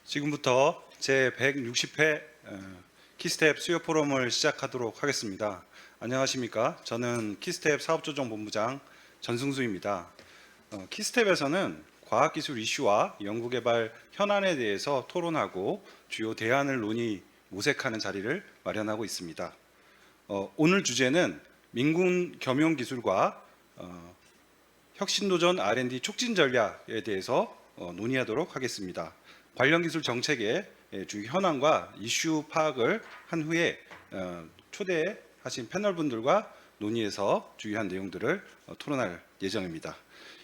지금부터 제 160회 키스텝 수요 포럼을 시작하도록 하겠습니다. 안녕하십니까? 저는 키스텝 사업조정본부장 전승수입니다. 키스텝에서는 과학기술 이슈와 연구개발 현안에 대해서 토론하고 주요 대안을 논의 모색하는 자리를 마련하고 있습니다. 오늘 주제는 민군 겸용기술과 혁신도전 R&D 촉진 전략에 대해서 논의하도록 하겠습니다. 관련 기술 정책의 주요 현황과 이슈 파악을 한 후에 초대하신 패널분들과 논의해서 주요한 내용들을 토론할 예정입니다.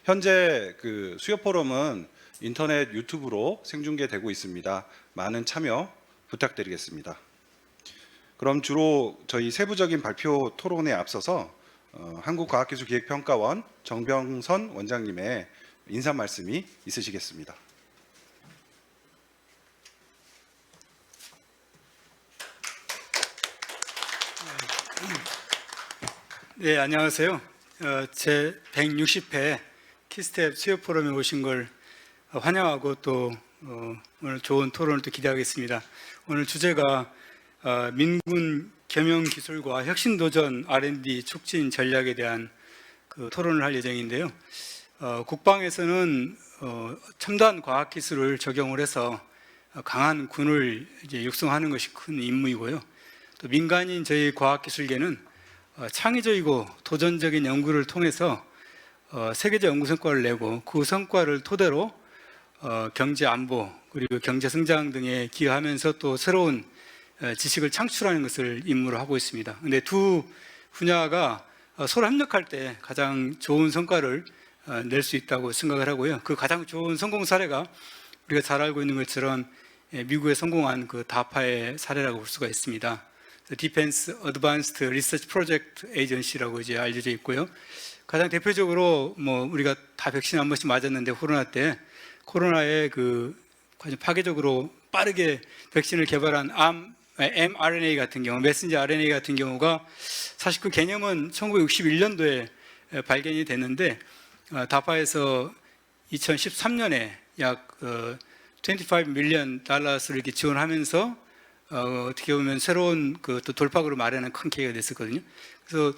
현재 그 수요 포럼은 인터넷 유튜브로 생중계되고 있습니다. 많은 참여 부탁드리겠습니다. 그럼 주로 저희 세부적인 발표 토론에 앞서서 한국과학기술기획평가원 정병선 원장님의 인사 말씀이 있으시겠습니다. 네, 안녕하세요. 제 160회 키스텝 수요 포럼에 오신 걸 환영하고 또 오늘 좋은 토론을 또 기대하겠습니다. 오늘 주제가 민군 겸용 기술과 혁신 도전 R&D 촉진 전략에 대한 그 토론을 할 예정인데요. 국방에서는 첨단 과학 기술을 적용을 해서 강한 군을 이제 육성하는 것이 큰 임무이고요. 또 민간인 저희 과학기술계는 창의적이고 도전적인 연구를 통해서 세계적 연구 성과를 내고 그 성과를 토대로 경제 안보 그리고 경제 성장 등에 기여하면서 또 새로운 지식을 창출하는 것을 임무로 하고 있습니다. 근데 두 분야가 서로 협력할 때 가장 좋은 성과를 낼 수 있다고 생각을 하고요. 그 가장 좋은 성공 사례가 우리가 잘 알고 있는 것처럼 미국에 성공한 그 다파의 사례라고 볼 수가 있습니다. Defense Advanced Research Project Agency라고 이제 알려져 있고요. 가장 대표적으로 뭐 우리가 다 백신 한 번씩 맞았는데 코로나 때 코로나에 그 아주 파괴적으로 빠르게 백신을 개발한 mRNA 같은 경우, 메신저 RNA 같은 경우가 사실 그 개념은 1961년도에 발견이 됐는데 다파에서 2013년에 약 $25 million 이렇게 지원하면서 어떻게 보면 새로운 그 또 돌파구를 마련한 큰 계기가 됐었거든요. 그래서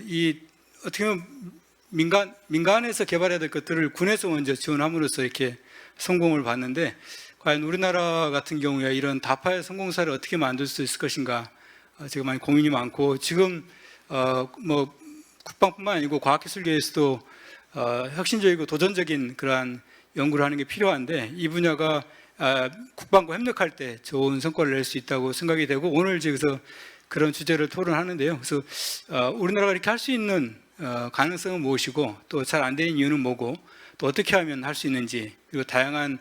이 어떻게 보면 민간에서 개발해야 될 것들을 군에서 먼저 지원함으로써 이렇게 성공을 봤는데 과연 우리나라 같은 경우에 이런 다파의 성공 사례를 어떻게 만들 수 있을 것인가 제가 많이 고민이 많고 지금 뭐 국방뿐만 아니고 과학기술계에서도 혁신적이고 도전적인 그러한 연구를 하는 게 필요한데 이 분야가 국방과 협력할 때 좋은 성과를 낼 수 있다고 생각이 되고 오늘 여기서 그런 주제를 토론하는데요. 그래서 우리나라가 이렇게 할 수 있는 가능성은 무엇이고 또 잘 안 되는 이유는 뭐고 또 어떻게 하면 할 수 있는지 그리고 다양한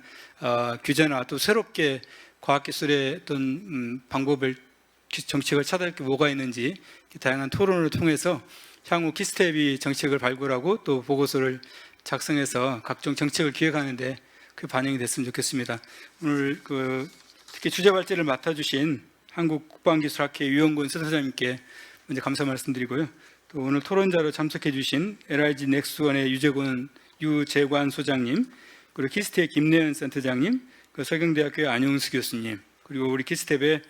규제나 또 새롭게 과학기술의 어떤 방법을 정책을 찾아낼 게 뭐가 있는지 다양한 토론을 통해서 향후 키스텝이 정책을 발굴하고 또 보고서를 작성해서 각종 정책을 기획하는데 그 반영이 됐으면 좋겠습니다. 오늘 특히 주제 발제를 맡아주신 한국국방기술학회 유영곤 센터장님께 먼저 감사 말씀드리고요. 또 오늘 토론자로 참석해주신 LIG 넥스원의 유재관 소장님, 그리고 키스텝의 김내연 센터장님, 서경대학교의 안용수 교수님, 그리고 우리 키스텝의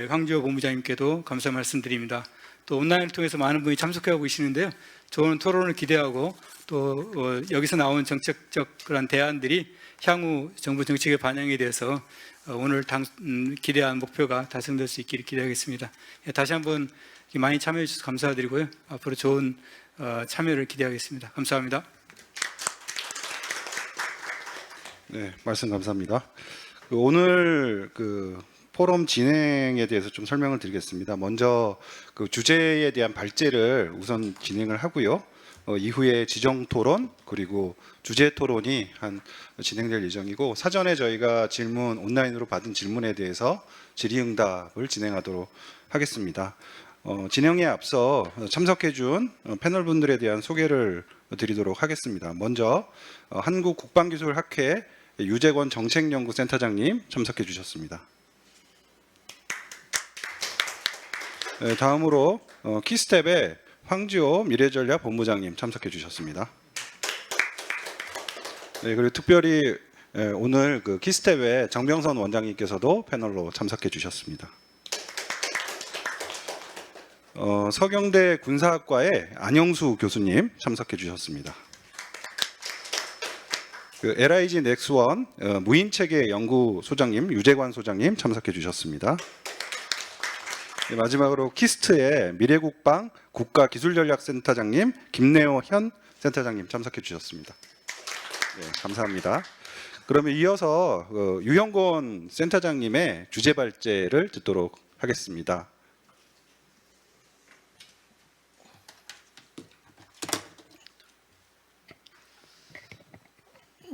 황지호 본부장님께도 감사 말씀드립니다. 또 온라인을 통해서 많은 분이 참석하고 계시는데요. 좋은 토론을 기대하고 또 여기서 나온 정책적 그런 대안들이 향후 정부 정책의 반영에 대해서 오늘 기대한 목표가 달성될 수 있기를 기대하겠습니다. 다시 한번 많이 참여해 주셔서 감사드리고요. 앞으로 좋은 참여를 기대하겠습니다. 감사합니다. 네, 말씀 감사합니다. 오늘 포럼 진행에 대해서 좀 설명을 드리겠습니다. 먼저 그 주제에 대한 발제를 우선 진행을 하고요. 이후에 지정 토론 그리고 주제 토론이 진행될 예정이고 사전에 저희가 온라인으로 받은 질문에 대해서 질의응답을 진행하도록 하겠습니다. 진행에 앞서 참석해준 패널분들에 대한 소개를 드리도록 하겠습니다. 먼저 한국국방기술학회 유재권 정책연구센터장님 참석해 주셨습니다. 다음으로 키스텝의 황지호 미래전략 본부장님 참석해 주셨습니다. 네, 그리고 특별히 오늘 그 키스텝의 정병선 원장님께서도 패널로 참석해 주셨습니다. 서경대 군사학과의 안영수 교수님 참석해 주셨습니다. 그 LIG 넥스원 무인체계 연구소장님 유재관 소장님 참석해 주셨습니다. 네, 마지막으로 키스트의 미래국방 국가기술전략센터장님 김내호 현 센터장님 참석해 주셨습니다. 네, 감사합니다. 그러면 이어서 유형곤 센터장님의 주제 발제를 듣도록 하겠습니다.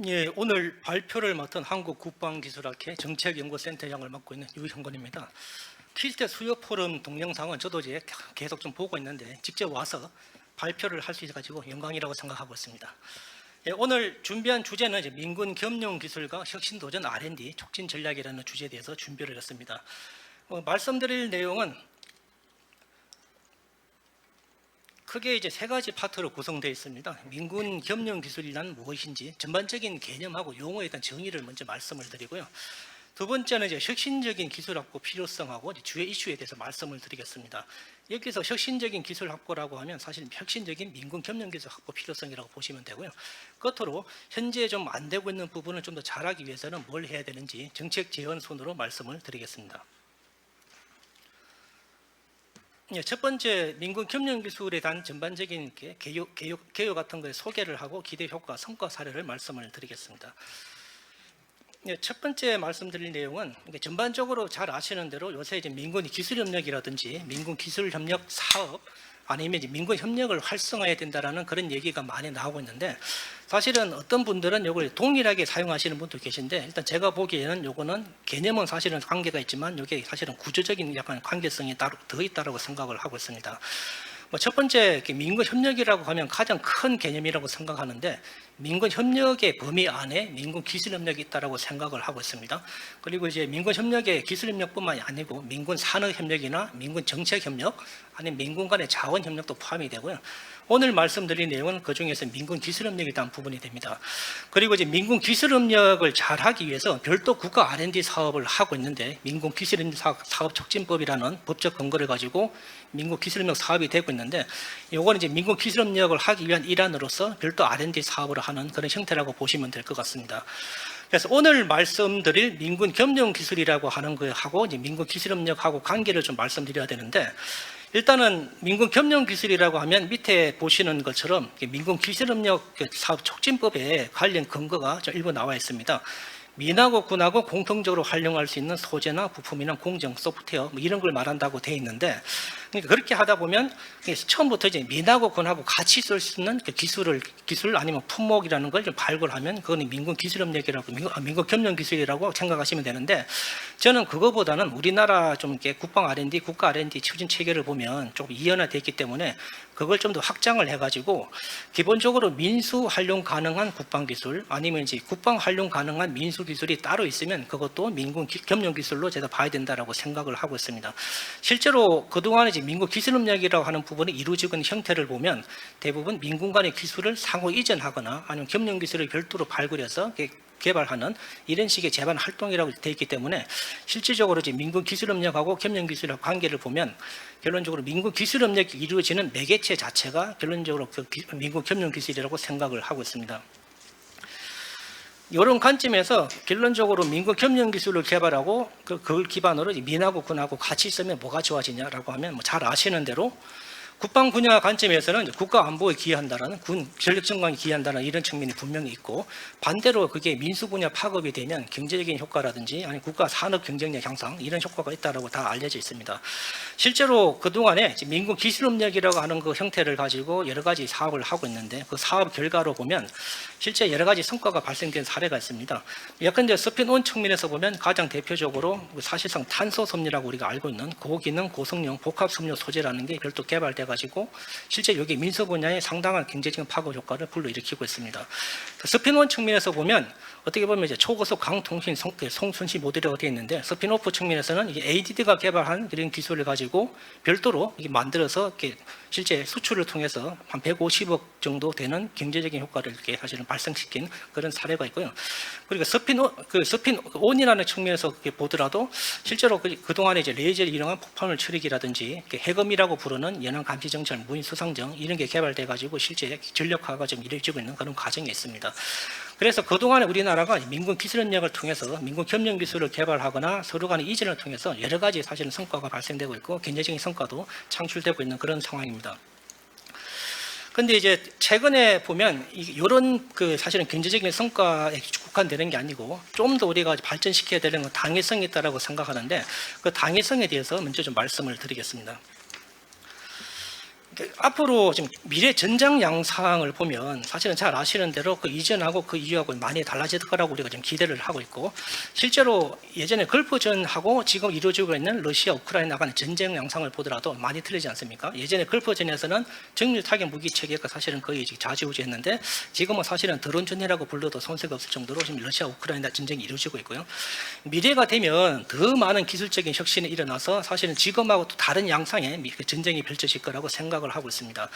예, 오늘 발표를 맡은 한국국방기술학회 정책연구센터장을 맡고 있는 유형곤입니다. 키스트 수요 포럼 동영상은 저도 이제 계속 좀 보고 있는데 직접 와서 발표를 할 수 있어가지고 영광이라고 생각하고 있습니다. 예, 오늘 준비한 주제는 이제 민군 겸용 기술과 혁신 도전 R&D 촉진 전략이라는 주제에 대해서 준비를 했습니다. 말씀드릴 내용은 크게 이제 세 가지 파트로 구성되어 있습니다. 민군 겸용 기술이란 무엇인지 전반적인 개념하고 용어에 대한 정의를 먼저 말씀을 드리고요. 두 번째는 이제 혁신적인 기술 확보 필요성하고 주요 이슈에 대해서 말씀을 드리겠습니다. 여기서 혁신적인 기술 확보라고 하면 사실 혁신적인 민군 겸용 기술 확보 필요성이라고 보시면 되고요. 끝으로 현재 좀 안 되고 있는 부분을 좀 더 잘하기 위해서는 뭘 해야 되는지 정책 제언 순으로 말씀을 드리겠습니다. 첫 번째 민군 겸용 기술에 대한 전반적인 개요 같은 거에 소개를 하고 기대 효과, 성과 사례를 말씀을 드리겠습니다. 첫 번째 말씀드릴 내용은 전반적으로 잘 아시는 대로 요새 이제 민군 기술협력이라든지 민군 기술협력 사업 아니면 이제 민군 협력을 활성화해야 된다라는 그런 얘기가 많이 나오고 있는데 사실은 어떤 분들은 이걸 동일하게 사용하시는 분도 계신데 일단 제가 보기에는 요거는 개념은 사실은 관계가 있지만 이게 사실은 구조적인 약간 관계성이 따로 더 있다라고 생각을 하고 있습니다. 첫 번째 민군 협력이라고 하면 가장 큰 개념이라고 생각하는데 민군 협력의 범위 안에 민군 기술 협력이 있다라고 생각을 하고 있습니다. 그리고 이제 민군 협력의 기술 협력뿐만이 아니고 민군 산업 협력이나 민군 정책 협력 아니면 민군 간의 자원 협력도 포함이 되고요. 오늘 말씀드린 내용은 그 중에서 민군 기술 협력에 대한 부분이 됩니다. 그리고 이제 민군 기술 협력을 잘하기 위해서 별도 국가 R&D 사업을 하고 있는데 민군 기술 협력 사업 촉진법이라는 법적 근거를 가지고 민군 기술 협력 사업이 되고 있는데 이거는 이제 민군 기술 협력을 하기 위한 일환으로서 별도 R&D 사업을 하는 그런 형태라고 보시면 될 것 같습니다. 그래서 오늘 말씀드릴 민군 겸용 기술이라고 하는 거하고 이제 민군 기술 협력하고 관계를 좀 말씀드려야 되는데 일단은 민군 겸용 기술이라고 하면 밑에 보시는 것처럼 민군 기술협력 사업 촉진법에 관련 근거가 일부 나와 있습니다. 민하고 군하고 공통적으로 활용할 수 있는 소재나 부품이나 공정, 소프트웨어 이런 걸 말한다고 되어 있는데 그러니까 그렇게 하다 보면 처음부터 이제 민하고 군하고 같이 쓸 수 있는 기술 아니면 품목이라는 걸 좀 발굴하면 그거는 민군 기술협력이라고 민군 겸용 기술이라고 생각하시면 되는데 저는 그거보다는 우리나라 좀 이렇게 국방 R&D, 국가 R&D 추진 체계를 보면 조금 이연화되어 있기 때문에 그걸 좀 더 확장을 해가지고 기본적으로 민수 활용 가능한 국방 기술 아니면 이제 국방 활용 가능한 민수 기술이 따로 있으면 그것도 민군 겸용 기술로 제가 봐야 된다라고 생각을 하고 있습니다. 실제로 그동안 이제 민군 기술협력이라고 하는 부분이 이루어지고 있는 형태를 보면 대부분 민군 간의 기술을 상호 이전하거나 아니면 겸용 기술을 별도로 발굴해서 개발하는 이런 식의 재반 활동이라고 되어 있기 때문에 실질적으로 이제 민군 기술협력하고 겸용 기술의 관계를 보면 결론적으로 민군 기술협력이 이루어지는 매개체 자체가 결론적으로 그 민군 겸용 기술이라고 생각을 하고 있습니다. 이런 관점에서 결론적으로 민군 겸용 기술을 개발하고 그걸 기반으로 민하고 군하고 같이 쓰면 뭐가 좋아지냐라고 하면 잘 아시는 대로 국방 분야 관점에서는 국가 안보에 기여한다는 군 전력 증강에 기여한다는 이런 측면이 분명히 있고 반대로 그게 민수 분야 파급이 되면 경제적인 효과라든지 아니 국가 산업 경쟁력 향상 이런 효과가 있다라고 다 알려져 있습니다. 실제로 그동안에 민군 기술협력이라고 하는 그 형태를 가지고 여러 가지 사업을 하고 있는데 그 사업 결과로 보면 실제 여러 가지 성과가 발생된 사례가 있습니다. 예컨대 스핀온 측면에서 보면 가장 대표적으로 사실상 탄소 섬유라고 우리가 알고 있는 고기능 고성능 복합 섬유 소재라는 게 별도 개발돼가 가지고 실제 여기 민소 분야에 상당한 경제적인 파급 효과를 불러일으키고 있습니다. 스핀온 측면에서 보면 어떻게 보면 이제 초고속 강통신 송순시 모델이라고 되어 있는데, 스핀오프 측면에서는 이게 ADD가 개발한 이런 기술을 가지고 별도로 이게 만들어서 이렇게 실제 수출을 통해서 한 150억 정도 되는 경제적인 효과를 이렇게 사실은 발생시킨 그런 사례가 있고요. 그리고 스핀온이라는 측면에서 이렇게 보더라도 실제로 그동안에 이제 레이저를 이용한 폭발물 처리기라든지 해검이라고 부르는 연안 감시 정찰 무인 수상정 이런 게 개발돼 가지고 실제 전력화가 좀 이루어지고 있는 그런 과정이 있습니다. 그래서 그동안에 우리나라가 민군 기술협력을 통해서 민군 협력 기술을 개발하거나 서로 간의 이전을 통해서 여러 가지 사실은 성과가 발생되고 있고 경제적인 성과도 창출되고 있는 그런 상황입니다. 근데 이제 최근에 보면 이런 사실은 경제적인 성과에 국한되는 게 아니고 좀 더 우리가 발전시켜야 되는 건 당위성이 있다라고 생각하는데, 그 당위성에 대해서 먼저 좀 말씀을 드리겠습니다. 앞으로 지금 미래 전장 양상을 보면 사실은 잘 아시는 대로 그 이전하고 그 이후하고 많이 달라질 거라고 우리가 지금 기대를 하고 있고, 실제로 예전에 걸프전하고 지금 이루어지고 있는 러시아 우크라이나 간의 전쟁 양상을 보더라도 많이 틀리지 않습니까? 예전에 걸프전에서는 정밀 타격 무기 체계가 사실은 거의 좌지우지했는데, 지금은 사실은 드론전이라고 불러도 손색이 없을 정도로 지금 러시아 우크라이나 전쟁이 이루어지고 있고요. 미래가 되면 더 많은 기술적인 혁신이 일어나서 사실은 지금하고 또 다른 양상의 전쟁이 펼쳐질 거라고 생각을 하고 있습니다.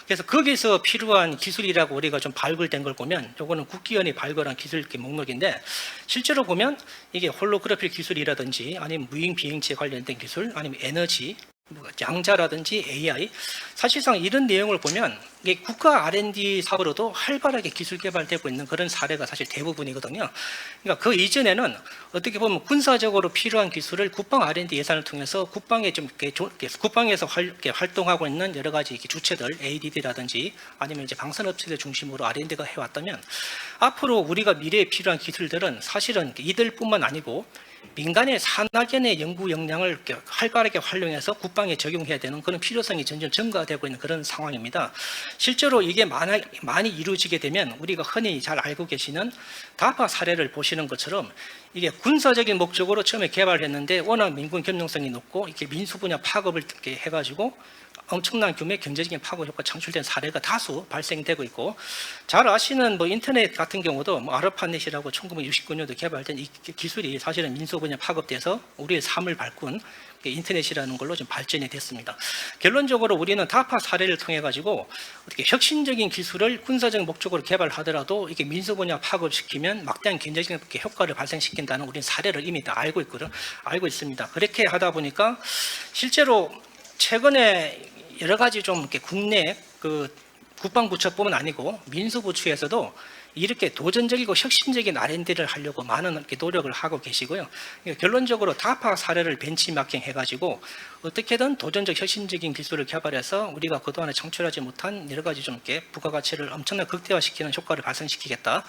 그래서 거기서 필요한 기술이라고 우리가 좀 발굴된 걸 보면, 요거는 국기원이 발굴한 기술 목록인데, 실제로 보면 이게 홀로그래피 기술이라든지 아니면 무인 비행체에 관련된 기술, 아니면 에너지, 양자라든지 AI, 사실상 이런 내용을 보면 이게 국가 R&D 사업으로도 활발하게 기술 개발되고 있는 그런 사례가 사실 대부분이거든요. 그러니까 그 이전에는 어떻게 보면 군사적으로 필요한 기술을 국방 R&D 예산을 통해서 국방에 좀 국방에서 활동하고 있는 여러 가지 주체들, ADD라든지 아니면 이제 방산업체들 중심으로 R&D가 해왔다면, 앞으로 우리가 미래에 필요한 기술들은 사실은 이들뿐만 아니고 민간의 산학연의 연구 역량을 활발하게 활용해서 국방에 적용해야 되는 그런 필요성이 점점 증가되고 있는 그런 상황입니다. 실제로 이게 많이 이루어지게 되면 우리가 흔히 잘 알고 계시는 다파 사례를 보시는 것처럼, 이게 군사적인 목적으로 처음에 개발했는데 워낙 민군 겸용성이 높고 이렇게 민수 분야 파급을 이렇게 해가지고 엄청난 규모의 경제적인 파급 효과 창출된 사례가 다수 발생되고 있고, 잘 아시는 인터넷 같은 경우도 아르파넷이라고 1969년도 개발된 이 기술이 사실은 민소 분야 파급돼서 우리의 삶을 바꾼 인터넷이라는 걸로 좀 발전이 됐습니다. 결론적으로 우리는 다파 사례를 통해 가지고 어떻게 혁신적인 기술을 군사적 목적으로 개발하더라도 이게 민소 분야 파급시키면 막대한 경제적인 효과를 발생시킨다는 우리는 사례를 이미 다 알고 있습니다. 그렇게 하다 보니까 실제로 최근에 여러 가지 좀 이렇게 국내 국방부처뿐만 아니고 민수부처에서도 이렇게 도전적이고 혁신적인 R&D를 하려고 많은 이렇게 노력을 하고 계시고요. 결론적으로 다파 사례를 벤치마킹 해가지고 어떻게든 도전적 혁신적인 기술을 개발해서 우리가 그동안에 창출하지 못한 여러 가지 좀 이렇게 부가가치를 엄청나게 극대화시키는 효과를 발생시키겠다,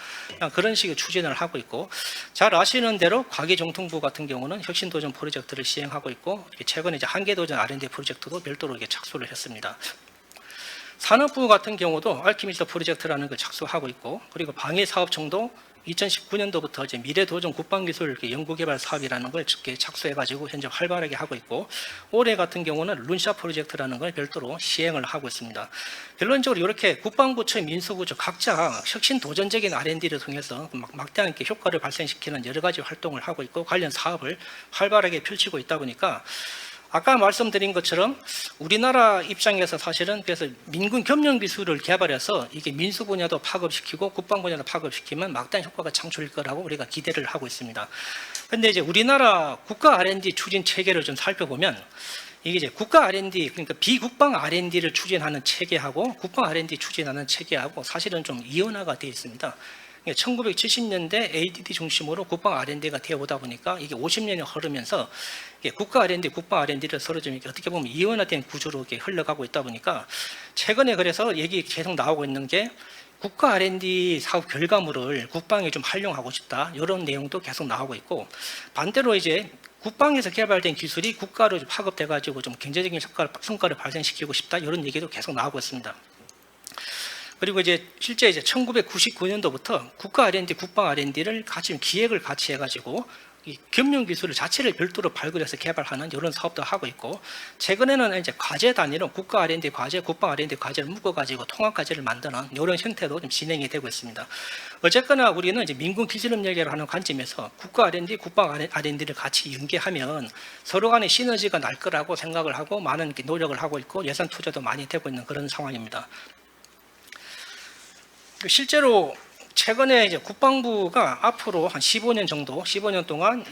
그런 식의 추진을 하고 있고, 잘 아시는 대로 과기정통부 같은 경우는 혁신도전 프로젝트를 시행하고 있고, 최근에 이제 한계도전 R&D 프로젝트도 별도로 이렇게 착수를 했습니다. 산업부 같은 경우도 알키미스트 프로젝트라는 걸 착수하고 있고, 그리고 방위사업청도 2019년도부터 이제 미래도전 국방기술 연구개발 사업이라는 걸 착수해가지고 현재 활발하게 하고 있고, 올해 같은 경우는 룬샤 프로젝트라는 걸 별도로 시행을 하고 있습니다. 결론적으로 이렇게 국방부처, 민수부처 각자 혁신 도전적인 R&D를 통해서 막대한 효과를 발생시키는 여러 가지 활동을 하고 있고 관련 사업을 활발하게 펼치고 있다 보니까, 아까 말씀드린 것처럼 우리나라 입장에서 사실은 그래서 민군 겸용 기술을 개발해서 이게 민수 분야도 파급시키고 국방 분야도 파급시키면 막대한 효과가 창출될 거라고 우리가 기대를 하고 있습니다. 그런데 이제 우리나라 국가 R&D 추진 체계를 좀 살펴보면, 이게 이제 국가 R&D, 그러니까 비국방 R&D를 추진하는 체계하고 국방 R&D 추진하는 체계하고 사실은 좀 이원화가 되어 있습니다. 1970년대 ADD 중심으로 국방 R&D가 되어 오다 보니까 이게 50년이 흐르면서 국가 R&D, 국방 R&D를 서로 좀 어떻게 보면 이원화된 구조로 이렇게 흘러가고 있다 보니까, 최근에 그래서 얘기 계속 나오고 있는 게 국가 R&D 사업 결과물을 국방에 좀 활용하고 싶다, 이런 내용도 계속 나오고 있고, 반대로 이제 국방에서 개발된 기술이 국가로 파급돼 가지고 좀 경제적인 성과를 발생시키고 싶다, 이런 얘기도 계속 나오고 있습니다. 그리고 이제 실제 1999년도부터 국가 R&D, 국방 R&D를 같이 기획을 같이 해가지고 이 겸용 기술 자체를 별도로 발굴해서 개발하는 이런 사업도 하고 있고, 최근에는 이제 과제 단위로 국가 R&D 과제, 국방 R&D 과제를 묶어가지고 통합 과제를 만드는 이런 형태도 좀 진행이 되고 있습니다. 어쨌거나 우리는 이제 민군 기술협력이라고 하는 관점에서 국가 R&D, 국방 R&D를 같이 연계하면 서로 간의 시너지가 날 거라고 생각을 하고 많은 노력을 하고 있고 예산 투자도 많이 되고 있는 그런 상황입니다. 실제로 최근에 이제 국방부가 앞으로 한 15년 정도, 15년 동안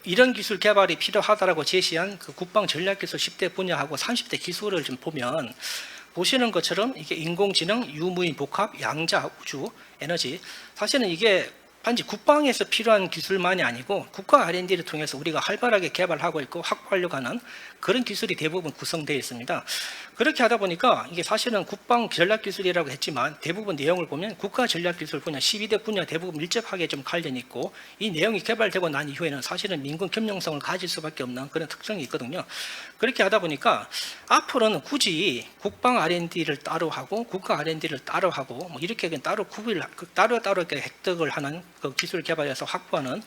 이런 기술 개발이 필요하다라고 제시한 그 국방 전략기술 10대 분야하고 30대 기술을 좀 보면 보시는 것처럼 이게 인공지능, 유무인 복합, 양자, 우주, 에너지, 사실은 이게 단지 국방에서 필요한 기술만이 아니고 국가 R&D를 통해서 우리가 활발하게 개발하고 있고 확보하려고 하는 그런 기술이 대부분 구성되어 있습니다. 그렇게 하다 보니까 이게 사실은 국방 전략기술이라고 했지만 대부분 내용을 보면 국가 전략기술 분야 12대 분야 대부분 밀접하게 좀 관련이 있고, 이 내용이 개발되고 난 이후에는 사실은 민군 겸용성을 가질 수밖에 없는 그런 특성이 있거든요. 그렇게 하다 보니까 앞으로는 굳이 국방 R&D를 따로 하고 국가 R&D를 따로 하고 뭐 이렇게 따로 구분을 따로 이렇게 획득을 하는 그 기술 개발에서 확보하는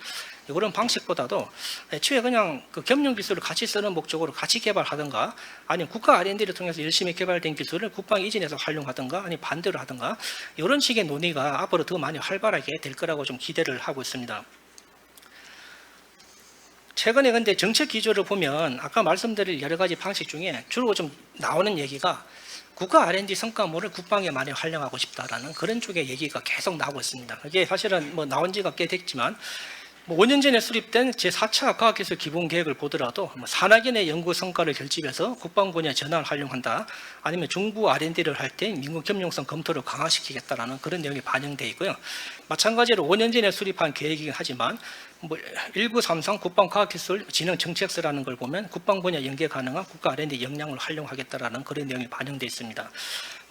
이런 방식보다도 애초에 그냥 그 겸용 기술을 같이 쓰는 목적으로 같이 개발하든가, 아니면 국가 R&D를 통해서 열심히 개발된 기술을 국방 이전에서 활용하든가, 아니면 반대로 하든가, 이런 식의 논의가 앞으로 더 많이 활발하게 될 거라고 좀 기대를 하고 있습니다. 최근에 근데 정책 기조를 보면 아까 말씀드릴 여러 가지 방식 중에 주로 좀 나오는 얘기가 국가 R&D 성과물을 국방에 많이 활용하고 싶다라는 그런 쪽의 얘기가 계속 나오고 있습니다. 이게 사실은 뭐 나온 지가 꽤 됐지만, 5년 전에 수립된 제4차 과학기술 기본계획을 보더라도 산학인의 연구 성과를 결집해서 국방 분야 전환을 활용한다, 아니면 중부 R&D를 할 때 민군 겸용성 검토를 강화시키겠다라는 그런 내용이 반영되어 있고요. 마찬가지로 5년 전에 수립한 계획이긴 하지만 1933 국방과학기술 진흥정책서라는 걸 보면 국방 분야 연계 가능한 국가 R&D 역량을 활용하겠다라는 그런 내용이 반영되어 있습니다.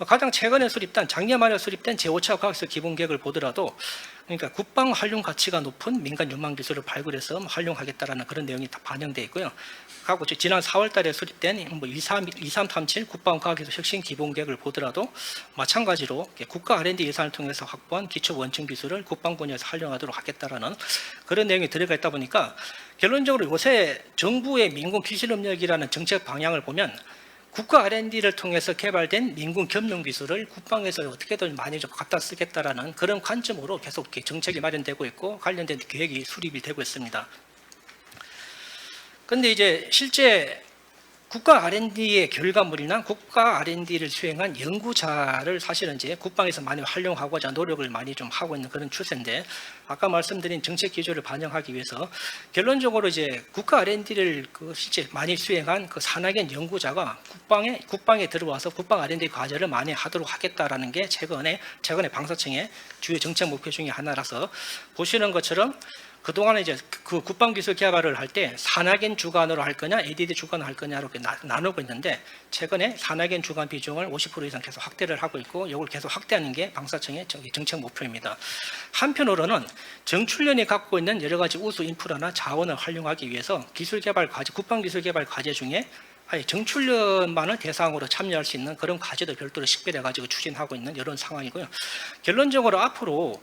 가장 최근에 수립된 작년 말에 수립된 제5차 과학기술 기본계획을 보더라도, 그러니까 국방 활용 가치가 높은 민간 연망 기술을 발굴해서 활용하겠다라는 그런 내용이 다 반영되어 있고요. 하고 지난 4월달에 수립된 2337 국방과학기술 혁신 기본계획을 보더라도 마찬가지로 국가 R&D 예산을 통해서 확보한 기초 원천 기술을 국방 분야에서 활용하도록 하겠다라는 그런 내용이 들어가 있다 보니까, 결론적으로 요새 정부의 민군 기술협력이라는 정책 방향을 보면 국가 R&D를 통해서 개발된 민군 겸용 기술을 국방에서 어떻게든 많이 좀 갖다 쓰겠다라는 그런 관점으로 계속 정책이 마련되고 있고 관련된 계획이 수립이 되고 있습니다. 그런데 이제 실제 국가 R&D의 결과물이나 국가 R&D를 수행한 연구자를 사실은 이제 국방에서 많이 활용하고자 노력을 많이 좀 하고 있는 그런 추세인데, 아까 말씀드린 정책 기조를 반영하기 위해서 결론적으로 이제 국가 R&D를 실제 많이 수행한 그 산학연 연구자가 국방에 들어와서 국방 R&D 과제를 많이 하도록 하겠다라는 게 최근에 방사청의 주요 정책 목표 중에 하나라서, 보시는 것처럼 그동안에 이제 그 국방기술 개발을 할 때 산학연 주관으로 할 거냐, ADD 주관으로 할 거냐로 나누고 있는데, 최근에 산학연 주관 비중을 50% 이상 계속 확대를 하고 있고, 이걸 계속 확대하는 게 방사청의 정책 목표입니다. 한편으로는 정출련이 갖고 있는 여러 가지 우수 인프라나 자원을 활용하기 위해서 기술 개발 과제, 국방기술 개발 과제 중에 아예 정출련만을 대상으로 참여할 수 있는 그런 과제도 별도로 식별해가지고 추진하고 있는 이런 상황이고요. 결론적으로 앞으로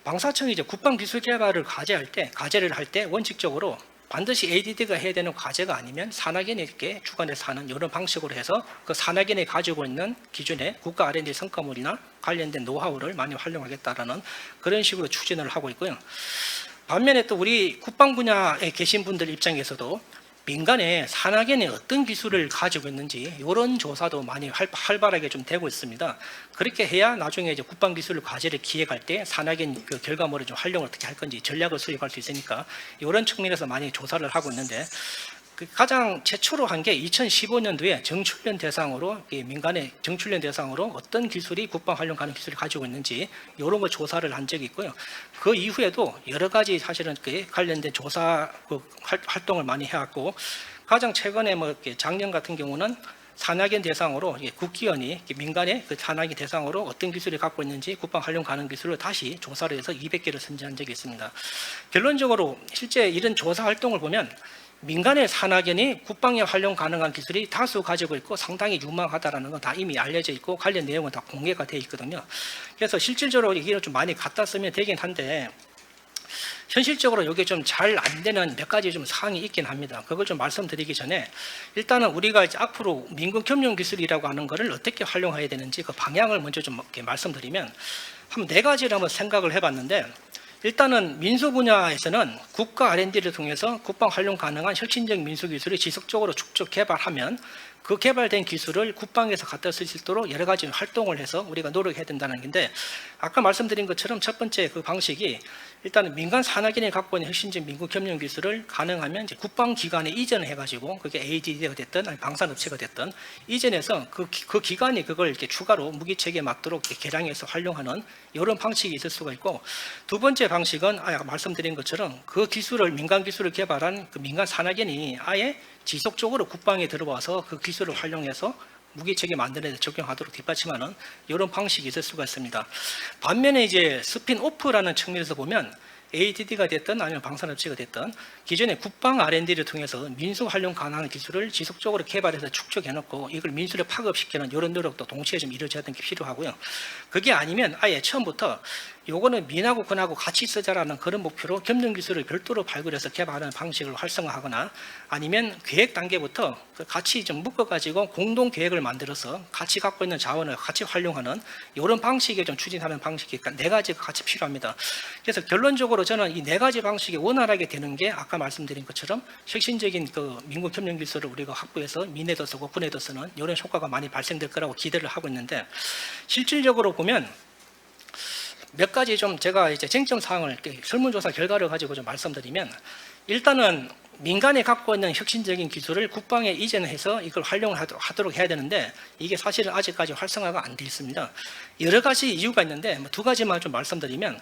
방사청이 이제 국방기술 개발을 과제를 할 때 원칙적으로 반드시 ADD가 해야 되는 과제가 아니면 산학연에게 주관해서 하는 이런 방식으로 해서 그 산학연이 가지고 있는 기존의 국가 R&D 성과물이나 관련된 노하우를 많이 활용하겠다라는 그런 식으로 추진을 하고 있고요. 반면에 또 우리 국방 분야에 계신 분들 입장에서도 민간의 산학연이 어떤 기술을 가지고 있는지 이런 조사도 많이 활발하게 좀 되고 있습니다. 그렇게 해야 나중에 이제 국방기술 과제를 기획할 때 산학연 그 결과물을 좀 활용을 어떻게 할 건지 전략을 수립할 수 있으니까 이런 측면에서 많이 조사를 하고 있는데, 가장 최초로 한 게 2015년도에 정출련 대상으로, 민간의 정출련 대상으로 어떤 기술이 국방 활용 가능 기술을 가지고 있는지 이런 거 조사를 한 적이 있고요. 그 이후에도 여러 가지 사실은 관련된 조사 활동을 많이 해왔고, 가장 최근에 작년 같은 경우는 산학연 대상으로 국기원이 민간의 그 산학연 대상으로 어떤 기술이 갖고 있는지 국방 활용 가능 기술을 다시 조사를 해서 200개를 선정한 적이 있습니다. 결론적으로 실제 이런 조사 활동을 보면 민간의 산학연이 국방에 활용 가능한 기술이 다수 가지고 있고 상당히 유망하다라는 건 다 이미 알려져 있고 관련 내용은 다 공개가 되어 있거든요. 그래서 실질적으로 이게 좀 많이 갖다 쓰면 되긴 한데, 현실적으로 이게 좀 잘 안 되는 몇 가지 좀 사항이 있긴 합니다. 그걸 좀 말씀드리기 전에 일단은 우리가 이제 앞으로 민간 겸용 기술이라고 하는 것을 어떻게 활용해야 되는지 그 방향을 먼저 좀 이렇게 말씀드리면 한 네 가지를 한번 생각을 해봤는데, 일단은 민수 분야에서는 국가 R&D를 통해서 국방 활용 가능한 혁신적 민수 기술을 지속적으로 축적 개발하면 그 개발된 기술을 국방에서 갖다 쓸 수 있도록 여러 가지 활동을 해서 우리가 노력해야 된다는 건데, 아까 말씀드린 것처럼 첫 번째 그 방식이 일단은 민간 산하기관이 갖고 있는 혁신적 민간 겸용 기술을 가능하면 이제 국방기관에 이전해가지고 그게 ADD가 됐든 아니 방산업체가 됐든 이전해서 그 기관이 그걸 이렇게 추가로 무기체계에 맞도록 이렇게 개량해서 활용하는 이런 방식이 있을 수가 있고, 두 번째 방식은 아까 말씀드린 것처럼 그 기술을 민간 기술을 개발한 그 민간 산하기관이 아예 지속적으로 국방에 들어와서 그 기술을 활용해서 무기체계 만드는 데 적용하도록 뒷받침하는 이런 방식이 있을 수가 있습니다. 반면에 이제 스핀오프라는 측면에서 보면 ADD가 됐든 아니면 방산업체가 됐든 기존에 국방 R&D를 통해서 민수 활용 가능한 기술을 지속적으로 개발해서 축적해놓고 이걸 민수를 파급시키는 이런 노력도 동시에 좀 이루어져야 되는 게 필요하고요. 그게 아니면 아예 처음부터 요거는 민하고 군하고 같이 쓰자라는 그런 목표로 겸용 기술을 별도로 발굴해서 개발하는 방식을 활성화하거나, 아니면 계획 단계부터 같이 좀 묶어가지고 공동 계획을 만들어서 같이 갖고 있는 자원을 같이 활용하는 이런 방식을 좀 추진하는 방식이 네 가지가 같이 필요합니다. 그래서 결론적으로 저는 이 네 가지 방식이 원활하게 되는 게 아까 말씀드린 것처럼 혁신적인 그 민국 협력 기술을 우리가 확보해서 민에도 쓰고 군에도 쓰는 이런 효과가 많이 발생될 거라고 기대를 하고 있는데, 실질적으로 보면 몇 가지 좀 제가 이제 쟁점 사항을 설문조사 결과를 가지고 좀 말씀드리면, 일단은 민간이 갖고 있는 혁신적인 기술을 국방에 이전해서 이걸 활용하도록 해야 되는데 이게 사실은 아직까지 활성화가 안 돼 있습니다. 여러 가지 이유가 있는데 두 가지만 좀 말씀드리면,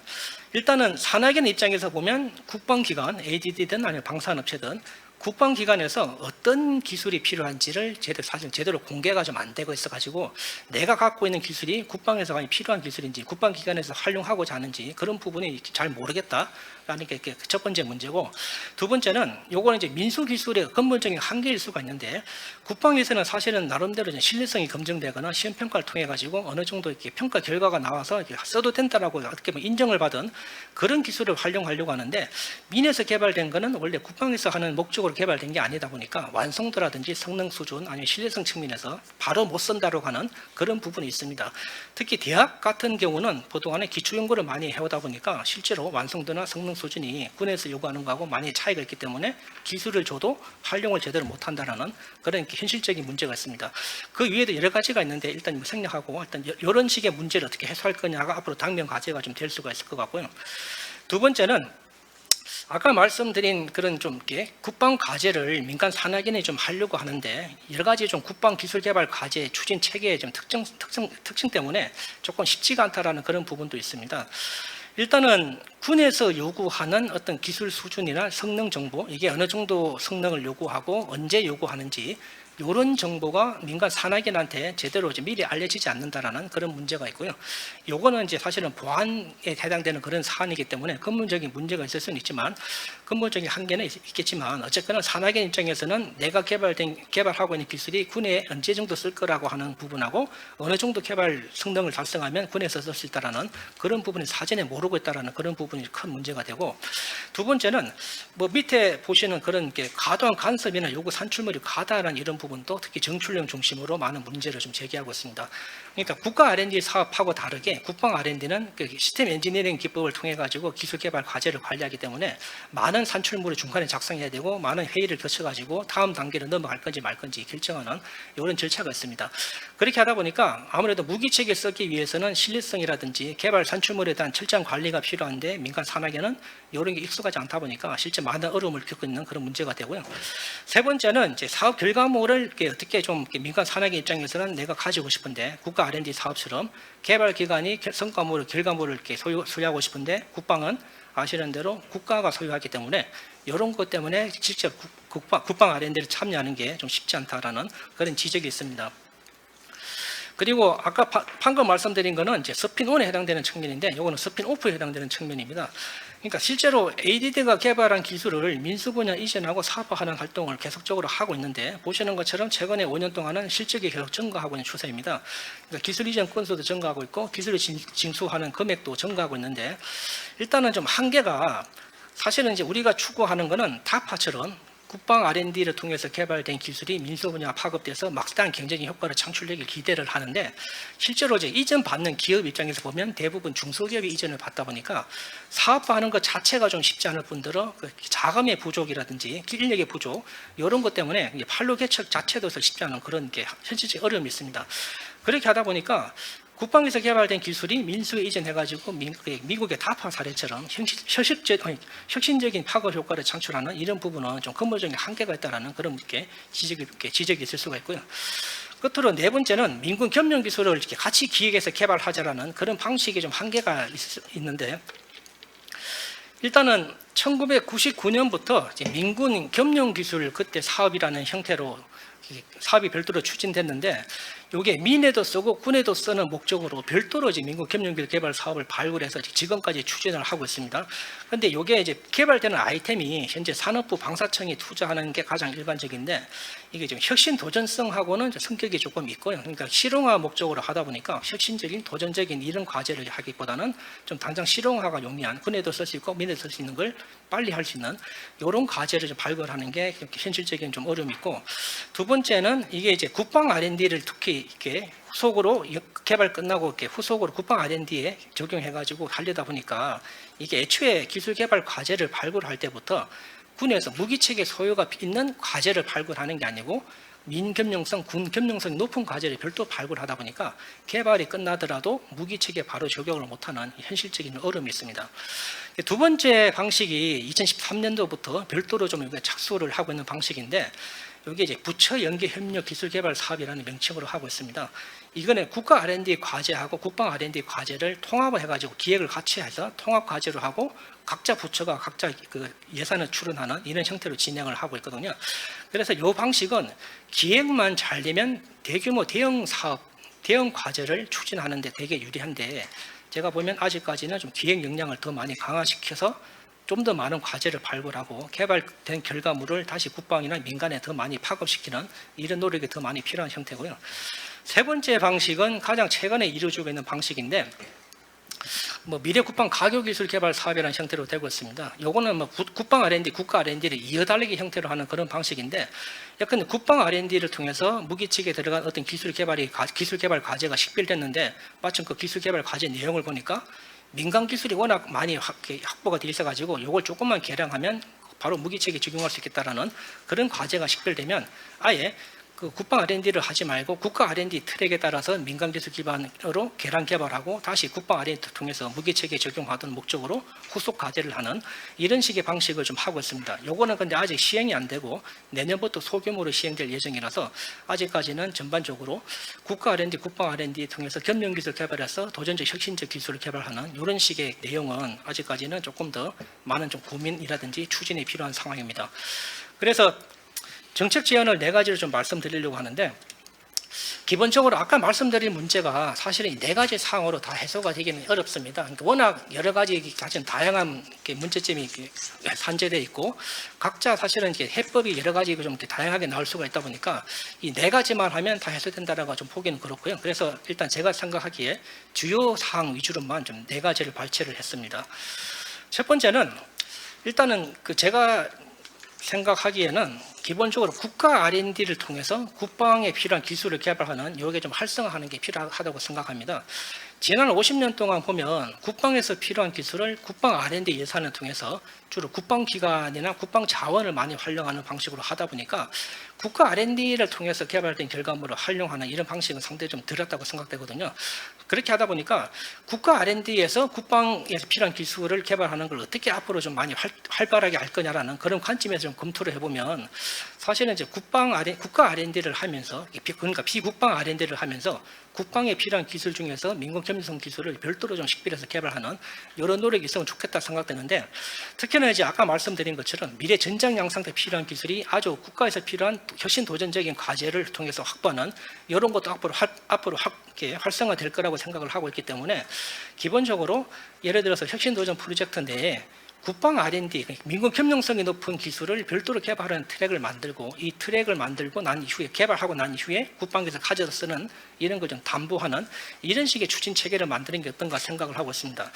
일단은 산하기관 입장에서 보면 국방기관, ADD든 아니면 방산업체든 국방기관에서 어떤 기술이 필요한지를 사실 제대로 공개가 좀 안 되고 있어가지고 내가 갖고 있는 기술이 국방에서 많이 필요한 기술인지 국방기관에서 활용하고자 하는지 그런 부분이 잘 모르겠다라는 게 첫 번째 문제고, 두 번째는 요거는 이제 민수기술의 근본적인 한계일 수가 있는데, 국방에서는 사실은 나름대로 신뢰성이 검증되거나 시험평가를 통해 가지고 어느 정도 이렇게 평가 결과가 나와서 써도 된다라고 어떻게 보면 인정을 받은 그런 기술을 활용하려고 하는데, 민에서 개발된 거는 원래 국방에서 하는 목적으로 개발된 게 아니다 보니까 완성도라든지 성능 수준 아니면 신뢰성 측면에서 바로 못 쓴다고 하는 그런 부분이 있습니다. 특히 대학 같은 경우는 그동안에 기초 연구를 많이 해오다 보니까 실제로 완성도나 성능 수준이 군에서 요구하는 거하고 많이 차이가 있기 때문에 기술을 줘도 활용을 제대로 못한다라는 그런 현실적인 문제가 있습니다. 그 위에도 여러 가지가 있는데 일단 생략하고 일단 이런 식의 문제를 어떻게 해소할 거냐가 앞으로 당면 과제가 좀 될 수가 있을 것 같고요. 두 번째는 아까 말씀드린 그런 좀 이렇게 국방 과제를 민간 산하기관이 좀 하려고 하는데 여러 가지 좀 국방 기술 개발 과제 추진 체계의 좀 특징 때문에 조금 쉽지가 않다라는 그런 부분도 있습니다. 일단은 군에서 요구하는 어떤 기술 수준이나 성능 정보, 이게 어느 정도 성능을 요구하고 언제 요구하는지 이런 정보가 민간 산하기관한테 제대로 이제 미리 알려지지 않는다라는 그런 문제가 있고요. 요거는 이제 사실은 보안에 해당되는 그런 사안이기 때문에 근본적인 문제가 있을 수는 있지만 근본적인 한계는 있겠지만 어쨌거나 산하기관 입장에서는 내가 개발하고 있는 기술이 군에 언제 정도 쓸 거라고 하는 부분하고 어느 정도 개발 성능을 달성하면 군에서 쓸 수 있다라는 그런 부분이 사전에 모르고 있다라는 그런 부분이 큰 문제가 되고, 두 번째는 뭐 밑에 보시는 그런 게 과도한 간섭이나 요구 산출물이 과다한 이런 부분도 특히 정출령 중심으로 많은 문제를 좀 제기하고 있습니다. 그러니까 국가 R&D 사업하고 다르게 국방 R&D는 그 시스템 엔지니어링 기법을 통해 가지고 기술 개발 과제를 관리하기 때문에 많은 산출물을 중간에 작성해야 되고 많은 회의를 거쳐 가지고 다음 단계로 넘어갈 건지 말 건지 결정하는 이런 절차가 있습니다. 그렇게 하다 보니까 아무래도 무기체계를 쓰기 위해서는 신뢰성이라든지 개발 산출물에 대한 철저한 관리가 필요한데 민간 산하기관은 이런 게 익숙하지 않다 보니까 실제 많은 어려움을 겪고 있는 그런 문제가 되고요. 세 번째는 이제 사업 결과물을 어떻게 좀 민간 산하기관 입장에서는 내가 가지고 싶은데 국가 R&D 사업처럼 개발 기관이 성과물을 결과물을 이렇게 소유하고 싶은데 국방은 아시는 대로 국가가 소유하기 때문에 이런 것 때문에 직접 국방 R&D를 참여하는 게 좀 쉽지 않다라는 그런 지적이 있습니다. 그리고 아까 방금 말씀드린 거는 이제 스핀온에 해당되는 측면인데, 이거는 스핀오프에 해당되는 측면입니다. 그러니까 실제로 ADD가 개발한 기술을 민수 분야 이전하고 사업화하는 활동을 계속적으로 하고 있는데, 보시는 것처럼 최근에 5년 동안은 실적이 계속 증가하고 있는 추세입니다. 그러니까 기술 이전 건수도 증가하고 있고 기술을 징수하는 금액도 증가하고 있는데, 일단은 좀 한계가, 사실은 이제 우리가 추구하는 거는 타파처럼 국방 R&D를 통해서 개발된 기술이 민수 분야에 파급돼서 막대한 경쟁의 효과를 창출되길 기대를 하는데, 실제로 이제 이전 받는 기업 입장에서 보면 대부분 중소기업이 이전을 받다 보니까 사업화하는 것 자체가 좀 쉽지 않을 뿐더러 그 자금의 부족이라든지 인력의 부족, 이런 것 때문에 판로 개척 자체도 쉽지 않은 그런 게 현실적인 어려움이 있습니다. 그렇게 하다 보니까 국방에서 개발된 기술이 민수에 이전해가지고 미국의 다파 사례처럼 혁신적인 파급 효과를 창출하는 이런 부분은 좀 근본적인 한계가 있다는 그런 지적이 있을 수가 있고요. 끝으로 네 번째는 민군 겸용 기술을 이렇게 같이 기획해서 개발하자라는 그런 방식이 좀 한계가 있는데, 일단은 1999년부터 민군 겸용 기술 그때 사업이라는 형태로 사업이 별도로 추진됐는데, 이게 민에도 쓰고 군에도 쓰는 목적으로 별도로 이제 민군 겸용기술 개발 사업을 발굴해서 지금까지 추진을 하고 있습니다. 그런데 이게 이제 개발되는 아이템이 현재 산업부 방사청이 투자하는 게 가장 일반적인데, 이게 좀 혁신 도전성하고는 성격이 조금 있고요. 그러니까 실용화 목적으로 하다 보니까 혁신적인 도전적인 이런 과제를 하기보다는 좀 당장 실용화가 용이한, 군에도 쓸 수 있고 민에도 쓸 수 있는 걸 빨리 할 수 있는 이런 과제를 좀 발굴하는 게 현실적인 좀 어려움이 있고, 두 번째는 이게 이제 국방 R&D를 특히 이렇게 후속으로 개발 끝나고 이렇게 후속으로 국방 R&D에 적용해가지고 하려다 보니까 이게 애초에 기술 개발 과제를 발굴할 때부터 군에서 무기체계 소요가 있는 과제를 발굴하는 게 아니고 민겸용성, 군 겸용성이 높은 과제를 별도 발굴하다 보니까 개발이 끝나더라도 무기체계 바로 적용을 못하는 현실적인 어려움이 있습니다. 두 번째 방식이 2013년도부터 별도로 좀 착수를 하고 있는 방식인데, 이게 이제 부처 연계 협력 기술 개발 사업이라는 명칭으로 하고 있습니다. 이거는 국가 R&D 과제하고 국방 R&D 과제를 통합을 해가지고 기획을 같이 해서 통합 과제로 하고 각자 부처가 각자 그 예산을 추론하는 이런 형태로 진행을 하고 있거든요. 그래서 이 방식은 기획만 잘 되면 대규모 대형 사업, 대형 과제를 추진하는데 되게 유리한데, 제가 보면 아직까지는 좀 기획 역량을 더 많이 강화시켜서 좀 더 많은 과제를 발굴하고 개발된 결과물을 다시 국방이나 민간에 더 많이 파급시키는 이런 노력이 더 많이 필요한 형태고요. 세 번째 방식은 가장 최근에 이루어지고 있는 방식인데, 미래 국방 가교 기술 개발 사업이라는 형태로 되고 있습니다. 요거는 국방 R&D, 국가 R&D를 이어달리기 형태로 하는 그런 방식인데, 약간 국방 R&D를 통해서 무기체계에 들어간 어떤 기술 개발 과제가 식별됐는데, 마침 그 기술 개발 과제 내용을 보니까 민간 기술이 워낙 많이 확보가 돼 있어가지고 이걸 조금만 개량하면 바로 무기체계에 적용할 수 있겠다라는 그런 과제가 식별되면 아예 그 국방 R&D를 하지 말고 국가 R&D 트랙에 따라서 민간 기술 기반으로 개량 개발하고 다시 국방 R&D를 통해서 무기체계 적용하던 목적으로 후속 과제를 하는 이런 식의 방식을 좀 하고 있습니다. 요거는 근데 아직 시행이 안 되고 내년부터 소규모로 시행될 예정이라서 아직까지는 전반적으로 국가 R&D, 국방 R&D 통해서 겸용 기술 개발해서 도전적 혁신적 기술을 개발하는 이런 식의 내용은 아직까지는 조금 더 많은 좀 고민이라든지 추진이 필요한 상황입니다. 그래서 정책 제안을 네 가지를 좀 말씀드리려고 하는데, 기본적으로 아까 말씀드린 문제가 사실은 이 네 가지 사항으로 다 해소가 되기는 어렵습니다. 그러니까 워낙 여러 가지 가진 다양한 문제점이 산재되어 있고, 각자 사실은 이렇게 해법이 여러 가지 좀 다양하게 나올 수가 있다 보니까 이 네 가지만 하면 다 해소된다라고 좀 보기는 그렇고요. 그래서 일단 제가 생각하기에 주요 사항 위주로만 좀 네 가지를 발췌를 했습니다. 첫 번째는 일단은 제가 생각하기에는 기본적으로 국가 R&D를 통해서 국방에 필요한 기술을 개발하는 이게 좀 활성화하는 게 필요하다고 생각합니다. 지난 50년 동안 보면 국방에서 필요한 기술을 국방 R&D 예산을 통해서 주로 국방기관이나 국방 자원을 많이 활용하는 방식으로 하다 보니까 국가 R&D를 통해서 개발된 결과물을 활용하는 이런 방식은 상당히 좀 들었다고 생각되거든요. 그렇게 하다 보니까 국가 R&D에서 국방에서 필요한 기술을 개발하는 걸 어떻게 앞으로 좀 많이 활발하게 할 거냐라는 그런 관점에서 좀 검토를 해보면, 사실은 이제 국가 R&D를 하면서, 그러니까 비국방 R&D를 하면서 국방에 필요한 기술 중에서 민간 겸용성 기술을 별도로 좀 식별해서 개발하는 이런 노력이 있으면 좋겠다 생각되는데, 특히나 이제 아까 말씀드린 것처럼 미래 전장 양상 때 필요한 기술이 아주 국가에서 필요한 혁신 도전적인 과제를 통해서 확보하는 이런 것도 앞으로 이렇게 활성화될 거라고 생각을 하고 있기 때문에 기본적으로 예를 들어서 혁신도전 프로젝트 내에 국방 R&D, 민군 협력성이 높은 기술을 별도로 개발하는 트랙을 만들고 이 트랙을 만들고 난 이후에 개발하고 난 이후에 국방에서 가져다 쓰는 이런 걸 좀 담보하는 이런 식의 추진 체계를 만드는 게 어떤가 생각을 하고 있습니다.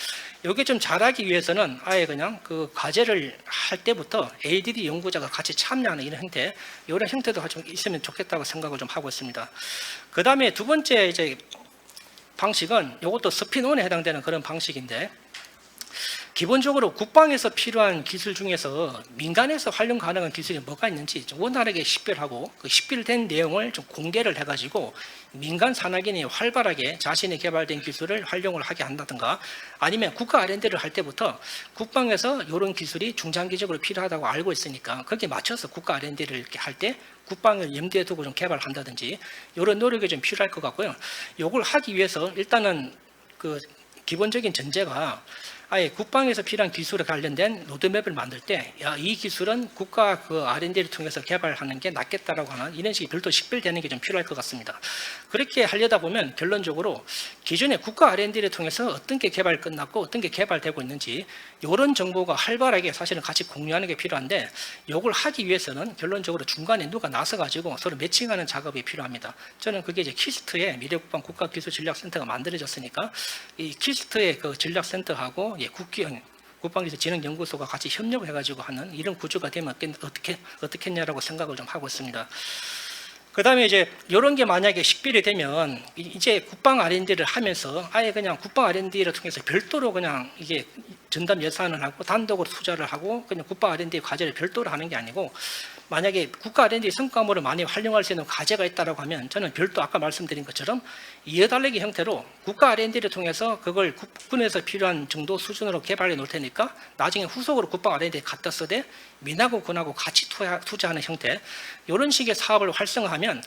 이게 좀 잘하기 위해서는 아예 그냥 그 과제를 할 때부터 ADD 연구자가 같이 참여하는 이런 형태도 좀 있으면 좋겠다고 생각을 좀 하고 있습니다. 그 다음에 두 번째 이제 방식은 이것도 스핀온에 해당되는 그런 방식인데, 기본적으로 국방에서 필요한 기술 중에서 민간에서 활용 가능한 기술이 뭐가 있는지 좀 원활하게 식별하고 그 식별된 내용을 좀 공개를 해가지고 민간 산학인이 활발하게 자신이 개발된 기술을 활용을 하게 한다든가, 아니면 국가 R&D를 할 때부터 국방에서 이런 기술이 중장기적으로 필요하다고 알고 있으니까 거기에 맞춰서 국가 R&D를 이렇게 할 때 국방을 염두에 두고 좀 개발한다든지 이런 노력이 좀 필요할 것 같고요. 이걸 하기 위해서 일단은 그 기본적인 전제가 아예 국방에서 필요한 기술에 관련된 로드맵을 만들 때, 이 기술은 국가 그 R&D를 통해서 개발하는 게 낫겠다라고 하는 이런 식의 별도 식별되는 게 좀 필요할 것 같습니다. 그렇게 하려다 보면 결론적으로 기존에 국가 R&D를 통해서 어떤 게 개발 끝났고 어떤 게 개발되고 있는지 이런 정보가 활발하게 사실은 같이 공유하는 게 필요한데, 이걸 하기 위해서는 결론적으로 중간에 누가 나서 가지고 서로 매칭하는 작업이 필요합니다. 저는 그게 이제 키스트의 미래국방 국가기술전략센터가 만들어졌으니까 이 키스트의 그 전략센터하고 국방기술진흥연구소가 같이 협력을 해가지고 하는 이런 구조가 되면 어떻겠냐라고 생각을 좀 하고 있습니다. 그 다음에 이제 이런 게 만약에 식별이 되면 이제 국방 R&D를 하면서 아예 그냥 국방 R&D를 통해서 별도로 그냥 이게 전담 예산을 하고 단독으로 투자를 하고 그냥 국방 R&D 과제를 별도로 하는 게 아니고, 만약에 국가 R&D 성과물을 많이 활용할 수 있는 과제가 있다고 하면 저는 별도 아까 말씀드린 것처럼 이어달리기 형태로 국가 R&D를 통해서 그걸 국군에서 필요한 정도 수준으로 개발해 놓을 테니까 나중에 후속으로 국방 R&D에 갖다 써대 민하고 군하고 같이 투자하는 형태, 이런 식의 사업을 활성화하면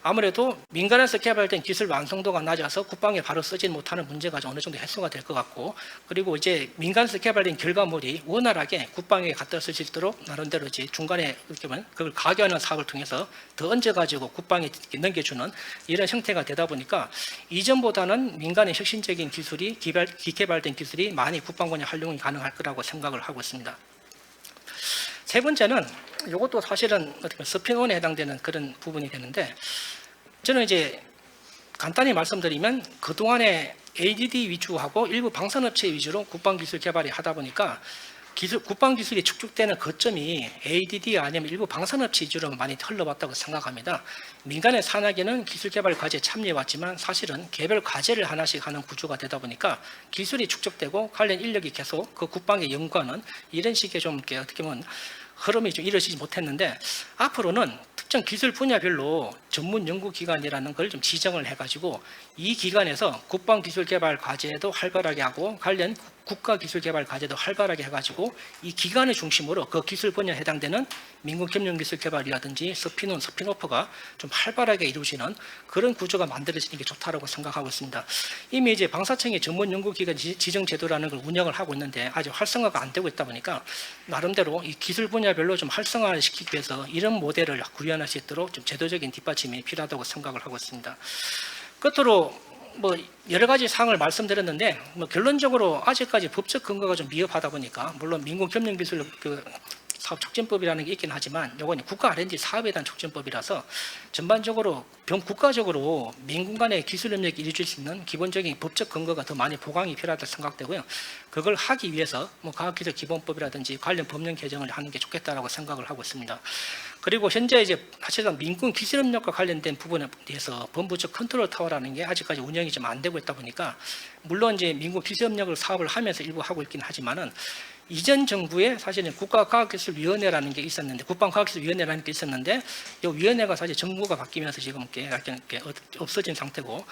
아무래도 민간에서 개발된 기술 완성도가 낮아서 국방에 바로 쓰지 못하는 문제가 어느 정도 해소가 될 것 같고, 그리고 이제 민간에서 개발된 결과물이 원활하게 국방에 갖다 쓸 수 있도록 나름대로 이제 중간에 이렇게 보면 그걸 가교하는 사업을 통해서 더 얹어가지고 국방에 넘겨주는 이런 형태가 되다 보니까 이전보다는 민간의 혁신적인 기술이 개발된 기술이 많이 국방군에 활용이 가능할 거라고 생각을 하고 있습니다. 세 번째는 이것도 사실은 어떻게 보면 스핀온에 해당되는 그런 부분이 되는데, 저는 이제 간단히 말씀드리면 그동안에 ADD 위주하고 일부 방산업체 위주로 국방기술 개발이 하다 보니까 국방기술이 축적되는 거점이 ADD 아니면 일부 방산업체 위주로 많이 흘러왔다고 생각합니다. 민간의 산학에는 기술 개발 과제에 참여해왔지만 사실은 개별 과제를 하나씩 하는 구조가 되다 보니까 기술이 축적되고 관련 인력이 계속 그 국방에 연구하는 이런 식의 좀 어떻게 보면 흐름이 좀 이루어지지 못했는데, 앞으로는 특정 기술 분야별로 전문 연구기관이라는 걸 좀 지정을 해가지고 이 기관에서 국방기술개발 과제도 활발하게 하고 관련 국가기술개발 과제도 활발하게 해가지고 이 기관을 중심으로 그 기술 분야에 해당되는 민군협력기술개발이라든지 스핀온, 스핀오프가 좀 활발하게 이루어지는 그런 구조가 만들어지는 게 좋다고 생각하고 있습니다. 이미 이제 방사청의 전문연구기관 지정제도라는 걸 운영을 하고 있는데 아직 활성화가 안 되고 있다 보니까 나름대로 이 기술 분야별로 좀 활성화를 시키기 위해서 이런 모델을 구현할 수 있도록 좀 제도적인 뒷받침이 필요하다고 생각을 하고 있습니다. 끝으로 뭐 여러 가지 사항을 말씀드렸는데 뭐 결론적으로 아직까지 법적 근거가 좀 미흡하다 보니까, 물론 민군협력기술 사업 촉진법이라는 게 있긴 하지만 이건 국가 R&D 사업에 대한 촉진법이라서 전반적으로 국가적으로 민군 간의 기술 협력이 이루어질 수 있는 기본적인 법적 근거가 더 많이 보강이 필요하다고 생각되고요. 그걸 하기 위해서 뭐 과학기술기본법이라든지 관련 법령 개정을 하는 게 좋겠다라고 생각을 하고 있습니다. 그리고 현재 이제 사실상 민군 기술협력과 관련된 부분에 대해서 본부적 컨트롤 타워라는 게 아직까지 운영이 좀 안 되고 있다 보니까, 물론 이제 민군 기술협력을 사업을 하면서 일부 하고 있긴 하지만은 이전 정부에 사실은 국가과학기술위원회라는 게 있었는데, 국방과학기술위원회라는 게 있었는데 이 위원회가 사실 정부가 바뀌면서 지금 이렇게 없어진 상태고,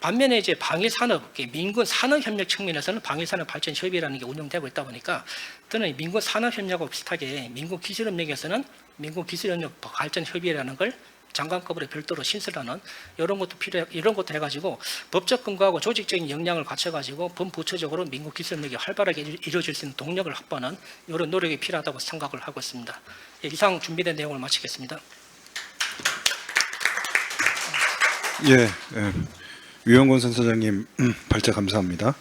반면에 이제 방위산업, 민군 산업협력 측면에서는 방위산업발전협의라는 게 운영되고 있다 보니까 저는 민군 산업협력하고 비슷하게 민군 기술협력에서는 민군 기술협력 발전협의라는 걸 장관급으로 별도로 신설하는 이런 것도 이런 것도 해가지고 법적 근거하고 조직적인 역량을 갖춰가지고 본부처적으로 민군 기술협력이 활발하게 이루어질 수 있는 동력을 확보하는 이런 노력이 필요하다고 생각을 하고 있습니다. 이상 준비된 내용을 마치겠습니다. 예, 유영곤 센터장님 발제 감사합니다.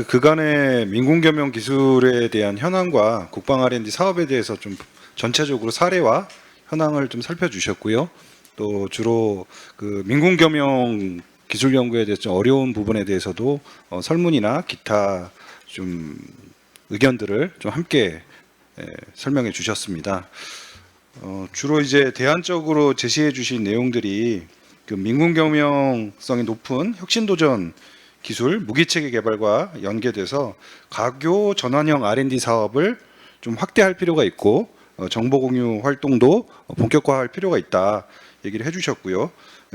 그간의 민군겸용 기술에 대한 현황과 국방 R&D 사업에 대해서 좀 전체적으로 사례와 현황을 좀 살펴주셨고요. 또 주로 그 민군겸용 기술 연구에 대해서 좀 어려운 부분에 대해서도 설문이나 기타 좀 의견들을 좀 함께 설명해 주셨습니다. 주로 이제 대안적으로 제시해 주신 내용들이 그 민군 겸용성이 높은 혁신도전 기술 무기체계 개발과 연계돼서 가교 전환형 R&D 사업을 좀 확대할 필요가 있고 정보 공유 활동도 본격화할 필요가 있다 얘기를 해주셨고요.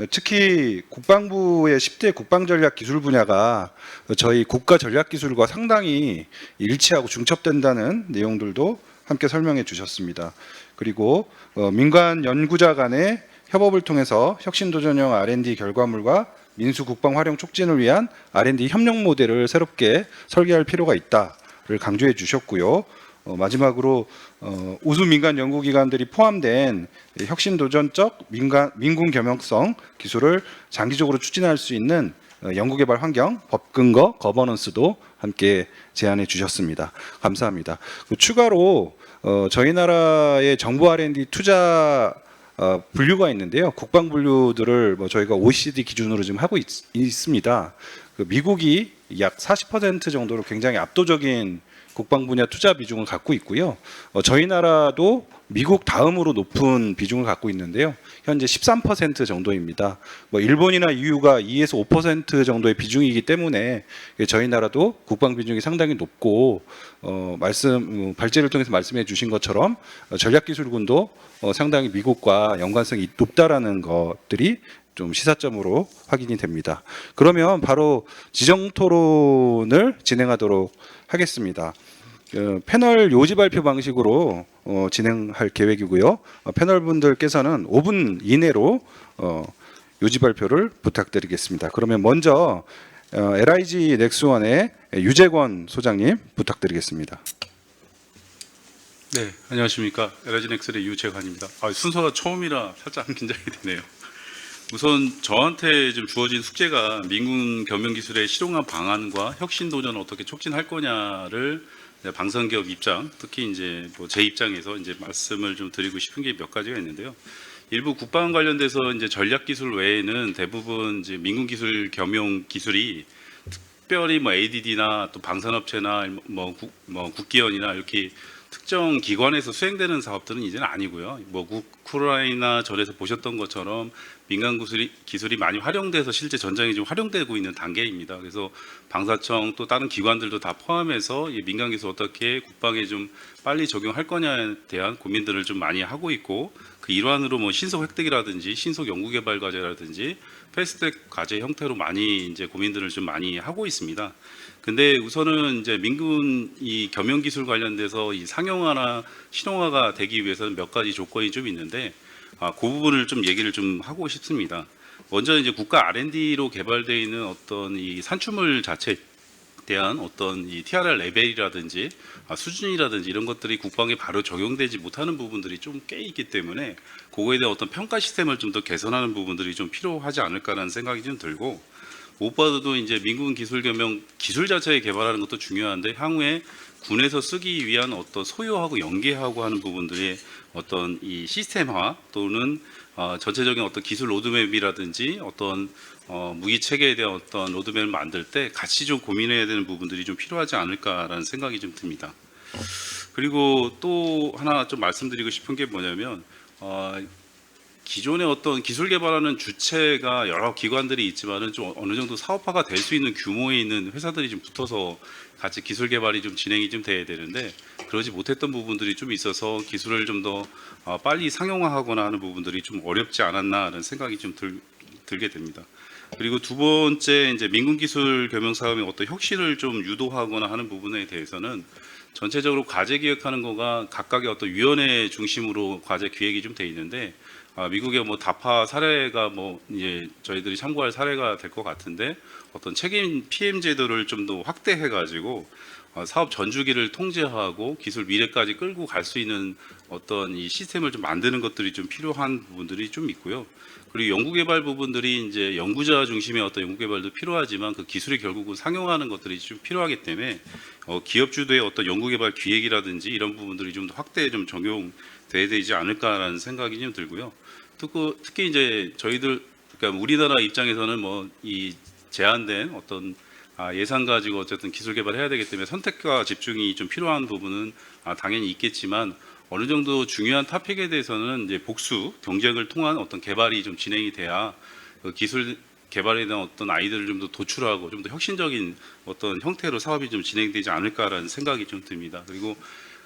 특히 국방부의 10대 국방전략 기술 분야가 저희 국가 전략 기술과 상당히 일치하고 중첩된다는 내용들도 함께 설명해 주셨습니다. 그리고 민간 연구자 간의 협업을 통해서 혁신도전형 R&D 결과물과 민수 국방 활용 촉진을 위한 R&D 협력 모델을 새롭게 설계할 필요가 있다를 강조해 주셨고요. 마지막으로 우수 민간 연구기관들이 포함된 혁신도전적 민군 겸용성 기술을 장기적으로 추진할 수 있는 연구개발 환경, 법 근거, 거버넌스도 함께 제안해 주셨습니다. 감사합니다. 추가로 저희 나라의 정부 R&D 투자 분류가 있는데요. 국방 분류들을 저희가 OECD 기준으로 지금 하고 있습니다. 미국이 약 40% 정도로 굉장히 압도적인 국방 분야 투자 비중을 갖고 있고요. 저희 나라도 미국 다음으로 높은 비중을 갖고 있는데요. 현재 13% 정도입니다. 일본이나 EU가 2에서 5% 정도의 비중이기 때문에 저희 나라도 국방 비중이 상당히 높고 발제를 통해서 말씀해 주신 것처럼 전략기술군도 상당히 미국과 연관성이 높다라는 것들이 좀 시사점으로 확인이 됩니다. 그러면 바로 지정 토론을 진행하도록 하겠습니다. 패널 요지 발표 방식으로 진행할 계획이고요. 패널 분들께서는 5분 이내로 요지 발표를 부탁드리겠습니다. 그러면 먼저 LIG 넥스원의 유재권 소장님 부탁드리겠습니다. 네, 안녕하십니까. LIG 넥스원의 유재관입니다. 순서가 처음이라 살짝 긴장이 되네요. 우선 저한테 좀 주어진 숙제가 민군 겸용 기술의 실용화 방안과 혁신 도전을 어떻게 촉진할 거냐를 방산기업 입장, 특히 이제 제 입장에서 이제 말씀을 좀 드리고 싶은 게 몇 가지가 있는데요. 일부 국방 관련돼서 이제 전략 기술 외에는 대부분 이제 민군 기술 겸용 기술이 특별히 ADD나 또 방산업체나 국기원이나 이렇게 특정 기관에서 수행되는 사업들은 이제는 아니고요. 우크라이나 전에서 보셨던 것처럼 민간 기술이 많이 활용돼서 실제 전장에 좀 활용되고 있는 단계입니다. 그래서 방사청 또 다른 기관들도 다 포함해서 이 민간 기술 어떻게 국방에 좀 빨리 적용할 거냐에 대한 고민들을 좀 많이 하고 있고, 그 일환으로 신속 획득이라든지 신속 연구개발 과제라든지 패스트트랙 과제 형태로 많이 이제 고민들을 좀 많이 하고 있습니다. 근데 우선은 이제 민군 이 겸용 기술 관련돼서 이 상용화나 신용화가 되기 위해서는 몇 가지 조건이 좀 있는데, 그 부분을 좀 얘기를 좀 하고 싶습니다. 먼저 이제 국가 R&D로 개발되어 있는 어떤 이 산출물 자체에 대한 어떤 이 TRL 레벨이라든지 수준이라든지 이런 것들이 국방에 바로 적용되지 못하는 부분들이 좀 꽤 있기 때문에 그거에 대한 어떤 평가 시스템을 좀 더 개선하는 부분들이 좀 필요하지 않을까라는 생각이 좀 들고, 무엇보다도 이제 민군 기술 겸용 기술 자체에 개발하는 것도 중요한데 향후에 군에서 쓰기 위한 어떤 소요하고 연계하고 하는 부분들의 어떤 이 시스템화 또는 전체적인 어떤 기술 로드맵이라든지 어떤 무기 체계에 대한 어떤 로드맵을 만들 때 같이 좀 고민해야 되는 부분들이 좀 필요하지 않을까라는 생각이 좀 듭니다. 그리고 또 하나 좀 말씀드리고 싶은 게 뭐냐면 기존의 어떤 기술 개발하는 주체가 여러 기관들이 있지만은 좀 어느 정도 사업화가 될 수 있는 규모에 있는 회사들이 좀 붙어서 같이 기술 개발이 좀 진행이 좀 돼야 되는데 그러지 못했던 부분들이 좀 있어서 기술을 좀 더 빨리 상용화하거나 하는 부분들이 좀 어렵지 않았나라는 생각이 좀 들게 됩니다. 그리고 두 번째 이제 민군 기술 겸용 사업의 어떤 혁신을 좀 유도하거나 하는 부분에 대해서는 전체적으로 과제 기획하는 거가 각각의 어떤 위원회 중심으로 과제 기획이 좀 돼 있는데, 미국의 다파 사례가 이제 저희들이 참고할 사례가 될 것 같은데, 어떤 책임 PM 제도를 좀 더 확대해 가지고 사업 전주기를 통제하고 기술 미래까지 끌고 갈 수 있는 어떤 이 시스템을 좀 만드는 것들이 좀 필요한 부분들이 좀 있고요. 그리고 연구개발 부분들이 이제 연구자 중심의 어떤 연구개발도 필요하지만 그 기술이 결국은 상용하는 것들이 좀 필요하기 때문에 기업 주도의 어떤 연구개발 기획이라든지 이런 부분들이 좀 더 확대 좀 적용돼야 되지 않을까라는 생각이 좀 들고요. 특히 이제 저희들 그러니까 우리나라 입장에서는 뭐 이 제한된 어떤 예산 가지고 어쨌든 기술 개발해야 되기 때문에 선택과 집중이 좀 필요한 부분은 당연히 있겠지만 어느 정도 중요한 토픽에 대해서는 이제 복수 경쟁을 통한 어떤 개발이 좀 진행이 돼야 그 기술 개발에 대한 어떤 아이디어를 좀 더 도출하고 좀 더 혁신적인 어떤 형태로 사업이 좀 진행되지 않을까라는 생각이 좀 듭니다. 그리고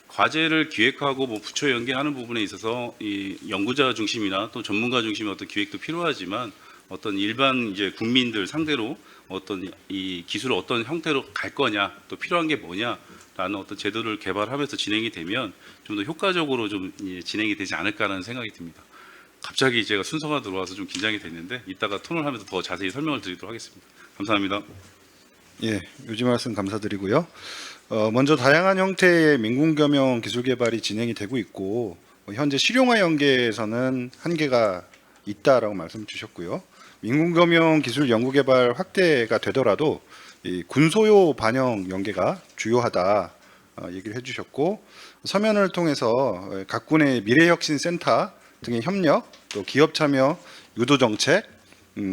과제를 기획하고 뭐 부처 연계하는 부분에 있어서 이 연구자 중심이나 또 전문가 중심의 어떤 기획도 필요하지만 어떤 일반 이제 국민들 상대로 어떤 이 기술을 어떤 형태로 갈 거냐 또 필요한 게 뭐냐라는 어떤 제도를 개발하면서 진행이 되면 좀 더 효과적으로 좀 진행이 되지 않을까라는 생각이 듭니다. 갑자기 제가 순서가 들어와서 좀 긴장이 됐는데 이따가 토론을 하면서 더 자세히 설명을 드리도록 하겠습니다. 감사합니다. 예, 요지 말씀 감사드리고요. 먼저 다양한 형태의 민군겸용 기술 개발이 진행이 되고 있고 현재 실용화 연계에서는 한계가 있다라고 말씀 주셨고요. 민군겸용 기술 연구 개발 확대가 되더라도 이 군소요 반영 연계가 주요하다 얘기를 해주셨고 서면을 통해서 각 군의 미래혁신센터 등의 협력, 또 기업 참여 유도 정책,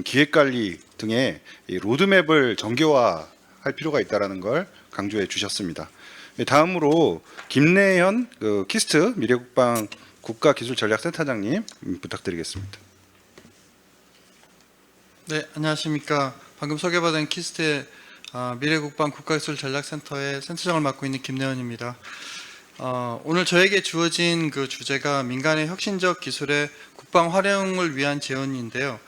기획관리 등의 이 로드맵을 정교화할 필요가 있다라는 걸 강조해 주셨습니다. 다음으로 김래현 키스트 미래국방 국가기술전략센터장님 부탁드리겠습니다. 네, 안녕하십니까. 방금 소개받은 키스트의 미래국방 국가기술전략센터의 센터장을 맡고 있는 김래현입니다. 오늘 저에게 주어진 그 주제가 민간의 혁신적 기술의 국방 활용을 위한 제언인데요.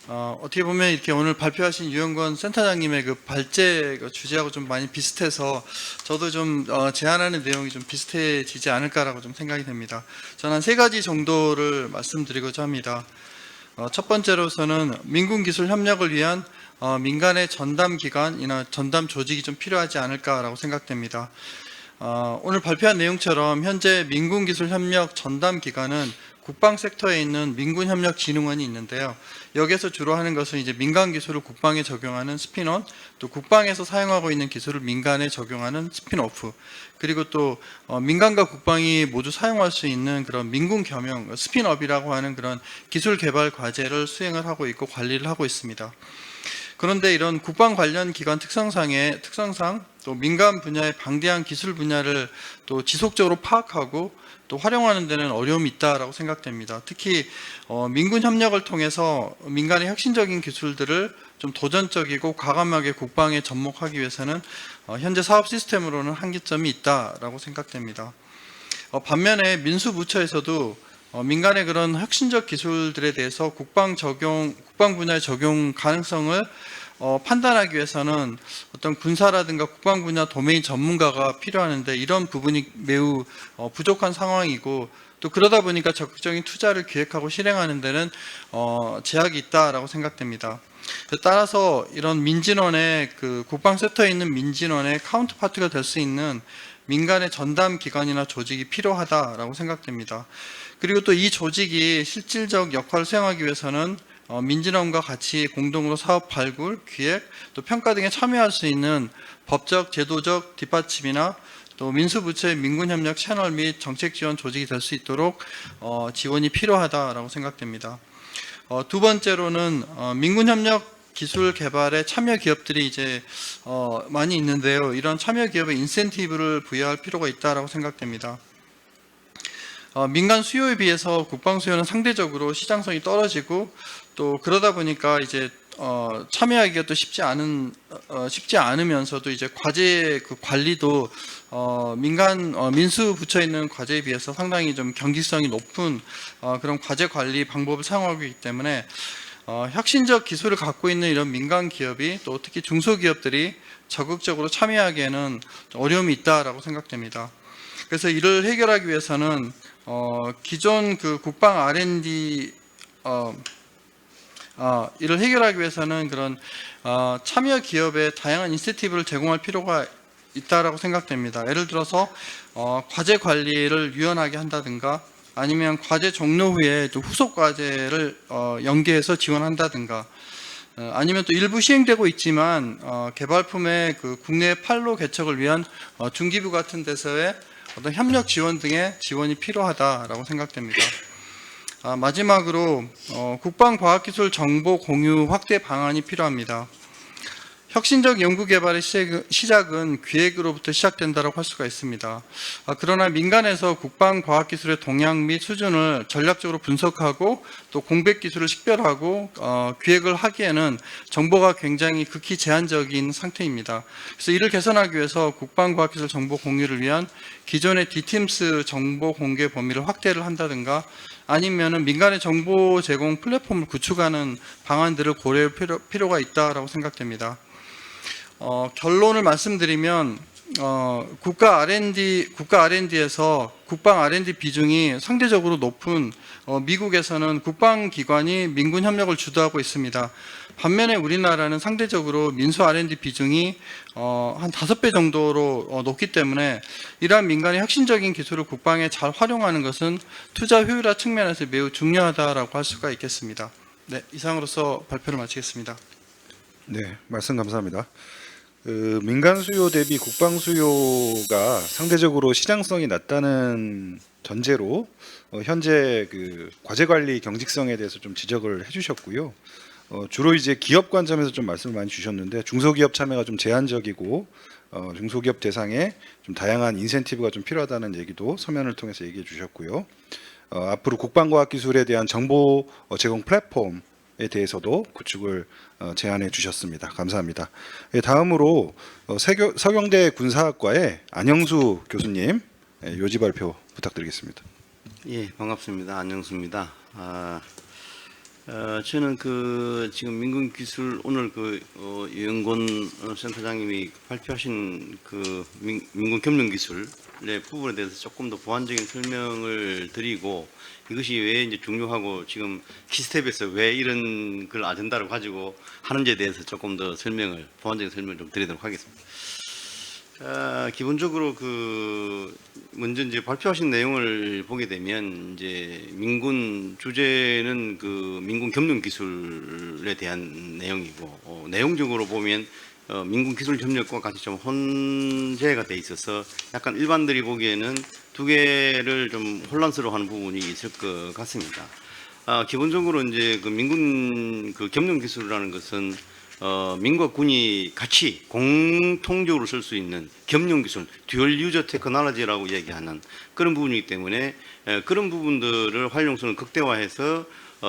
어떻게 보면 이렇게 오늘 발표하신 유영건 센터장님의 그 발제 주제하고 좀 많이 비슷해서 저도 좀 제안하는 내용이 좀 비슷해지지 않을까라고 좀 생각이 됩니다. 저는 한 3가지 정도를 말씀드리고자 합니다. 첫 번째로서는 민군기술 협력을 위한 민간의 전담 기관이나 전담 조직이 좀 필요하지 않을까라고 생각됩니다. 오늘 발표한 내용처럼 현재 민군기술협력 전담 기관은 국방 섹터에 있는 민군협력진흥원이 있는데요. 여기에서 주로 하는 것은 이제 민간 기술을 국방에 적용하는 스핀온, 또 국방에서 사용하고 있는 기술을 민간에 적용하는 스핀오프, 그리고 또 민간과 국방이 모두 사용할 수 있는 그런 민군 겸용 스핀업이라고 하는 그런 기술 개발 과제를 수행을 하고 있고 관리를 하고 있습니다. 그런데 이런 국방 관련 기관 특성상 또 민간 분야의 방대한 기술 분야를 또 지속적으로 파악하고 또 활용하는 데는 어려움이 있다라고 생각됩니다. 특히 민군 협력을 통해서 민간의 혁신적인 기술들을 좀 도전적이고 과감하게 국방에 접목하기 위해서는 현재 사업 시스템으로는 한계점이 있다라고 생각됩니다. 반면에 민수부처에서도 민간의 그런 혁신적 기술들에 대해서 국방 분야의 적용 가능성을 판단하기 위해서는 어떤 군사라든가 국방 분야 도메인 전문가가 필요하는데 이런 부분이 매우 부족한 상황이고 또 그러다 보니까 적극적인 투자를 기획하고 실행하는 데는 제약이 있다라고 생각됩니다. 따라서 이런 민진원의 그 국방 섹터에 있는 민진원의 카운터파트가 될 수 있는 민간의 전담 기관이나 조직이 필요하다라고 생각됩니다. 그리고 또 이 조직이 실질적 역할을 수행하기 위해서는 민진원과 같이 공동으로 사업 발굴, 기획, 또 평가 등에 참여할 수 있는 법적, 제도적 뒷받침이나 또 민수부처의 민군협력 채널 및 정책 지원 조직이 될 수 있도록 지원이 필요하다라고 생각됩니다. 두 번째로는 민군협력 기술 개발에 참여 기업들이 이제 많이 있는데요. 이런 참여 기업의 인센티브를 부여할 필요가 있다라고 생각됩니다. 민간 수요에 비해서 국방 수요는 상대적으로 시장성이 떨어지고 또 그러다 보니까 이제 참여하기가 또 쉽지 않으면서도 이제 과제 그 관리도 민수 부처에 있는 과제에 비해서 상당히 좀 경직성이 높은 그런 과제 관리 방법을 사용하고 있기 때문에 혁신적 기술을 갖고 있는 이런 민간 기업이 또 특히 중소기업들이 적극적으로 참여하기에는 어려움이 있다라고 생각됩니다. 그래서 이를 해결하기 위해서는 기존 그 국방 R&D 이를 해결하기 위해서는 그런 참여 기업에 다양한 인센티브를 제공할 필요가 있다라고 생각됩니다. 예를 들어서 과제 관리를 유연하게 한다든가 아니면 과제 종료 후에 또 후속 과제를 연계해서 지원한다든가 아니면 또 일부 시행되고 있지만 개발품의 그 국내 판로 개척을 위한 중기부 같은 데서의 어떤 협력 지원 등의 지원이 필요하다라고 생각됩니다. 마지막으로 국방과학기술 정보 공유 확대 방안이 필요합니다. 혁신적 연구개발의 시작은 기획으로부터 시작된다고 할 수가 있습니다. 그러나 민간에서 국방과학기술의 동향 및 수준을 전략적으로 분석하고 또 공백기술을 식별하고 기획을 하기에는 정보가 굉장히 극히 제한적인 상태입니다. 그래서 이를 개선하기 위해서 국방과학기술 정보 공유를 위한 기존의 DTIMS 정보 공개 범위를 확대를 한다든가 아니면은 민간의 정보 제공 플랫폼을 구축하는 방안들을 고려할 필요가 있다라고 생각됩니다. 결론을 말씀드리면 국가 R&D에서 국방 R&D 비중이 상대적으로 높은 미국에서는 국방기관이 민군 협력을 주도하고 있습니다. 반면에 우리나라는 상대적으로 민소 R&D 비중이 한 5배 정도로 높기 때문에 이러한 민간의 혁신적인 기술을 국방에 잘 활용하는 것은 투자 효율화 측면에서 매우 중요하다라고 할 수가 있겠습니다. 네, 이상으로서 발표를 마치겠습니다. 네, 말씀 감사합니다. 민간 수요 대비 국방 수요가 상대적으로 시장성이 낮다는 전제로 현재 그 과제 관리 경직성에 대해서 좀 지적을 해주셨고요. 주로 이제 기업 관점에서 좀 말씀을 많이 주셨는데 중소기업 참여가 좀 제한적이고 중소기업 대상에 좀 다양한 인센티브가 좀 필요하다는 얘기도 서면을 통해서 얘기해 주셨고요. 앞으로 국방과학기술에 대한 정보 제공 플랫폼 에 대해서도 구축을 제안해 주셨습니다. 감사합니다. 다음으로 서경대 군사학과의 안영수 교수님 요지 발표 부탁드리겠습니다. 예, 반갑습니다. 안영수입니다. 저는 지금 민군기술 오늘 유영곤 센터장님이 발표하신 민군겸용기술의 부분에 대해서 조금 더 보완적인 설명을 드리고 이것이 왜 이제 중요하고 지금 키스텝에서 왜 이런 걸 아젠다를 가지고 하는지에 대해서 조금 더 보완적인 설명을 좀 드리도록 하겠습니다. 기본적으로 먼저 이제 발표하신 내용을 보게 되면 이제 민군 주제는 민군 겸용 기술에 대한 내용이고 내용적으로 보면 민군 기술 협력과 같이 좀 혼재가 돼 있어서 약간 일반들이 보기에는 두 개를 좀 혼란스러워하는 부분이 있을 것 같습니다. 기본적으로 이제 민군 겸용 기술이라는 것은 민과 군이 같이 공통적으로 쓸 수 있는 겸용 기술, 듀얼 유저 테크놀로지라고 얘기하는 그런 부분이기 때문에 그런 부분들을 활용성을 극대화해서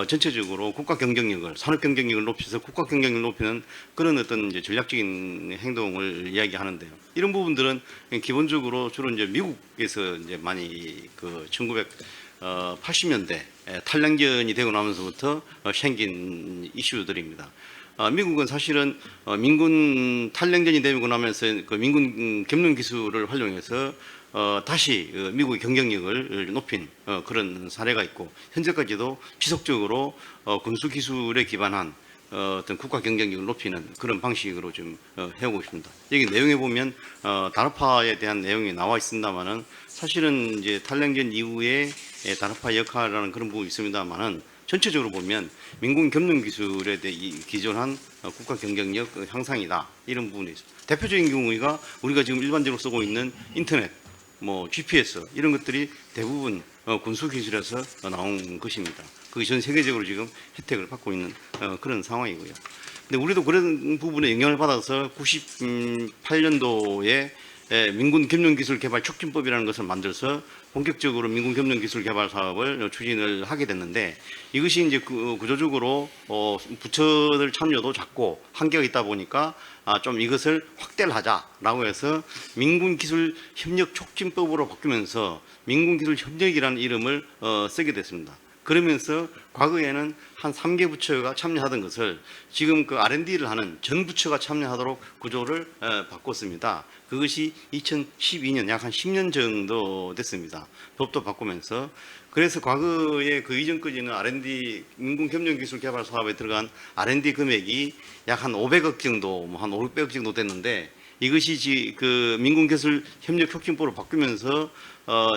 전체적으로 국가 경쟁력을, 산업 경쟁력을 높여서 국가 경쟁력을 높이는 그런 어떤 이제 전략적인 행동을 이야기하는데요. 이런 부분들은 기본적으로 주로 이제 미국에서 이제 많이 1980년대 탈냉전이 되고 나면서부터 생긴 이슈들입니다. 미국은 사실은 민군 탈냉전이 되고 나면서 민군 겸용 기술을 활용해서 다시 미국의 경쟁력을 높인 그런 사례가 있고 현재까지도 지속적으로 군수 기술에 기반한 어떤 국가 경쟁력을 높이는 그런 방식으로 좀 해오고 있습니다. 여기 내용에 보면 다르파에 대한 내용이 나와 있습니다만은 사실은 이제 탈냉전 이후에 다르파 역할이라는 그런 부분이 있습니다만은 전체적으로 보면 민군 겸용 기술에 대해 기존한 국가 경쟁력 향상이다 이런 부분이 있습니다. 대표적인 경우가 우리가 지금 일반적으로 쓰고 있는 인터넷, GPS 이런 것들이 대부분 군수 기술에서 나온 것입니다. 그게 전 세계적으로 지금 혜택을 받고 있는 그런 상황이고요. 근데 우리도 그런 부분에 영향을 받아서 98년도에 민군 겸용 기술 개발 촉진법이라는 것을 만들어서 본격적으로 민군 겸용 기술 개발 사업을 추진을 하게 됐는데 이것이 이제 구조적으로 부처들 참여도 작고 한계가 있다 보니까 좀 이것을 확대를 하자라고 해서 민군 기술 협력 촉진법으로 바뀌면서 민군 기술 협력이라는 이름을 쓰게 됐습니다. 그러면서 과거에는 한 3개 부처가 참여하던 것을 지금 R&D를 하는 전 부처가 참여하도록 구조를 바꿨습니다. 그것이 2012년 약 한 10년 정도 됐습니다. 법도 바꾸면서. 그래서 과거에 그 이전까지는 R&D 민군 겸용 기술 개발 사업에 들어간 R&D 금액이 약 한 500억 정도, 한 500억 정도 됐는데 이것이 그 민군기술협력촉진법으로 바뀌면서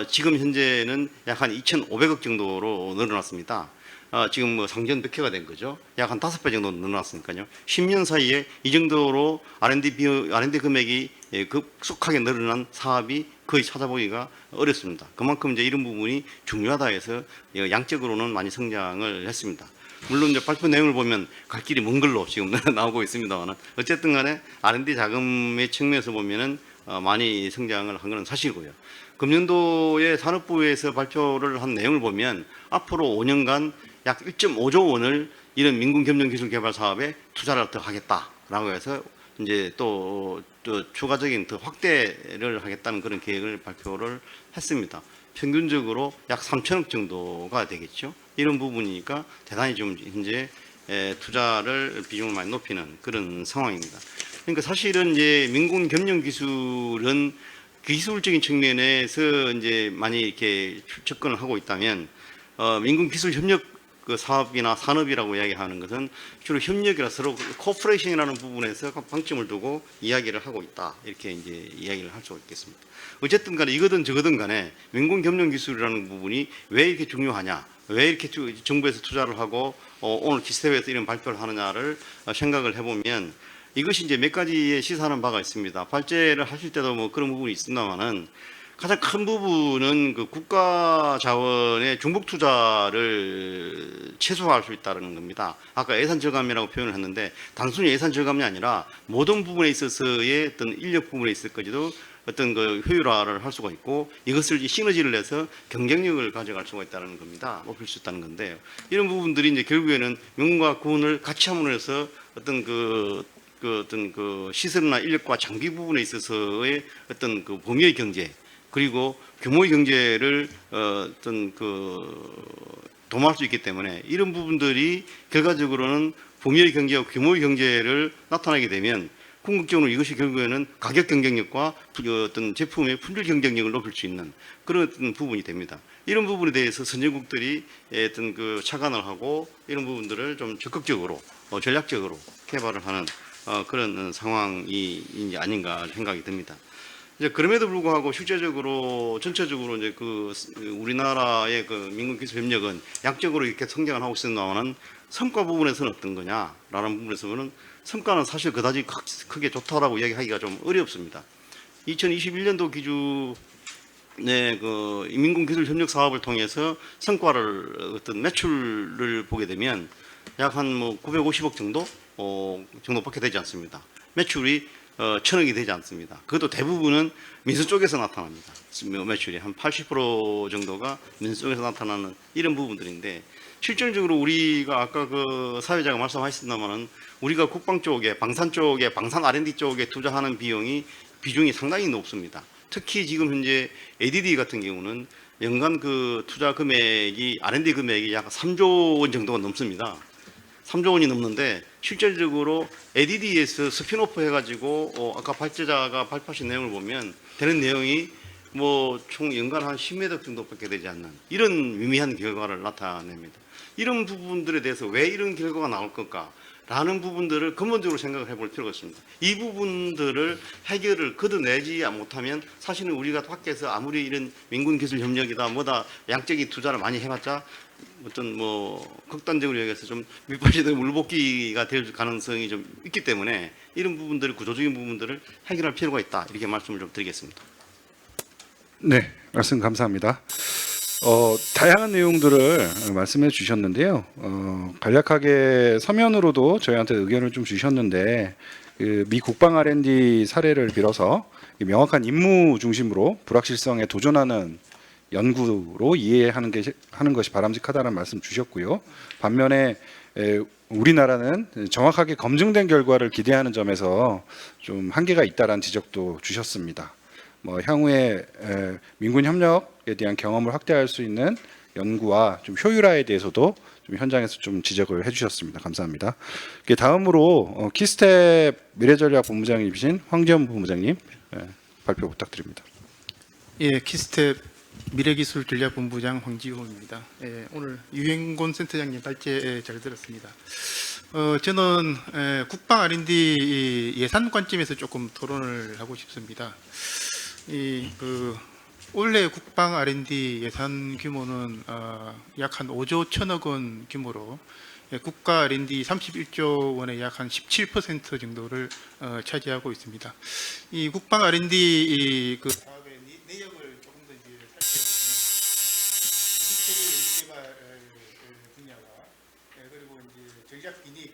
지금 현재는 약 한 2,500억 정도로 늘어났습니다. 지금 뭐 상전 100회가 된 거죠. 약 한 5배 정도 늘어났으니까요. 10년 사이에 이 정도로 R&D 금액이 급속하게 늘어난 사업이 거의 찾아보기가 어렵습니다. 그만큼 이제 이런 부분이 중요하다 해서 양적으로는 많이 성장을 했습니다. 물론 이제 발표 내용을 보면 갈 길이 먼 걸로 지금 나오고 있습니다만 어쨌든 간에 R&D 자금의 측면에서 보면은 많이 성장을 한 것은 사실이고요. 금년도에 산업부에서 발표를 한 내용을 보면 앞으로 5년간 약 1.5조 원을 이런 민군 겸용 기술 개발 사업에 투자를 더 하겠다라고 해서 이제 또 추가적인 더 확대를 하겠다는 그런 계획을 발표를 했습니다. 평균적으로 약 3천억 정도가 되겠죠. 이런 부분이니까 대단히 좀 현재 투자를 비중을 많이 높이는 그런 상황입니다. 그러니까 사실은 이제 민군 겸용 기술은 기술적인 측면에서 이제 많이 이렇게 접근을 하고 있다면 민군 기술 협력 그 사업이나 산업이라고 이야기하는 것은 주로 협력이라 서로 코퍼레이션이라는 부분에서 방점을 두고 이야기를 하고 있다 이렇게 이제 이야기를 할 수가 있겠습니다. 어쨌든 간에 이거든 저거든 간에 민군 겸용 기술이라는 부분이 왜 이렇게 중요하냐, 왜 이렇게 정부에서 투자를 하고 오늘 기스텝에서 이런 발표를 하느냐를 생각을 해보면 이것이 이제 몇 가지의 시사하는 바가 있습니다. 발제를 하실 때도 뭐 그런 부분이 있습니다만은 가장 큰 부분은 그 국가 자원의 중복 투자를 최소화할 수 있다는 겁니다. 아까 예산 절감이라고 표현을 했는데 단순히 예산 절감이 아니라 모든 부분에 있어서의 어떤 인력 부분에 있을 거지도 어떤 그 효율화를 할 수가 있고 이것을 시너지를 내서 경쟁력을 가져갈 수가 있다는 겁니다. 높일 수 있다는 건데요. 이런 부분들이 이제 결국에는 민군과 군을 같이 함으로 해서 어떤 어떤 시설이나 인력과 장비 부분에 있어서의 어떤 그 범위의 경제 그리고 규모의 경제를 도모할 수 있기 때문에 이런 부분들이 결과적으로는 범위의 경제와 규모의 경제를 나타나게 되면 궁극적으로 이것이 결국에는 가격 경쟁력과 어떤 제품의 품질 경쟁력을 높일 수 있는 그런 어떤 부분이 됩니다. 이런 부분에 대해서 선진국들이 어떤 착안을 하고 이런 부분들을 좀 적극적으로 전략적으로 개발을 하는 그런 상황이 아닌가 생각이 듭니다. 이제 그럼에도 불구하고 실제적으로 전체적으로 이제 우리나라의 민군 기술 협력은 양적으로 이렇게 성장을 하고 있습니다만은 성과 부분에서는 어떤 거냐라는 부분에서는 성과는 사실 그다지 크게 좋다라고 이야기하기가 좀 어렵습니다. 2021년도 기준에 민군 기술 협력 사업을 통해서 성과를 어떤 매출을 보게 되면 약 한 950억 정도밖에 되지 않습니다. 매출이 1,000억이 되지 않습니다. 그것도 대부분은 민수 쪽에서 나타납니다. 매출이 한 80% 정도가 민수 쪽에서 나타나는 이런 부분들인데 실질적으로 우리가 아까 사회자가 말씀하셨습니다만은 우리가 국방 쪽에 방산 R&D 쪽에 투자하는 비중이 상당히 높습니다. 특히 지금 현재 ADD 같은 경우는 연간 투자 금액이 R&D 금액이 약 3조 원 정도가 넘습니다. 3조 원이 넘는데 실질적으로 ADD에서 스피노프 해가지고 아까 발제자가 발표하신 내용을 보면 되는 내용이 총 연간 한 10매덕 정도밖에 되지 않는 이런 미미한 결과를 나타냅니다. 이런 부분들에 대해서 왜 이런 결과가 나올 건가? 라는 부분들을 근본적으로 생각을 해볼 필요가 있습니다. 이 부분들을 해결을 걷어내지 못하면 사실은 우리가 밖에서 아무리 이런 민군 기술 협력이다 뭐다 양적인 투자를 많이 해봤자 어떤 극단적으로 얘기해서 좀 밑빠지던 물볶이가 될 가능성이 좀 있기 때문에 이런 부분들을 구조적인 부분들을 해결할 필요가 있다 이렇게 말씀을 좀 드리겠습니다. 네, 말씀 감사합니다. 다양한 내용들을 말씀해 주셨는데요. 간략하게 서면으로도 저희한테 의견을 좀 주셨는데 미 국방 R&D 사례를 빌어서 명확한 임무 중심으로 불확실성에 도전하는 연구로 이해하는 것이 바람직하다는 말씀 주셨고요. 반면에 우리나라는 정확하게 검증된 결과를 기대하는 점에서 좀 한계가 있다라는 지적도 주셨습니다. 향후에 민군 협력에 대한 경험을 확대할 수 있는 연구와 좀 효율화에 대해서도 좀 현장에서 좀 지적을 해주셨습니다. 감사합니다. 다음으로 키스텝 미래전략본부장님이신 황지연 본부장님 발표 부탁드립니다. 예, 키스텝 미래기술전략본부장 황지호입니다. 오늘 유행곤 센터장님 발제 잘 들었습니다. 저는 국방 R&D 예산 관점에서 조금 토론을 하고 싶습니다. 올해 국방 R&D 예산 규모는 약 한 5조 1천억 원 규모로 국가 R&D 31조 원의 약 한 17% 정도를 차지하고 있습니다. 이 국방 R&D 그 사업의 내역을 조금 더 이제 살펴보면 무기체계 연구개발 분야와 그리고 이제 전략 비닉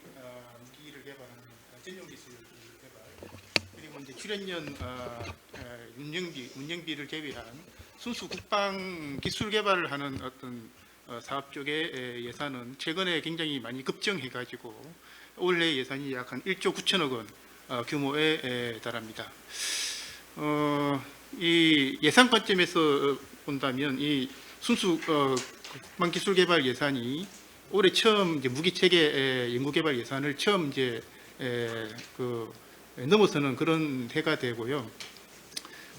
무기를 개발하는 전용 기술 개발 그리고 이제 출연연 운영비를 제외한 순수 국방 기술 개발을 하는 어떤 사업 쪽의 예산은 최근에 굉장히 많이 급증해 가지고 올해 예산이 약 한 1조 9천억 원 규모에 달합니다. 이 예산 관점에서 본다면 이 순수 국방 기술 개발 예산이 올해 처음 이제 무기 체계 연구 개발 예산을 처음 이제 넘어서는 그런 해가 되고요.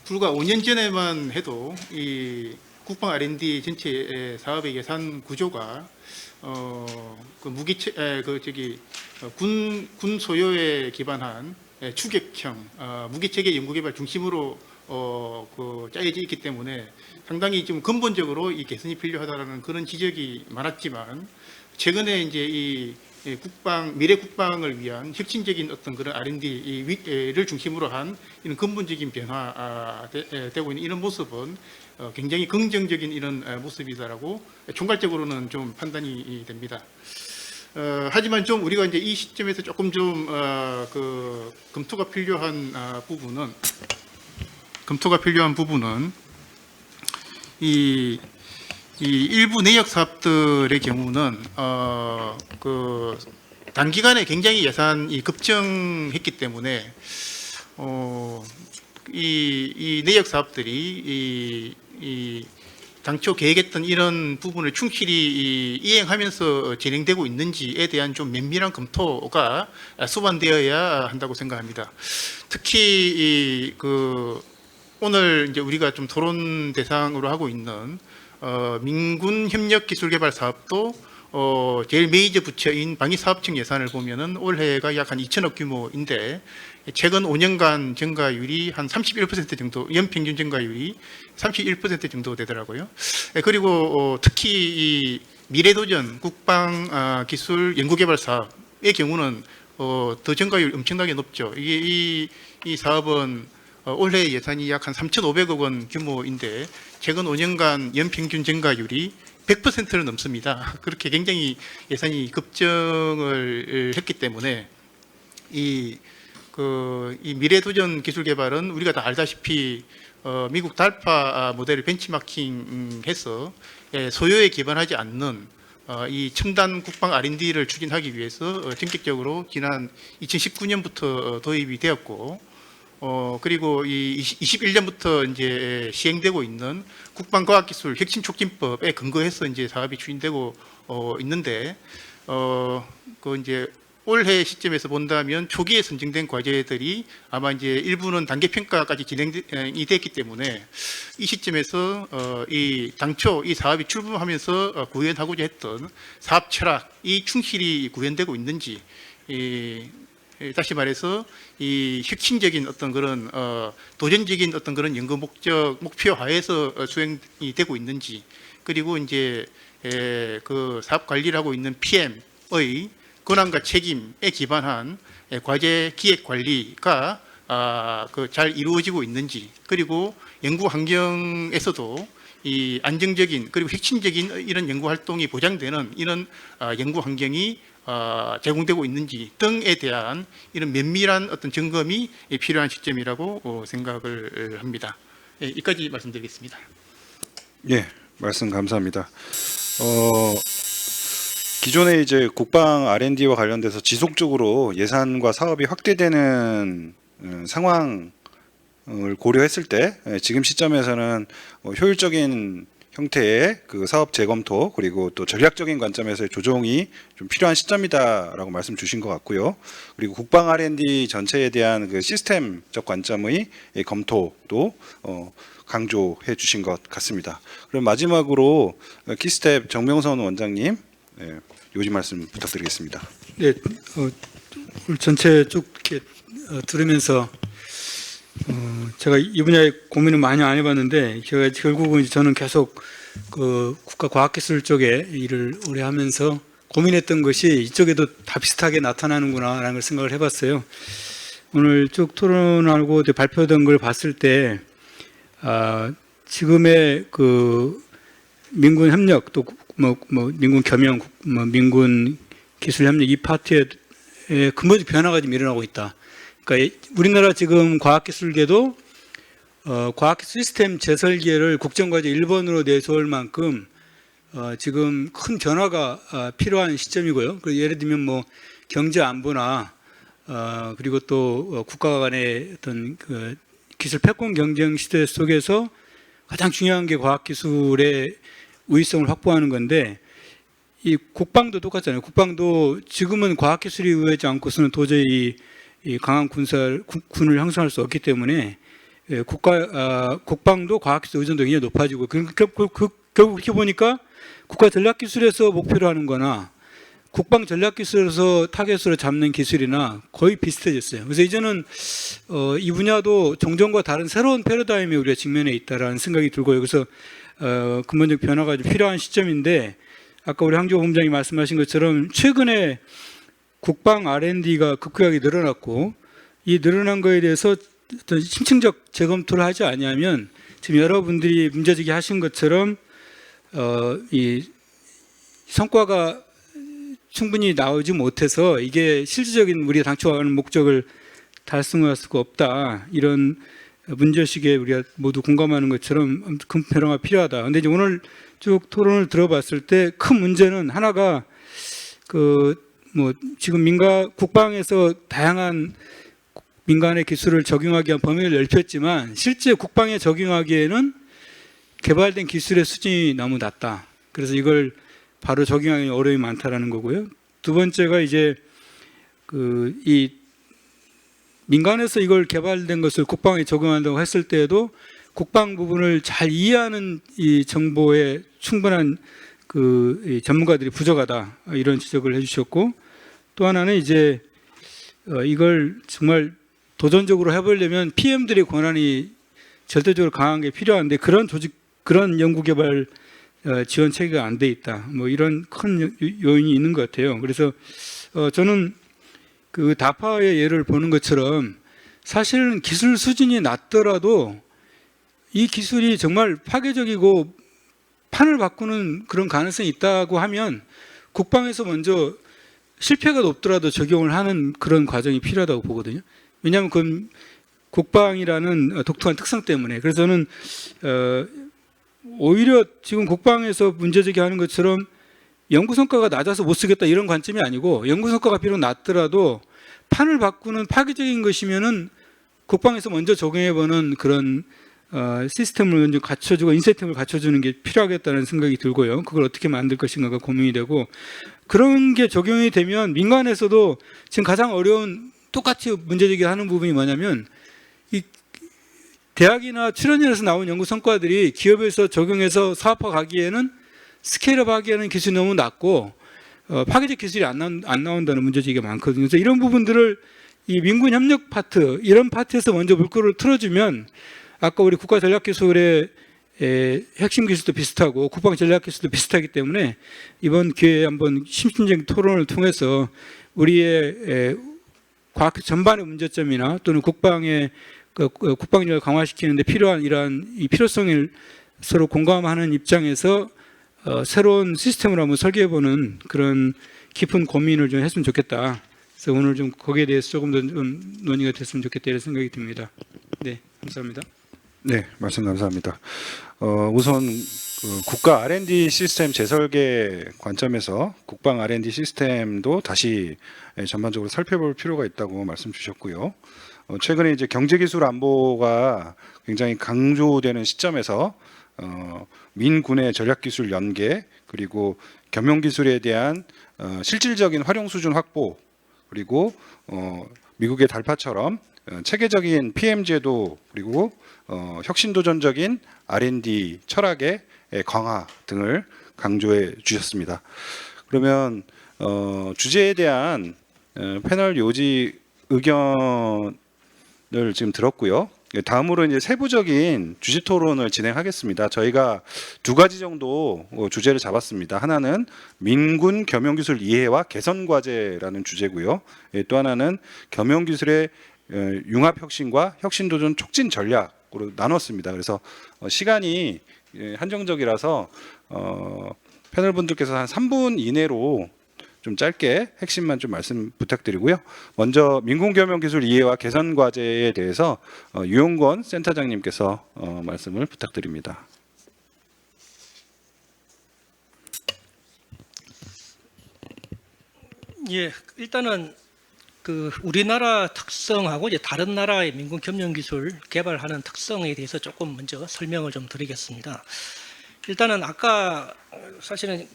불과 5년 전에만 해도 이 국방 R&D 전체 사업의 예산 구조가 군 소요에 기반한 추격형 무기 체계 연구 개발 중심으로 짜여져 있기 때문에 상당히 좀 근본적으로 이 개선이 필요하다라는 그런 지적이 많았지만 최근에 이제 이 미래 국방을 위한 혁신적인 어떤 그런 R&D를 중심으로 한 이런 근본적인 변화되고 있는 이런 모습은 굉장히 긍정적인 이런 모습이다라고 총괄적으로는 좀 판단이 됩니다. 하지만 좀 우리가 이제 이 시점에서 조금 좀 검토가 필요한 부분은 이 일부 내역 사업들의 경우는 단기간에 굉장히 예산이 급증했기 때문에 이 내역 사업들이 당초 계획했던 이런 부분을 충실히 이행하면서 진행되고 있는지에 대한 좀 면밀한 검토가 수반되어야 한다고 생각합니다. 특히 오늘 이제 우리가 좀 토론 대상으로 하고 있는 민군 협력 기술 개발 사업도 제일 메이저 부처인 방위사업청 예산을 보면은 올해가 약 한 2천억 규모인데 최근 5년간 증가율이 한 31% 정도, 연평균 증가율이 31% 정도 되더라고요. 그리고 특히 이 미래도전 국방 기술 연구개발 사업의 경우는 더 증가율 엄청나게 높죠. 이 사업은 올해 예산이 약 한 3,500억 원 규모인데 최근 5년간 연평균 증가율이 100%를 넘습니다. 그렇게 굉장히 예산이 급증을 했기 때문에 이 미래도전 기술 개발은 우리가 다 알다시피 미국 달파 모델을 벤치마킹해서 소요에 기반하지 않는 이 첨단 국방 R&D를 추진하기 위해서 전격적으로 지난 2019년부터 도입이 되었고 그리고 이 21년부터 이제 시행되고 있는 국방과학기술 혁신촉진법에 근거해서 이제 사업이 추진되고 있는데 이제 올해 시점에서 본다면 초기에 선정된 과제들이 아마 이제 일부는 단계 평가까지 진행이 됐기 때문에 이 시점에서 이 당초 이 사업이 출범하면서 구현하고자 했던 사업 철학이 충실히 구현되고 있는지 다시 말해서 이 혁신적인 어떤 그런 도전적인 어떤 그런 연구 목표 하에서 수행이 되고 있는지 그리고 이제 그 사업 관리를 하고 있는 PM의 권한과 책임에 기반한 과제 기획 관리가 잘 이루어지고 있는지 그리고 연구 환경에서도 이 안정적인 그리고 혁신적인 이런 연구 활동이 보장되는 이런 연구 환경이 제공되고 있는지 등에 대한 이런 면밀한 어떤 점검이 필요한 시점이라고 생각을 합니다. 여기까지 말씀드리겠습니다. 예, 말씀 감사합니다. 기존에 이제 국방 R&D와 관련돼서 지속적으로 예산과 사업이 확대되는 상황을 고려했을 때 지금 시점에서는 효율적인 형태의 그 사업 재검토 그리고 또 전략적인 관점에서의 조정이 좀 필요한 시점이다라고 말씀 주신 것 같고요. 그리고 국방 R&D 전체에 대한 그 시스템적 관점의 검토도 강조해 주신 것 같습니다. 그럼 마지막으로 키스텝 정명선 원장님 요지 말씀 부탁드리겠습니다. 네, 오늘 전체 쭉 이렇게 들으면서 제가 이 분야에 고민을 많이 안 해봤는데 제가 결국은 이제 저는 계속 그 국가과학기술 쪽에 일을 오래 하면서 고민했던 것이 이쪽에도 다 비슷하게 나타나는구나라는 걸 생각을 해봤어요. 오늘 쭉 토론하고 발표된 걸 봤을 때 지금의 그 민군 협력 또 민군 겸용, 민군 기술 협력 이 파트에 근본적 변화가 좀 일어나고 있다. 그러니까 우리나라 지금 과학기술계도 과학기술 시스템 재설계를 국정과제 1번으로 내세울 만큼 지금 큰 변화가 필요한 시점이고요. 그래서 예를 들면 뭐 경제 안보나 그리고 또 국가 간의 어떤 그 기술 패권 경쟁 시대 속에서 가장 중요한 게 과학기술의 우위성을 확보하는 건데 이 국방도 똑같잖아요. 국방도 지금은 과학기술이 우회하지 않고서는 도저히 이 강한 군을 형성할 수 없기 때문에 국방도 과학기술 의존도 굉장히 높아지고 결국 이렇게 보니까 국가 전략기술에서 목표로 하는 거나 국방 전략기술에서 타겟으로 잡는 기술이나 거의 비슷해졌어요. 그래서 이제는 이 분야도 종전과 다른 새로운 패러다임에 우리가 직면해 있다라는 생각이 들고요. 그래서 근본적 변화가 좀 필요한 시점인데 아까 우리 항조 본부장이 말씀하신 것처럼 최근에 국방 R&D가 급격하게 늘어났고 이 늘어난 거에 대해서 어떤 심층적 재검토를 하지 않으면 지금 여러분들이 문제제기 하신 것처럼 이 성과가 충분히 나오지 못해서 이게 실질적인 우리가 당초 하는 목적을 달성할 수가 없다. 이런 문제의식에 우리가 모두 공감하는 것처럼 큰 변화가 필요하다. 근데 이제 오늘 쭉 토론을 들어봤을 때 큰 문제는 하나가 지금 국방에서 다양한 민간의 기술을 적용하기 위한 범위를 넓혔지만 실제 국방에 적용하기에는 개발된 기술의 수준이 너무 낮다. 그래서 이걸 바로 적용하기 어려움이 많다라는 거고요. 두 번째가 이제 이 민간에서 이걸 개발된 것을 국방에 적용한다고 했을 때에도 국방 부분을 잘 이해하는 이 정보에 충분한 이 전문가들이 부족하다 이런 지적을 해주셨고 또 하나는 이제 이걸 정말 도전적으로 해보려면 PM들의 권한이 절대적으로 강한 게 필요한데 그런 연구개발 지원 체계가 안 돼 있다. 뭐 이런 큰 요인이 있는 것 같아요. 그래서 저는 그 다파의 예를 보는 것처럼 사실은 기술 수준이 낮더라도 이 기술이 정말 파괴적이고 판을 바꾸는 그런 가능성이 있다고 하면 국방에서 먼저 실패가 높더라도 적용을 하는 그런 과정이 필요하다고 보거든요. 왜냐하면 그건 국방이라는 독특한 특성 때문에. 그래서 저는 오히려 지금 국방에서 문제제기하는 것처럼 연구 성과가 낮아서 못 쓰겠다 이런 관점이 아니고 연구 성과가 비록 낮더라도 판을 바꾸는 파괴적인 것이면은 국방에서 먼저 적용해보는 그런 시스템을 먼저 갖춰주고 인센티브를 갖춰주는 게 필요하겠다는 생각이 들고요. 그걸 어떻게 만들 것인가가 고민이 되고 그런 게 적용이 되면 민간에서도 지금 가장 어려운 똑같이 문제제기하는 부분이 뭐냐면 이 대학이나 출연연에서 나온 연구 성과들이 기업에서 적용해서 사업화 가기에는 스케일업 하기에는 기술이 너무 낮고 파괴적 기술이 안 나온다는 문제제기가 많거든요. 그래서 이런 부분들을 이 민군 협력 파트 이런 파트에서 먼저 물꼬를 틀어주면 아까 우리 국가 전략기술의 핵심 기술도 비슷하고 국방 전략기술도 비슷하기 때문에 이번 기회에 한번 심층적인 토론을 통해서 우리의 과학 전반의 문제점이나 또는 국방의 국방력을 강화시키는 데 필요한 이러한 이 필요성을 서로 공감하는 입장에서 새로운 시스템을 한번 설계해보는 그런 깊은 고민을 좀 했으면 좋겠다. 그래서 오늘 좀 거기에 대해서 조금 더 좀 논의가 됐으면 좋겠다 이런 생각이 듭니다. 네, 감사합니다. 네, 말씀 감사합니다. 우선 국가 R&D 시스템 재설계 관점에서 국방 R&D 시스템도 다시 전반적으로 살펴볼 필요가 있다고 말씀 주셨고요. 최근에 이제 경제기술 안보가 굉장히 강조되는 시점에서 민군의 전략기술 연계 그리고 겸용기술에 대한 실질적인 활용 수준 확보 그리고 미국의 달파처럼 체계적인 PM 제도 그리고 혁신도전적인 R&D 철학의 강화 등을 강조해 주셨습니다. 그러면 주제에 대한 패널 요지 의견을 지금 들었고요. 다음으로 이제 세부적인 주제 토론을 진행하겠습니다. 저희가 두 가지 정도 주제를 잡았습니다. 하나는 민군 겸용기술 이해와 개선 과제라는 주제고요. 또 하나는 겸용기술의 융합혁신과 혁신도전 촉진 전략으로 나눴습니다. 그래서 시간이 한정적이라서 패널 분들께서 한 3분 이내로 좀 짧게 핵심만 좀 말씀 부탁드리고요. 먼저 민군겸용기술 이해와 개선 과제에 대해서 유용권 센터장님께서 말씀을 부탁드립니다. 예, 일단은 그 우리나라 특성하고 이제 다른 나라의 민군 겸용 기술 개발하는 특성에 대해서 조금 먼저 설명을 좀 드리겠습니다. 일단은 아까 사실은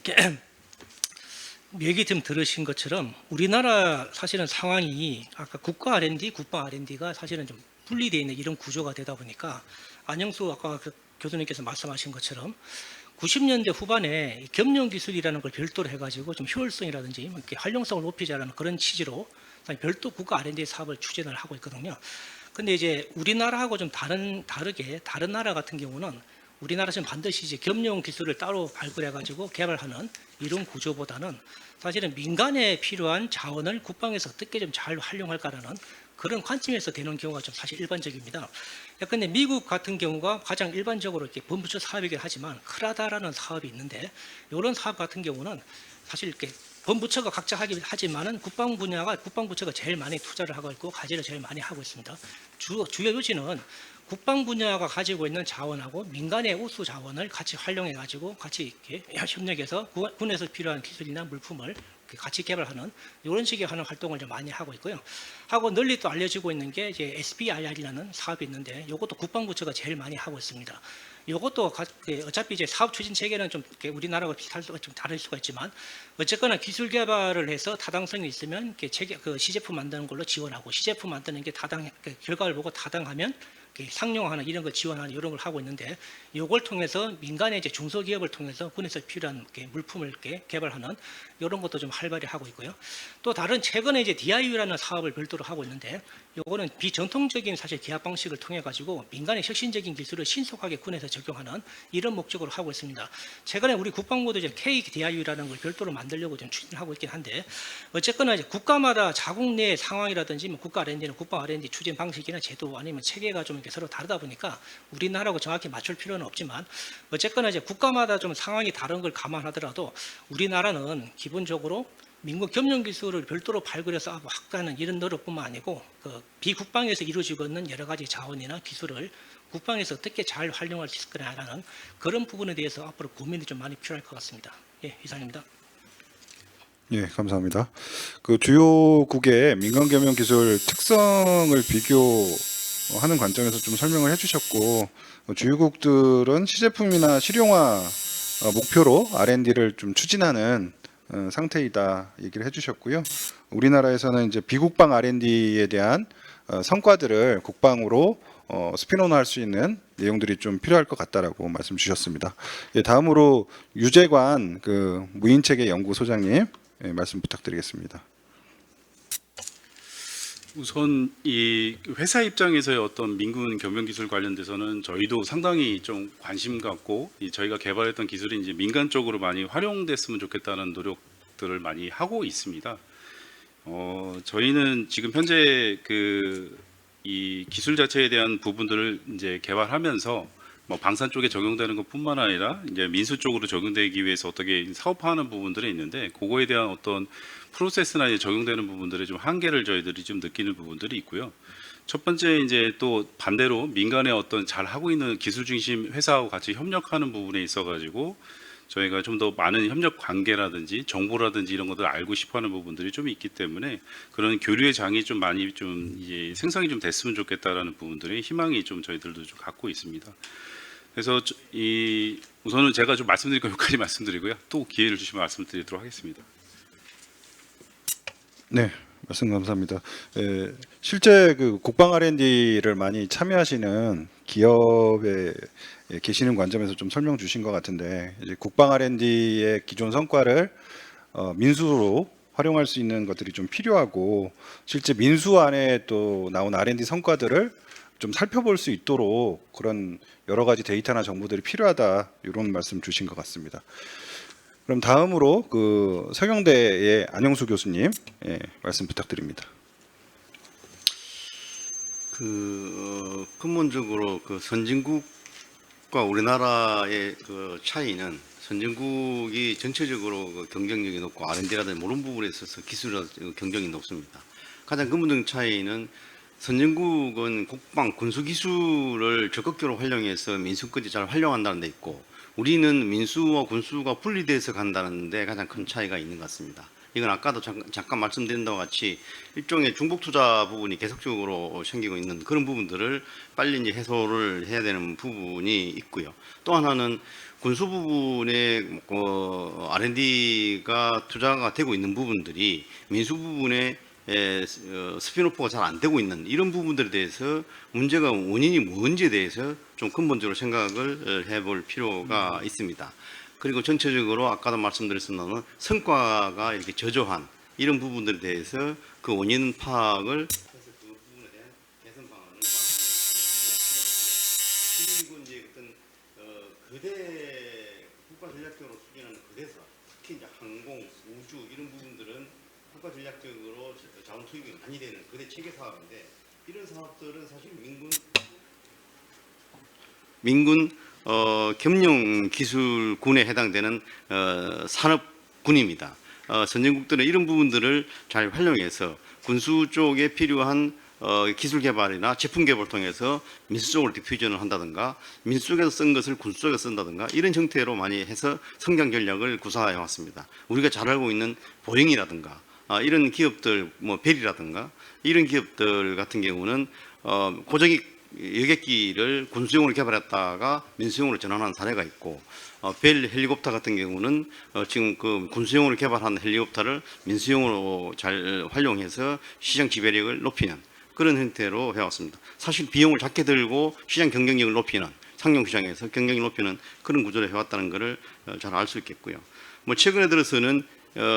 얘기 좀 들으신 것처럼 우리나라 사실은 상황이 아까 국가 R&D, 국방 R&D가 사실은 좀 분리되어 있는 이런 구조가 되다 보니까 안영수 아까 교수님께서 말씀하신 것처럼 90년대 후반에 겸용 기술이라는 걸 별도로 해가지고 좀 효율성이라든지 이렇게 활용성을 높이자라는 그런 취지로 별도 국가 R&D 사업을 추진을 하고 있거든요. 근데 이제 우리나라하고 좀 다르게 다른 나라 같은 경우는 우리나라에서는 반드시 이제 겸용 기술을 따로 발굴해가지고 개발하는 이런 구조보다는 사실은 민간에 필요한 자원을 국방에서 어떻게 좀 잘 활용할까라는 그런 관점에서 되는 경우가 좀 사실 일반적입니다. 근데 미국 같은 경우가 가장 일반적으로 이렇게 본부처 사업이긴 하지만 크라다라는 사업이 있는데 이런 사업 같은 경우는 사실 이렇게 본부처가 각자 하지만은 국방부처가 제일 많이 투자를 하고 있고 과제를 제일 많이 하고 있습니다. 주요 요지는 국방 분야가 가지고 있는 자원하고 민간의 우수 자원을 같이 활용해 가지고 같이 이렇게 협력해서 군에서 필요한 기술이나 물품을 같이 개발하는 이런 식의 하는 활동을 좀 많이 하고 있고요. 하고 널리 또 알려지고 있는 게 이제 SBIR이라는 사업이 있는데 이것도 국방부처가 제일 많이 하고 있습니다. 이것도 어차피 이제 사업 추진 체계는 좀 우리나라와 비슷할 수가 좀 다를 수가 있지만 어쨌거나 기술 개발을 해서 타당성이 있으면 시제품 만드는 걸로 지원하고 시제품 만드는 게 결과를 보고 타당하면 상용화하는 이런 걸 지원하는 이런 걸 하고 있는데 이걸 통해서 민간의 이제 중소기업을 통해서 군에서 필요한 물품을 개발하는 이런 것도 좀 활발히 하고 있고요. 또 다른 최근에 이제 DIU라는 사업을 별도로 하고 있는데 이거는 비전통적인 사실 계약 방식을 통해 가지고 민간의 혁신적인 기술을 신속하게 군에서 적용하는 이런 목적으로 하고 있습니다. 최근에 우리 국방부도 이제 KDIU라는 걸 별도로 만들려고 좀 추진하고 있긴 한데 어쨌거나 이제 국가마다 자국 내 상황이라든지 국가 R&D는 국방 R&D 추진 방식이나 제도 아니면 체계가 좀 이렇게 서로 다르다 보니까 우리나라하고 정확히 맞출 필요는 없지만 어쨌거나 이제 국가마다 좀 상황이 다른 걸 감안하더라도 우리나라는 기본적으로 민군 겸용 기술을 별도로 발굴해서 확대하는 이런 노력뿐만 아니고 비국방에서 이루어지고 있는 여러 가지 자원이나 기술을 국방에서 어떻게 잘 활용할 수 있을까라는 그런 부분에 대해서 앞으로 고민이 좀 많이 필요할 것 같습니다. 예, 이상입니다. 예, 감사합니다. 그 주요국의 민간 겸용 기술 특성을 비교하는 관점에서 좀 설명을 해주셨고 주요국들은 시제품이나 실용화 목표로 R&D를 좀 추진하는 상태이다 얘기를 해주셨고요. 우리나라에서는 이제 비국방 R&D에 대한 성과들을 국방으로 스피논할 수 있는 내용들이 좀 필요할 것 같다라고 말씀 주셨습니다. 예, 다음으로 유재관 그 무인체계 연구소장님 말씀 부탁드리겠습니다. 우선 이 회사 입장에서의 어떤 민군 겸용 기술 관련돼서는 저희도 상당히 좀 관심 갖고 저희가 개발했던 기술이 이제 민간 쪽으로 많이 활용됐으면 좋겠다는 노력들을 많이 하고 있습니다. 저희는 지금 현재 이 기술 자체에 대한 부분들을 이제 개발하면서 뭐 방산 쪽에 적용되는 것뿐만 아니라 이제 민수 쪽으로 적용되기 위해서 어떻게 사업화하는 부분들이 있는데 그거에 대한 어떤 프로세스나 이제 적용되는 부분들의 좀 한계를 저희들이 좀 느끼는 부분들이 있고요. 첫 번째 이제 또 반대로 민간의 어떤 잘 하고 있는 기술 중심 회사하고 같이 협력하는 부분에 있어 가지고 저희가 좀 더 많은 협력 관계라든지 정보라든지 이런 것들을 알고 싶어하는 부분들이 좀 있기 때문에 그런 교류의 장이 좀 많이 좀 이제 생성이 좀 됐으면 좋겠다라는 부분들의 희망이 좀 저희들도 좀 갖고 있습니다. 그래서 우선은 제가 좀 말씀드릴 거 여기까지 말씀드리고요. 또 기회를 주시면 말씀드리도록 하겠습니다. 네, 말씀 감사합니다. 실제 그 국방 R&D를 많이 참여하시는 기업에 계시는 관점에서 좀 설명 주신 것 같은데 이제 국방 R&D의 기존 성과를 민수로 활용할 수 있는 것들이 좀 필요하고 실제 민수 안에 또 나온 R&D 성과들을 좀 살펴볼 수 있도록 그런 여러 가지 데이터나 정보들이 필요하다 이런 말씀 주신 것 같습니다. 그럼 다음으로 그 서경대의 안영수 교수님 말씀 부탁드립니다. 근본적으로 그 선진국과 우리나라의 그 차이는 선진국이 전체적으로 그 경쟁력이 높고 R&D라든지 모든 부분에 있어서 기술이라든지 경쟁이 높습니다. 가장 근본적인 차이는 선진국은 국방, 군수 기술을 적극적으로 활용해서 민수까지 잘 활용한다는 데 있고 우리는 민수와 군수가 분리돼서 간다는 데 가장 큰 차이가 있는 것 같습니다. 이건 아까도 잠깐 말씀드린 바와 같이 일종의 중복 투자 부분이 계속적으로 생기고 있는 그런 부분들을 빨리 이제 해소를 해야 되는 부분이 있고요. 또 하나는 군수 부분에 R&D가 투자가 되고 있는 부분들이 민수 부분에 스피노프가 잘 안 되고 있는 이런 부분들에 대해서 문제가 원인이 뭔지에 대해서 좀 근본적으로 생각을 해볼 필요가 있습니다. 그리고 전체적으로 아까도 말씀드렸습니다만 성과가 이렇게 저조한 이런 부분들에 대해서 그 원인 파악을 해서 그 부분에 대한 개선 방안을 그리고 이제 어떤 거대 국가 전략적으로 추진하는 거대사 특히 이제 항공, 우주 이런 부분들은 국가 전략적으로 자원 투입이 많이 되는 거대 체계 사업인데 이런 사업들은 사실 민군 겸용기술군에 해당되는 산업군입니다. 선진국들은 이런 부분들을 잘 활용해서 군수 쪽에 필요한 기술 개발이나 제품 개발을 통해서 민수 쪽으로 디퓨전을 한다든가 민수 쪽에서 쓴 것을 군수 쪽에 쓴다든가 이런 형태로 많이 해서 성장 전략을 구사해 왔습니다. 우리가 잘 알고 있는 보잉이라든가 이런 기업들, 뭐 벨이라든가 이런 기업들 같은 경우는 고정익 여객기를 군수용으로 개발했다가 민수용으로 전환한 사례가 있고 벨 헬리콥터 같은 경우는 지금 그 군수용으로 개발한 헬리콥터를 민수용으로 잘 활용해서 시장 지배력을 높이는 그런 형태로 해왔습니다. 사실 비용을 작게 들고 시장 경쟁력을 높이는 상용 시장에서 경쟁력을 높이는 그런 구조를 해왔다는 것을 잘 알 수 있겠고요. 뭐 최근에 들어서는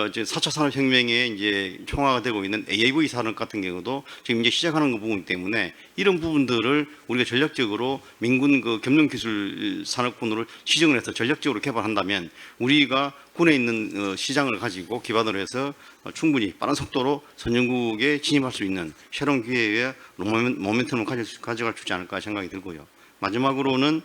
이제 4차 산업혁명에 이제 총화가 되고 있는 AIV 산업 같은 경우도 지금 이제 시작하는 그 부분이기 때문에 이런 부분들을 우리가 전략적으로 민군 그 겸용기술 산업군으로 지정을 해서 전략적으로 개발한다면 우리가 군에 있는 시장을 가지고 기반으로 해서 충분히 빠른 속도로 선진국에 진입할 수 있는 새로운 기회의 모멘텀을 가져갈 수 있지 않을까 생각이 들고요. 마지막으로는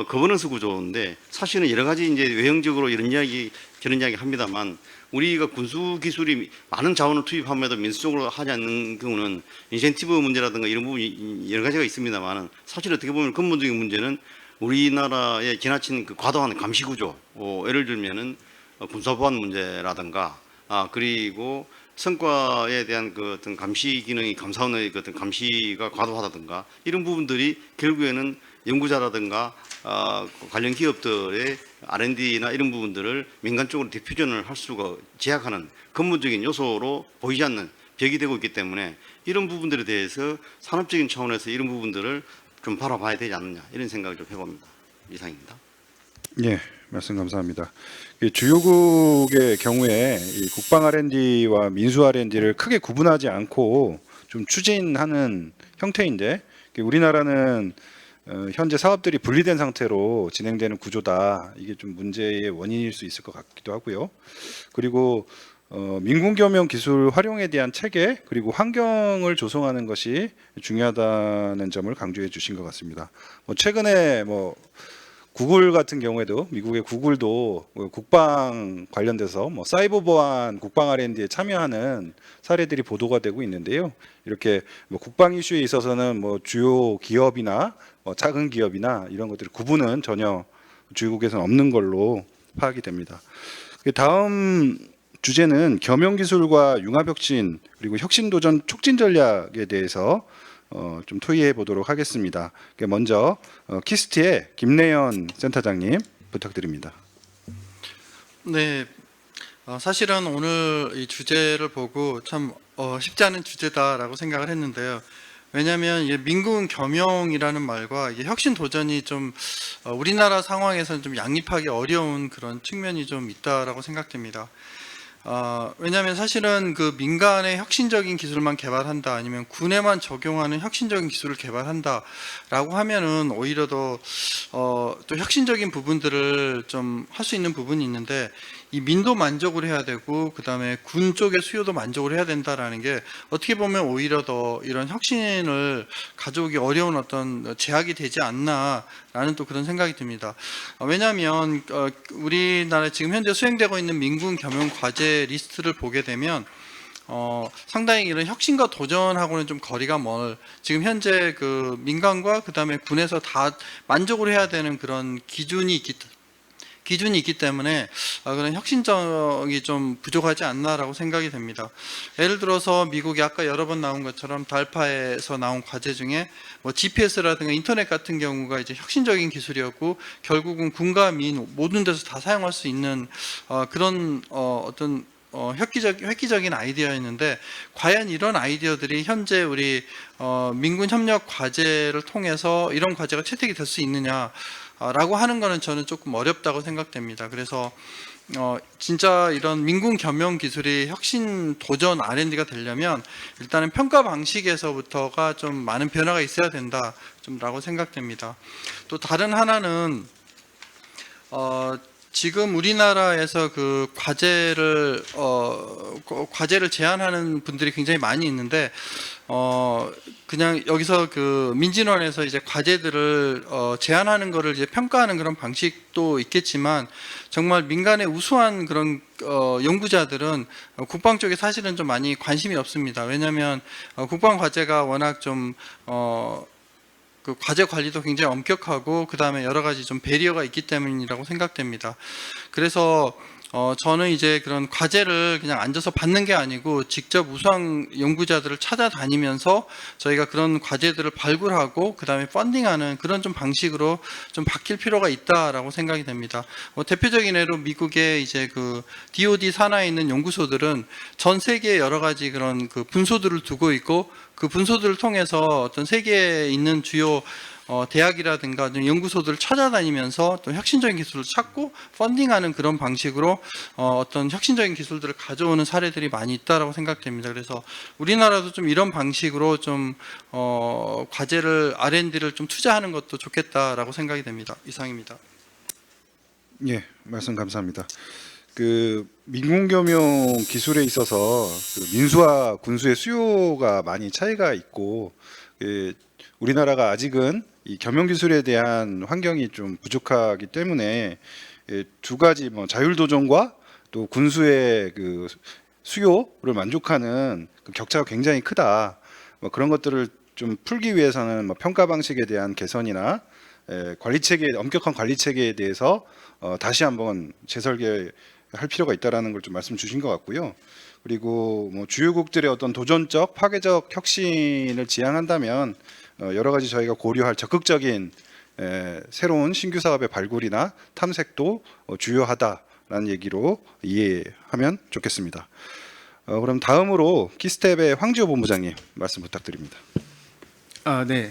거버넌스 구조인데 사실은 여러 가지 이제 외형적으로 이런 이야기 저런 이야기 합니다만 우리가 군수 기술이 많은 자원을 투입함에도 민수적으로 하지 않는 경우는 인센티브 문제라든가 이런 부분이 여러 가지가 있습니다만 사실 어떻게 보면 근본적인 문제는 우리나라의 지나친 그 과도한 감시 구조 예를 들면은 군사보안 문제라든가 그리고 성과에 대한 그 어떤 감시 기능이 감사원의 그 어떤 감시가 과도하다든가 이런 부분들이 결국에는 연구자라든가 관련 기업들의 R&D나 이런 부분들을 민간 쪽으로 디퓨전을 할 수가 제약하는 근본적인 요소로 보이지 않는 벽이 되고 있기 때문에 이런 부분들에 대해서 산업적인 차원에서 이런 부분들을 좀 바라봐야 되지 않느냐 이런 생각을 좀 해봅니다. 이상입니다. 예, 말씀 감사합니다. 주요국의 경우에 이 국방 R&D와 민수 R&D를 크게 구분하지 않고 좀 추진하는 형태인데 우리나라는 현재 사업들이 분리된 상태로 진행되는 구조다. 이게 좀 문제의 원인일 수 있을 것 같기도 하고요. 그리고 민군 겸용 기술 활용에 대한 체계 그리고 환경을 조성하는 것이 중요하다는 점을 강조해 주신 것 같습니다. 최근에 구글 같은 경우에도 미국의 구글도 국방 관련돼서 사이버 보안 국방 R&D에 참여하는 사례들이 보도가 되고 있는데요. 이렇게 국방 이슈에 있어서는 주요 기업이나 작은 기업이나 이런 것들의 구분은 전혀 주요국에서는 없는 걸로 파악이 됩니다. 다음 주제는 겸용기술과 융합혁신 그리고 혁신도전 촉진 전략에 대해서 좀 토의해 보도록 하겠습니다. 먼저 키스트의 김래연 센터장님 부탁드립니다. 네, 사실은 오늘 이 주제를 보고 참 쉽지 않은 주제다라고 생각을 했는데요. 왜냐하면 민군 겸용이라는 말과 이게 혁신 도전이 좀 우리나라 상황에서는 좀 양립하기 어려운 그런 측면이 좀 있다라고 생각됩니다. 왜냐하면 사실은 그 민간의 혁신적인 기술만 개발한다 아니면 군에만 적용하는 혁신적인 기술을 개발한다라고 하면은 오히려 더 또 혁신적인 부분들을 좀 할 수 있는 부분이 있는데 이 민도 만족을 해야 되고 그다음에 군 쪽의 수요도 만족을 해야 된다라는 게 어떻게 보면 오히려 더 이런 혁신을 가져오기 어려운 어떤 제약이 되지 않나라는 또 그런 생각이 듭니다. 왜냐하면 우리나라에 지금 현재 수행되고 있는 민군 겸용 과제 리스트를 보게 되면 상당히 이런 혁신과 도전하고는 좀 거리가 멀. 지금 현재 그 민간과 그다음에 군에서 다 만족을 해야 되는 그런 기준이 있기 때문에 그런 혁신적이 좀 부족하지 않나라고 생각이 됩니다. 예를 들어서 미국이 아까 여러 번 나온 것처럼 달파에서 나온 과제 중에 뭐 GPS라든가 인터넷 같은 경우가 이제 혁신적인 기술이었고 결국은 군과 민 모든 데서 다 사용할 수 있는 그런 어떤 획기적인 아이디어였는데 과연 이런 아이디어들이 현재 우리 민군 협력 과제를 통해서 이런 과제가 채택이 될 수 있느냐 라고 하는 거는 저는 조금 어렵다고 생각됩니다. 그래서 진짜 이런 민군 겸용 기술이 혁신 도전 R&D가 되려면 일단은 평가 방식에서부터가 좀 많은 변화가 있어야 된다 라고 생각됩니다. 또 다른 하나는 지금 우리나라에서 그 과제를 제안하는 분들이 굉장히 많이 있는데 그냥 여기서 그 민진원에서 이제 과제들을 제안하는 거를 이제 평가하는 그런 방식도 있겠지만 정말 민간의 우수한 그런 연구자들은 국방 쪽에 사실은 좀 많이 관심이 없습니다. 왜냐하면 국방 과제가 워낙 좀 그 과제 관리도 굉장히 엄격하고 그 다음에 여러 가지 좀 배리어가 있기 때문이라고 생각됩니다. 그래서 저는 이제 그런 과제를 그냥 앉아서 받는 게 아니고 직접 우수한 연구자들을 찾아다니면서 저희가 그런 과제들을 발굴하고 그 다음에 펀딩하는 그런 좀 방식으로 좀 바뀔 필요가 있다라고 생각이 됩니다. 대표적인 예로 미국의 이제 그 DoD 산하에 있는 연구소들은 전 세계에 여러 가지 그런 그 분소들을 두고 있고 그 분소들을 통해서 어떤 세계에 있는 주요 대학이라든가 연구소들을 찾아다니면서 또 혁신적인 기술을 찾고 펀딩하는 그런 방식으로 어떤 혁신적인 기술들을 가져오는 사례들이 많이 있다라고 생각됩니다. 그래서 우리나라도 좀 이런 방식으로 좀 과제를 R&D를 좀 투자하는 것도 좋겠다라고 생각이 됩니다. 이상입니다. 예, 말씀 감사합니다. 그 민군 겸용 기술에 있어서 그 민수와 군수의 수요가 많이 차이가 있고 우리나라가 아직은 이 겸용 기술에 대한 환경이 좀 부족하기 때문에 두 가지 뭐 자율 도전과 또 군수의 그 수요를 만족하는 그 격차가 굉장히 크다. 뭐 그런 것들을 좀 풀기 위해서는 뭐 평가 방식에 대한 개선이나 관리 체계, 엄격한 관리 체계에 대해서 다시 한번 재설계할 필요가 있다라는 걸 좀 말씀 주신 것 같고요. 그리고 뭐 주요국들의 어떤 도전적, 파괴적 혁신을 지향한다면 여러 가지 저희가 고려할 적극적인 새로운 신규 사업의 발굴이나 탐색도 주요하다라는 얘기로 이해하면 좋겠습니다. 그럼 다음으로 키스텝의 황지호 본부장님 말씀 부탁드립니다. 네.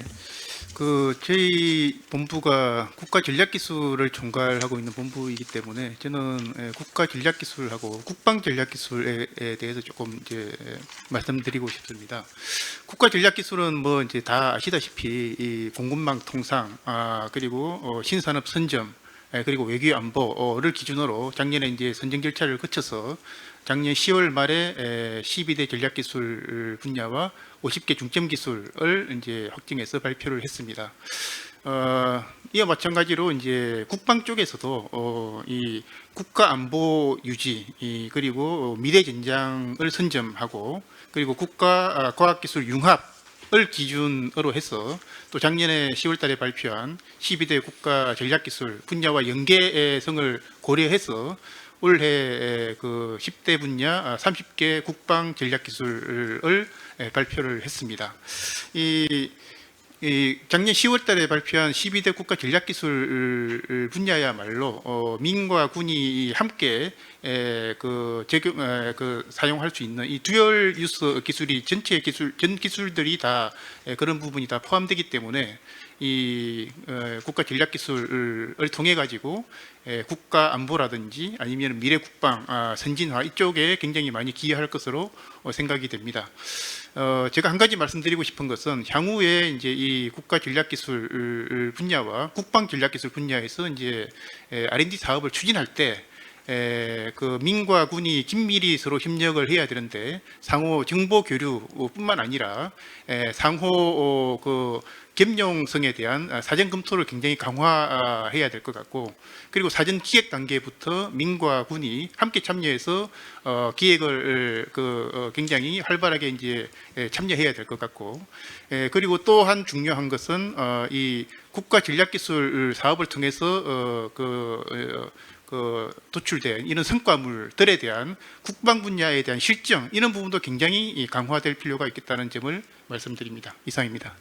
저희 본부가 국가전략기술을 총괄하고 있는 본부이기 때문에 저는 국가전략기술하고 국방전략기술에 대해서 조금 이제 말씀드리고 싶습니다. 국가전략기술은 뭐 이제 다 아시다시피 이 공군망 통상, 그리고 신산업 선점, 그리고 외교 안보를 기준으로 작년에 이제 선정 절차를 거쳐서 작년 10월 말에 12대 전략기술 분야와 50개 중점 기술을 이제 확정해서 발표를 했습니다. 이와 마찬가지로 이제 국방 쪽에서도 이 국가 안보 유지, 그리고 미래 전장을 선점하고 그리고 국가 과학기술 융합을 기준으로 해서 또 작년에 10월달에 발표한 12대 국가 전략기술 분야와 연계성을 고려해서 올해 그 10대 분야 30개 국방 전략기술을 발표를 했습니다. 작년 10월달에 발표한 12대 국가 전략기술 분야야말로 민과 군이 함께 사용할 수 있는 이 듀얼 유스 기술이 전 기술들이 다 그런 부분이 다 포함되기 때문에 이 국가 전략 기술을 통해 가지고 국가 안보라든지 아니면 미래 국방 선진화 이쪽에 굉장히 많이 기여할 것으로 생각이 됩니다. 제가 한 가지 말씀드리고 싶은 것은 향후에 이제 이 국가 전략 기술 분야와 국방 전략 기술 분야에서 이제 R&D 사업을 추진할 때 그 민과 군이 긴밀히 서로 협력을 해야 되는데 상호 정보 교류뿐만 아니라 상호 그 겸용성에 대한 사전 검토를 굉장히 강화해야 될 것 같고, 그리고 사전 기획 단계부터 민과 군이 함께 참여해서 기획을 굉장히 활발하게 이제 참여해야 될 것 같고, 그리고 또한 중요한 것은 이 국가 전략 기술 사업을 통해서 도출된 이런 성과물들에 대한 국방 분야에 대한 실정, 이런 부분도 굉장히 강화될 필요가 있겠다는 점을 말씀드립니다. 이상입니다.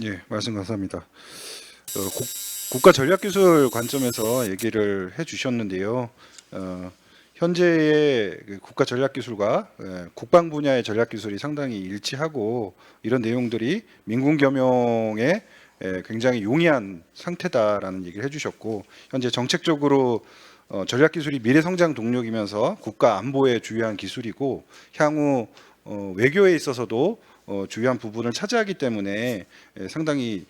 예, 말씀 감사합니다. 국가 전략 기술 관점에서 얘기를 해주셨는데요. 현재의 그 국가 전략 기술과 국방 분야의 전략 기술이 상당히 일치하고 이런 내용들이 민군 겸용에 굉장히 용이한 상태다라는 얘기를 해주셨고, 현재 정책적으로 전략 기술이 미래 성장 동력이면서 국가 안보에 주요한 기술이고 향후 외교에 있어서도 주요한 부분을 차지하기 때문에 상당히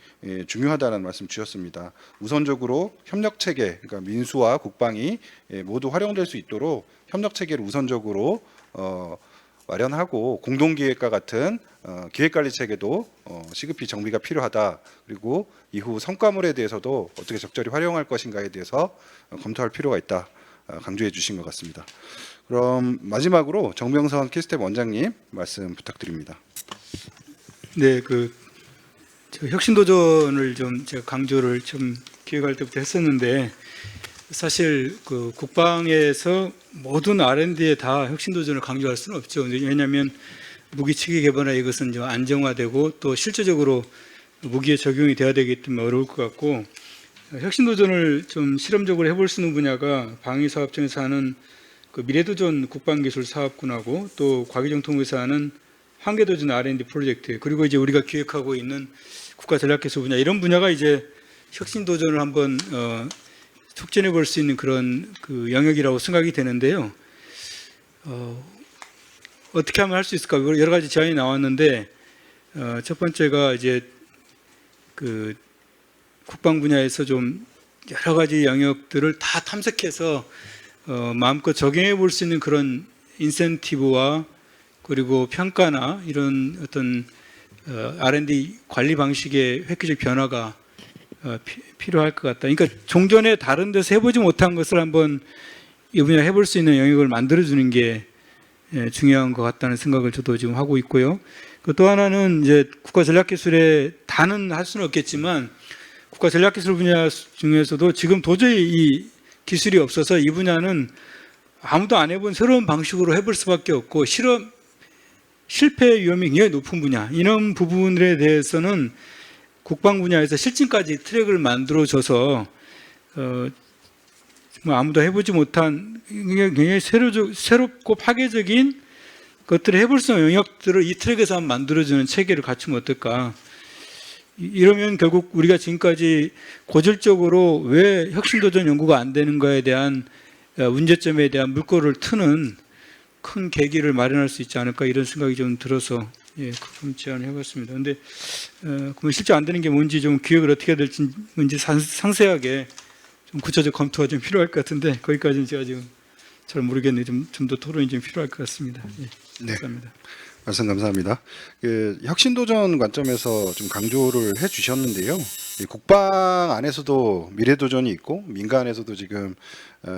중요하다는 말씀 주셨습니다. 우선적으로 협력 체계, 그러니까 민수와 국방이 모두 활용될 수 있도록 협력 체계를 우선적으로 마련하고 공동기획과 같은 기획관리 체계도 시급히 정비가 필요하다. 그리고 이후 성과물에 대해서도 어떻게 적절히 활용할 것인가에 대해서 검토할 필요가 있다. 강조해 주신 것 같습니다. 그럼 마지막으로 정병선 키스텝 원장님 말씀 부탁드립니다. 네, 저 혁신도전을 좀 제가 강조를 좀 기획할 때부터 했었는데, 사실 그 국방에서 모든 R&D에 다 혁신도전을 강조할 수는 없죠. 왜냐하면 무기 체계 개발이나 이것은 좀 안정화되고 또 실제적으로 무기에 적용이 돼야 되기 때문에 어려울 것 같고, 혁신도전을 좀 실험적으로 해볼 수 있는 분야가 방위사업청에서 하는 그 미래도전 국방기술사업군하고 또 과기정통부에서 하는 환계도전 R&D 프로젝트, 그리고 이제 우리가 기획하고 있는 국가전략기술 분야, 이런 분야가 이제 혁신도전을 한번 촉진해 볼 수 있는 그런 그 영역이라고 생각이 되는데요. 어떻게 하면 할 수 있을까? 여러 가지 제안이 나왔는데, 첫 번째가 이제 그 국방 분야에서 좀 여러 가지 영역들을 다 탐색해서 마음껏 적용해 볼 수 있는 그런 인센티브와 그리고 평가나 이런 어떤 R&D 관리 방식의 획기적 변화가 필요할 것 같다. 그러니까 종전에 다른 데서 해보지 못한 것을 한번 이 분야 해볼 수 있는 영역을 만들어주는 게 중요한 것 같다는 생각을 저도 지금 하고 있고요. 또 하나는 이제 국가전략기술에 다는 할 수는 없겠지만 국가전략기술 분야 중에서도 지금 도저히 이 기술이 없어서 이 분야는 아무도 안 해본 새로운 방식으로 해볼 수밖에 없고 실패 위험이 굉장히 높은 분야, 이런 부분에 대해서는 국방 분야에서 실증까지 트랙을 만들어줘서 아무도 해보지 못한 굉장히 새롭고 파괴적인 것들을 해볼 수 있는 영역들을 이 트랙에서 한번 만들어주는 체계를 갖추면 어떨까. 이러면 결국 우리가 지금까지 고질적으로 왜 혁신도전 연구가 안 되는가에 대한 문제점에 대한 물꼬를 트는 큰 계기를 마련할 수 있지 않을까, 이런 생각이 좀 들어서 그럼 제안을 해봤습니다. 그런데 그러면 실제 안 되는 게 뭔지, 좀 기획을 어떻게 해야 될지 뭔지 상세하게 좀 구체적 검토가 좀 필요할 것 같은데, 거기까지는 제가 지금 잘 모르겠네요. 좀 더 토론이 좀 필요할 것 같습니다. 감사합니다. 말씀 감사합니다. 그 혁신도전 관점에서 좀 강조를 해주셨는데요. 이 국방 안에서도 미래도전이 있고 민간에서도 지금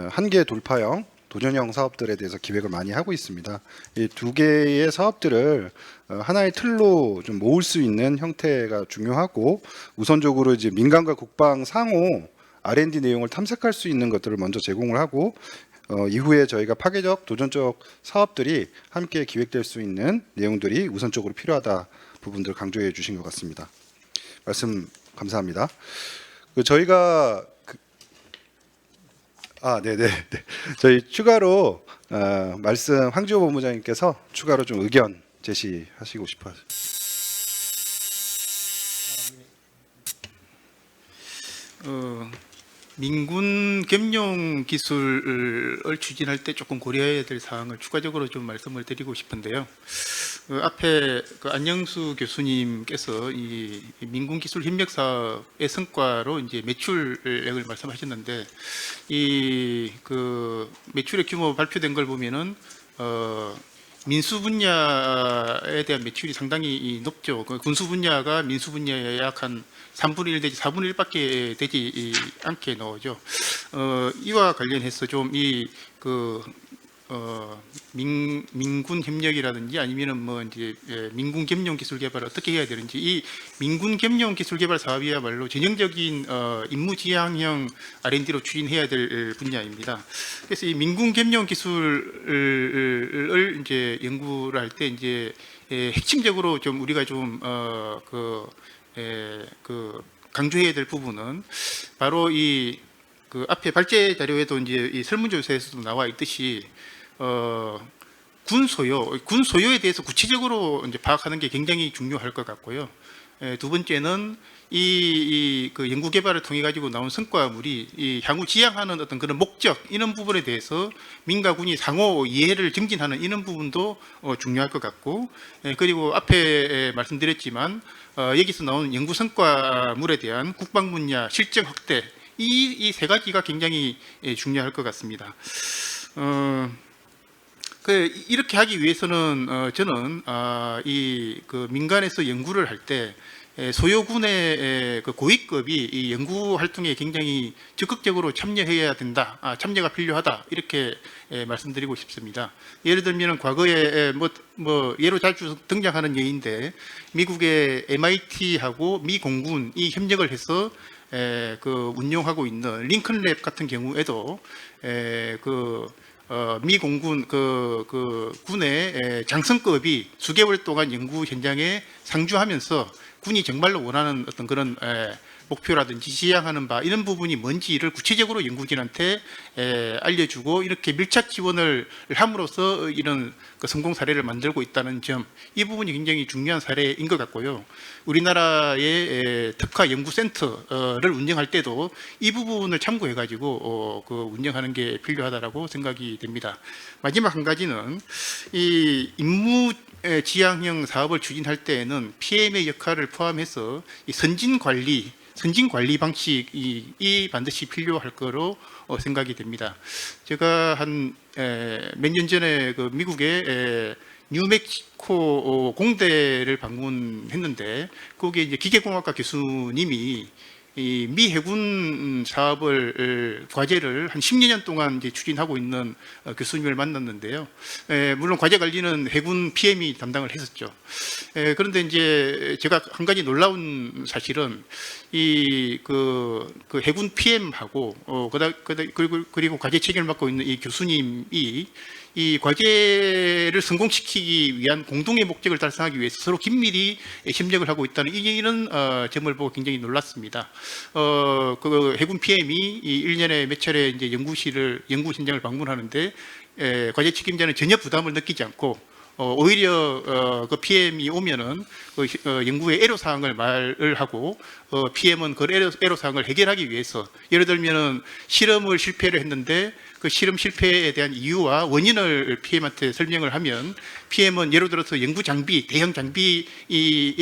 한계 돌파형 도전형 사업들에 대해서 기획을 많이 하고 있습니다. 이 두 개의 사업들을 하나의 틀로 좀 모을 수 있는 형태가 중요하고, 우선적으로 이제 민간과 국방 상호 R&D 내용을 탐색할 수 있는 것들을 먼저 제공을 하고, 이후에 저희가 파괴적 도전적 사업들이 함께 기획될 수 있는 내용들이 우선적으로 필요하다 부분들 강조해 주신 것 같습니다. 말씀 감사합니다. 저희가 저희 추가로 말씀 황지호 본부장님께서 추가로 좀 의견 제시하시고 싶어요. 민군 겸용 기술을 추진할 때 조금 고려해야 될 사항을 추가적으로 좀 말씀을 드리고 싶은데요. 앞에 안영수 교수님께서 이 민군 기술 협력 사업의 성과로 이제 매출액을 말씀하셨는데 이 매출의 규모 발표된 걸 보면은 민수 분야에 대한 매출이 상당히 높죠. 군수 분야가 민수 분야에 약 한 3분의 1 내지 4분의 1밖에 되지 않게 나오죠. 이와 관련해서 좀 민군 협력이라든지 아니면은 뭐 이제 민군 겸용 기술 개발을 어떻게 해야 되는지, 이 민군 겸용 기술 개발 사업이야말로 전형적인 임무 지향형 R&D로 추진해야 될 분야입니다. 그래서 이 민군 겸용 기술을 이제 연구를 할 때 이제 핵심적으로 좀 우리가 좀 강조해야 될 부분은 바로 앞에 발제 자료에도 이제 이 설문조사에서도 나와 있듯이 군 소요에 대해서 구체적으로 이제 파악하는 게 굉장히 중요할 것 같고요. 두 번째는 연구 개발을 통해 가지고 나온 성과물이 이 향후 지향하는 어떤 그런 목적, 이런 부분에 대해서 민과 군이 상호 이해를 증진하는 이런 부분도 중요할 것 같고, 그리고 앞에 말씀드렸지만 여기서 나오는 연구 성과물에 대한 국방 분야 실정 확대, 이 세 가지가 굉장히 중요할 것 같습니다. 이렇게 하기 위해서는 저는 민간에서 연구를 할 때 소요군의 고위급이 이 연구 활동에 굉장히 적극적으로 참여해야 된다, 참여가 필요하다, 이렇게 말씀드리고 싶습니다. 예를 들면 과거에 예로 자주 등장하는 예인데, 미국의 MIT하고 미 공군이 협력을 해서 운용하고 있는 링컨랩 같은 경우에도 미 공군 군의 장성급이 수개월 동안 연구 현장에 상주하면서 군이 정말로 원하는 어떤 그런 목표라든지 지향하는 바, 이런 부분이 뭔지를 구체적으로 연구진한테 알려주고 이렇게 밀착 지원을 함으로써 이런 성공 사례를 만들고 있다는 점, 이 부분이 굉장히 중요한 사례인 것 같고요. 우리나라의 특화 연구센터를 운영할 때도 이 부분을 참고해 가지고 운영하는 게 필요하다라고 생각이 됩니다. 마지막 한 가지는 이 임무 지향형 사업을 추진할 때에는 PM의 역할을 포함해서 이 선진 관리 방식이 반드시 필요할 거로 생각이 됩니다. 제가 한 몇 년 전에 미국의 뉴멕시코 공대를 방문했는데, 거기에 이제 기계공학과 교수님이 이 미 해군 사업을 과제를 한 10년 동안 이제 추진하고 있는 교수님을 만났는데요. 물론 과제 관리는 해군 PM이 담당을 했었죠. 그런데 이제 제가 한 가지 놀라운 사실은 그 해군 PM하고 그리고 과제 책임을 맡고 있는 이 교수님이 이 과제를 성공시키기 위한 공동의 목적을 달성하기 위해서 서로 긴밀히 협력을 하고 있다는 이런 점을 보고 굉장히 놀랐습니다. 그 해군 PM이 1년에 몇 차례 이제 연구 현장을 방문하는데 과제 책임자는 전혀 부담을 느끼지 않고 오히려 그 PM이 오면은 연구의 애로 사항을 말을 하고 PM은 그 애로 사항을 해결하기 위해서, 예를 들면은 실험을 실패를 했는데 그 실험 실패에 대한 이유와 원인을 PM한테 설명을 하면, PM은 예를 들어서 연구 장비, 대형 장비의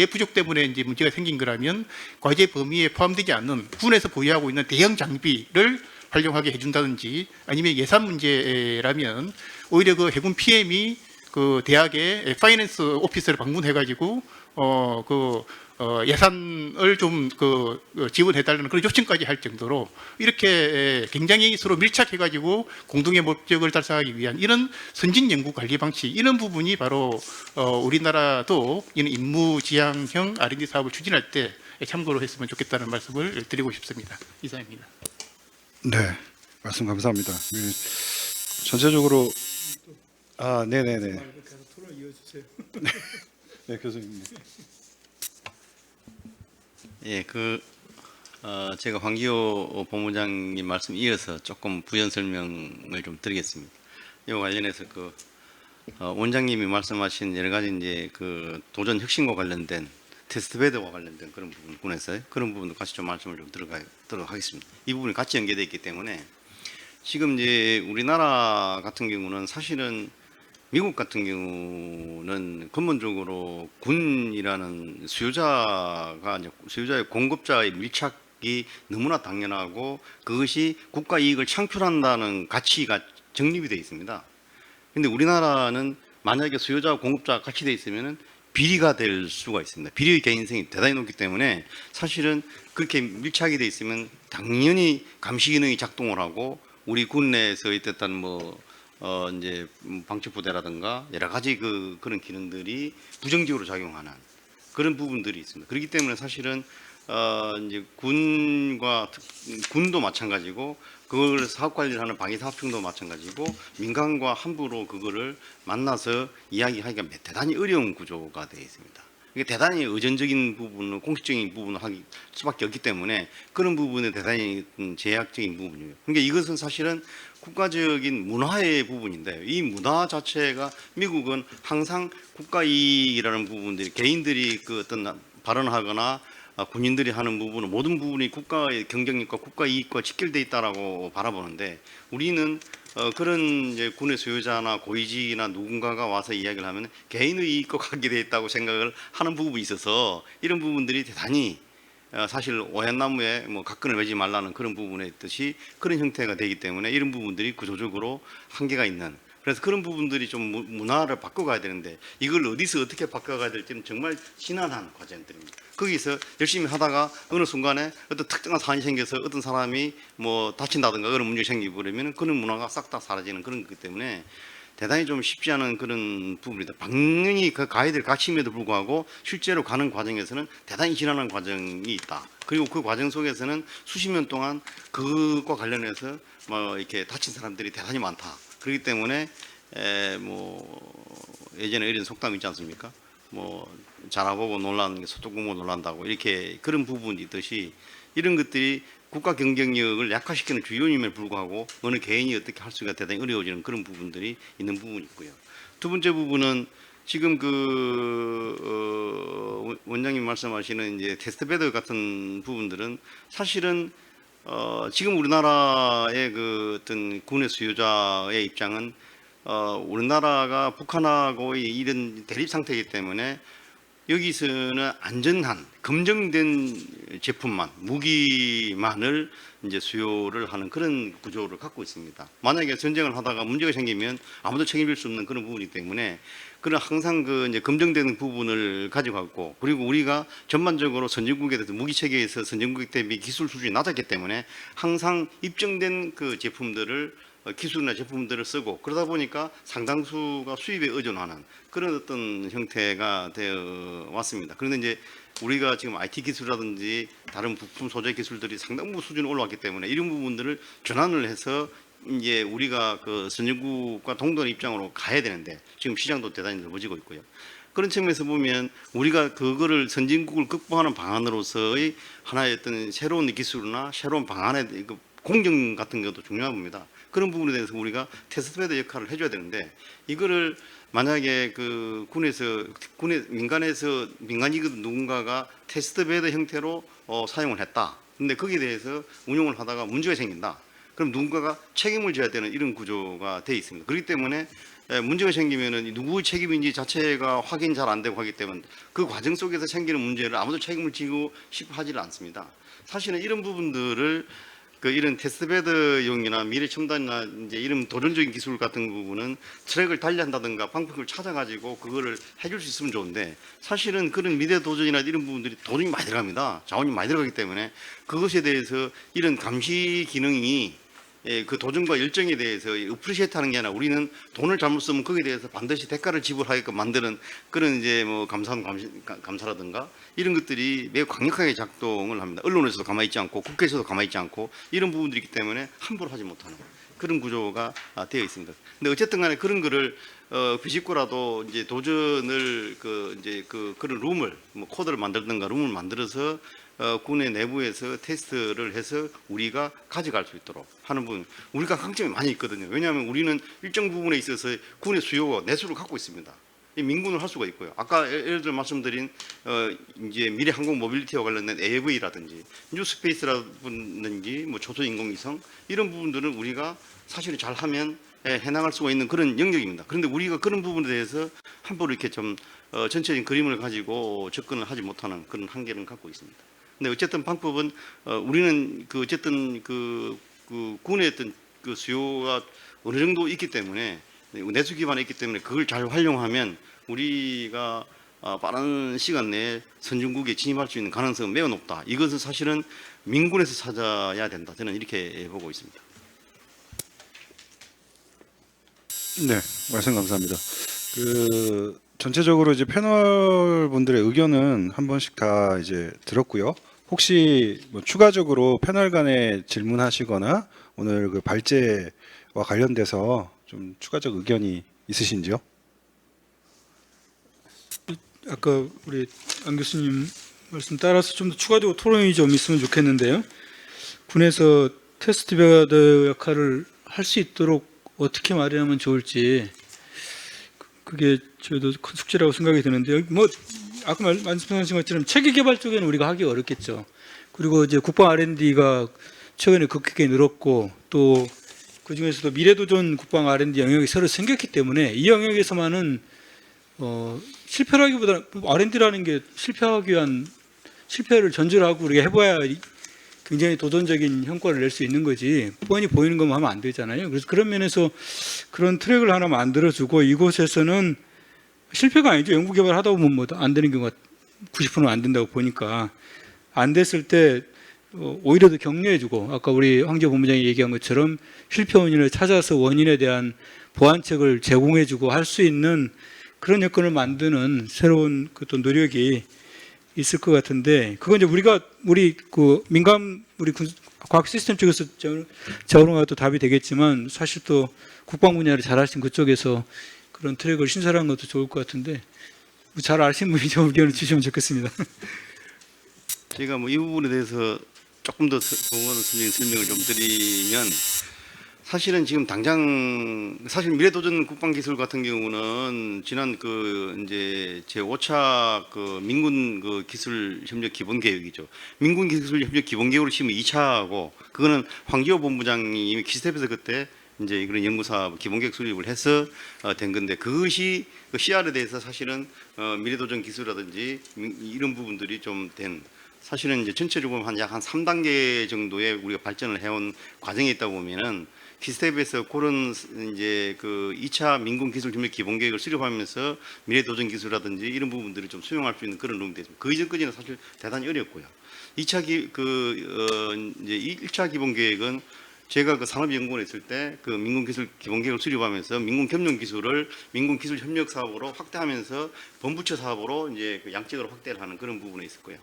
부족 때문에 이제 문제가 생긴 거라면 과제 범위에 포함되지 않는 군에서 보유하고 있는 대형 장비를 활용하게 해준다든지, 아니면 예산 문제라면 오히려 그 해군 PM이 그 대학의 파이낸스 오피스를 방문해가지고 예산을 좀 지원해달라는 그런 요청까지 할 정도로 이렇게 굉장히 서로 밀착해가지고 공동의 목적을 달성하기 위한 이런 선진 연구 관리 방식, 이런 부분이 바로 우리나라도 이런 임무 지향형 R&D 사업을 추진할 때 참고로 했으면 좋겠다는 말씀을 드리고 싶습니다. 이상입니다. 네, 말씀 감사합니다. 전체적으로 네네네. 토론 이어주세요. 네, 교수님. 예, 제가 황기호 본부장님 말씀 이어서 조금 부연 설명을 좀 드리겠습니다. 이와 관련해서 원장님이 말씀하신 여러 가지 이제 도전 혁신과 관련된 테스트베드와 관련된 그런 부분에서 그런 부분도 같이 좀 말씀을 좀 들어가도록 하겠습니다. 이 부분이 같이 연계되어 있기 때문에 지금 이제 우리나라 같은 경우는 사실은 미국 같은 경우는 근본적으로 군이라는 수요자의 공급자의 밀착이 너무나 당연하고 그것이 국가 이익을 창출한다는 가치가 정립이 되어 있습니다. 근데 우리나라는 만약에 수요자와 공급자가 같이 되어 있으면은 비리가 될 수가 있습니다. 비리의 개인성이 대단히 높기 때문에 사실은 그렇게 밀착이 되어 있으면 당연히 감시 기능이 작동을 하고 우리 군 내에서 있었던 이제 방첩부대라든가 여러 가지 그런 기능들이 부정적으로 작용하는 그런 부분들이 있습니다. 그렇기 때문에 사실은 이제 군도 마찬가지고 그걸 사업 관리를 하는 방위사업청도 마찬가지고 민간과 함부로 그거를 만나서 이야기하기가 대단히 어려운 구조가 되어 있습니다. 이게 대단히 의존적인 부분을 공식적인 부분을 할 수밖에 없기 때문에 그런 부분에 대단히 제약적인 부분이에요. 그러니까 이것은 사실은 국가적인 문화의 부분인데 이 문화 자체가 미국은 항상 국가 이익이라는 부분들이 개인들이 그 어떤 발언하거나 군인들이 하는 부분은 모든 부분이 국가의 경쟁력과 국가 이익과 직결돼 있다라고 바라보는데 우리는 그런 이제 군의 소유자나 고위직이나 누군가가 와서 이야기를 하면 개인의 이익과 관계되어 있다고 생각을 하는 부분이 있어서 이런 부분들이 대단히 사실 오얏나무에 각근을 매지 말라는 그런 부분의 뜻이 그런 형태가 되기 때문에 이런 부분들이 구조적으로 한계가 있는 그래서 그런 부분들이 좀 문화를 바꿔가야 되는데 이걸 어디서 어떻게 바꿔가야 될지는 정말 지난한 과정들입니다. 거기서 열심히 하다가 어느 순간에 어떤 특정한 사안이 생겨서 어떤 사람이 다친다든가 그런 문제가 생기고 그러면 그런 문화가 싹 다 사라지는 그런 거기 때문에 대단히 좀 쉽지 않은 그런 부분이다. 당연히 그 가야 될 가치임에도 불구하고 실제로 가는 과정에서는 대단히 지난한 과정이 있다. 그리고 그 과정 속에서는 수십 년 동안 그것과 관련해서 이렇게 다친 사람들이 대단히 많다. 그렇기 때문에 예전에 이런 속담이 있지 않습니까? 자라보고 놀라는 게 소뚜 보고 놀란다고 이렇게 그런 부분이 있듯이 이런 것들이 국가 경쟁력을 약화시키는 주요임에 불구하고 어느 개인이 어떻게 할 수가 대단히 어려워지는 그런 부분들이 있는 부분이 있고요. 두 번째 부분은 지금 원장님 말씀하시는 이제 테스트베드 같은 부분들은 사실은 지금 우리나라의 그 어떤 군의 수요자의 입장은 우리나라가 북한하고의 이런 대립 상태이기 때문에 여기서는 안전한 검증된 제품만 무기만을 이제 수요를 하는 그런 구조를 갖고 있습니다. 만약에 전쟁을 하다가 문제가 생기면 아무도 책임질 수 없는 그런 부분이기 때문에 그런 항상 이제 검증되는 부분을 가지고 있고 그리고 우리가 전반적으로 선진국에 대해서 무기 체계에서 선진국 대비 기술 수준이 낮았기 때문에 항상 입증된 그 제품들을 기술이나 제품들을 쓰고 그러다 보니까 상당수가 수입에 의존하는 그런 어떤 형태가 되어 왔습니다. 그런데 이제 우리가 지금 IT 기술이라든지 다른 부품 소재 기술들이 상당부 수준에 올라왔기 때문에 이런 부분들을 전환을 해서 이제 우리가 그 선진국과 동등한 입장으로 가야 되는데 지금 시장도 대단히 넓어지고 있고요. 그런 측면에서 보면 우리가 그거를 선진국을 극복하는 방안으로서의 하나의 어떤 새로운 기술이나 새로운 방안의 공정 같은 것도 중요한 겁니다. 그런 부분에 대해서 우리가 테스트베드 역할을 해줘야 되는데 이거를 만약에 그 민간에서 민간이거든 누군가가 테스트베드 형태로 사용을 했다. 근데 거기에 대해서 운용을 하다가 문제가 생긴다. 그럼 누군가가 책임을 져야 되는 이런 구조가 되어 있습니다. 그렇기 때문에 문제가 생기면은 누구의 책임인지 자체가 확인 잘 안 되고 하기 때문에 그 과정 속에서 생기는 문제를 아무도 책임을 지고 싶어 하지를 않습니다. 사실은 이런 부분들을 이런 테스트베드용이나 미래 첨단이나 이제 이런 도전적인 기술 같은 부분은 트랙을 달리한다든가 방법을 찾아가지고 그거를 해줄 수 있으면 좋은데 사실은 그런 미래 도전이나 이런 부분들이 돈이 많이 들어갑니다. 자원이 많이 들어가기 때문에 그것에 대해서 이런 감시 기능이 그 도전과 열정에 대해서 어프리시에이트 하는 게 아니라 우리는 돈을 잘못 쓰면 거기에 대해서 반드시 대가를 지불하게끔 만드는 그런 이제 감사라든가 이런 것들이 매우 강력하게 작동을 합니다. 언론에서도 가만히 있지 않고 국회에서도 가만히 있지 않고 이런 부분들이 있기 때문에 함부로 하지 못하는 그런 구조가 되어 있습니다. 근데 어쨌든 간에 그런 거를 비집고라도 이제 도전을 그런 룸을 코드를 만들든가 룸을 만들어서 군의 내부에서 테스트를 해서 우리가 가져갈 수 있도록 하는 부분 우리가 강점이 많이 있거든요. 왜냐하면 우리는 일정 부분에 있어서 군의 수요와 내수를 갖고 있습니다. 이 민군을 할 수가 있고요. 아까 예를 들어 말씀드린 이제 미래 항공 모빌리티와 관련된 AV라든지 뉴스페이스라든지 뭐 초소 인공위성 이런 부분들은 우리가 사실은 잘하면 해나갈 수가 있는 그런 영역입니다. 그런데 우리가 그런 부분에 대해서 함부로 이렇게 좀 전체적인 그림을 가지고 접근을 하지 못하는 그런 한계를 갖고 있습니다. 근데 어쨌든 방법은 우리는 그 어쨌든 그 군의 어떤 그 수요가 어느 정도 있기 때문에 내수 기반에 있기 때문에 그걸 잘 활용하면 우리가 빠른 시간 내에 선진국에 진입할 수 있는 가능성은 매우 높다. 이것은 사실은 민군에서 찾아야 된다. 저는 이렇게 보고 있습니다. 네, 말씀 감사합니다. 그 전체적으로 이제 패널 분들의 의견은 한 번씩 다 이제 들었고요. 혹시 뭐 추가적으로 패널 간에 질문하시거나 오늘 그 발제와 관련돼서 좀 추가적 의견이 있으신지요? 아까 우리 안 교수님 말씀 따라서 좀 더 추가적으로 토론이 좀 있으면 좋겠는데요. 군에서 테스트 베드 역할을 할 수 있도록 어떻게 마련하면 좋을지 그게 저희도 큰 숙제라고 생각이 드는데요. 뭐 아까 말씀하신 것처럼 체계 개발 쪽에는 우리가 하기 어렵겠죠. 그리고 이제 국방 R&D가 최근에 급격히 늘었고 또 그 중에서도 미래도전 국방 R&D 영역이 새로 생겼기 때문에 이 영역에서만은 실패라기보다는 R&D라는 게 실패하기 위한 실패를 전제로 하고 우리가 해봐야 굉장히 도전적인 성과를 낼 수 있는 거지 뻔히 보이는 것만 하면 안 되잖아요. 그래서 그런 면에서 그런 트랙을 하나 만들어주고 이곳에서는 실패가 아니죠. 연구개발 하다 보면 뭐 안 되는 경우가 90%는 안 된다고 보니까 안 됐을 때 오히려 더 격려해주고 아까 우리 황제 본부장이 얘기한 것처럼 실패 원인을 찾아서 원인에 대한 보완책을 제공해주고 할 수 있는 그런 여건을 만드는 새로운 그 또 노력이 있을 것 같은데 그건 이제 우리 그 민간 우리 과학 시스템 쪽에서 자원화가 또 답이 되겠지만 사실 또 국방 분야를 잘 하신 그쪽에서 그런 트랙을 신설하는 것도 좋을 것 같은데 잘 아시는 분이 좀 의견을 주시면 좋겠습니다. 제가 뭐 이 부분에 대해서 조금 더 설명을 좀 드리면 사실은 지금 당장 사실 미래도전 국방기술 같은 경우는 지난 그 이제 제 5차 그 민군 그 기술 협력 기본 계획이죠. 민군 기술 협력 기본 계획으로 지금 2차고 그거는 황기호 본부장이 이미 기스텝에서 그때 이제 그런 연구사 기본 계획 수립을 해서 된 건데 그것이 그 CR에 대해서 사실은 미래도전 기술이라든지 이런 부분들이 좀 된 사실은 이제 전체적으로 약 한 3단계 정도의 우리가 발전을 해온 과정이 있다 보면은 기스텝에서 그런 이제 그 2차 민군 기술 협력 기본 계획을 수립하면서 미래 도전 기술이라든지 이런 부분들을 좀 수용할 수 있는 그런 룸이 됐습니다. 그 이전까지는 사실 대단히 어렵고요. 2차 이제 1차 기본 계획은 제가 그 산업연구원에 있을 때 그 민군 기술 기본 계획을 수립하면서 민군 겸용 기술을 민군 기술 협력 사업으로 확대하면서 본부처 사업으로 이제 그 양적으로 확대를 하는 그런 부분에 있었고요.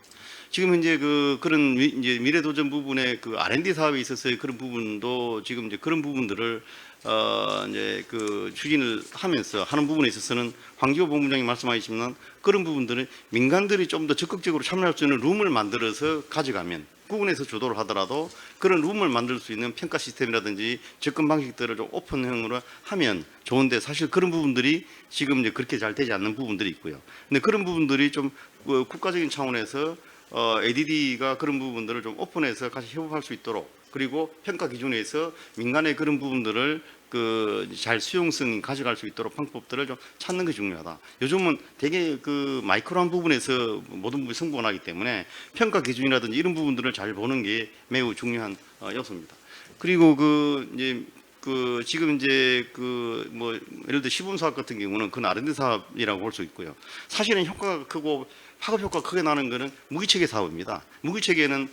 지금 현재 그런 이제 미래 도전 부분에 그 R&D 사업에 있어서의 그런 부분도 지금 이제 그런 부분들을 이제 그 추진을 하면서 하는 부분에 있어서는 황기호 본부장이 말씀하셨지만 그런 부분들은 민간들이 좀 더 적극적으로 참여할 수 있는 룸을 만들어서 가져가면 국군에서 주도를 하더라도 그런 룸을 만들 수 있는 평가 시스템이라든지 접근 방식들을 좀 오픈형으로 하면 좋은데 사실 그런 부분들이 지금 이제 그렇게 잘 되지 않는 부분들이 있고요. 근데 그런 부분들이 좀 국가적인 차원에서 ADD가 그런 부분들을 좀 오픈해서 같이 협업할 수 있도록 그리고 평가 기준에서 민간의 그런 부분들을 그 잘 수용성이 가져갈 수 있도록 방법들을 좀 찾는 게 중요하다. 요즘은 되게 그 마이크로한 부분에서 모든 부분이 승부가 나기 때문에 평가 기준이라든지 이런 부분들을 잘 보는 게 매우 중요한 요소입니다. 그리고 이제 지금 이제 뭐 예를 들어 시범 사업 같은 경우는 그건 R&D 사업이라고 볼 수 있고요. 사실은 효과가 크고 파급 효과가 크게 나는 거는 무기체계 사업입니다. 무기체계는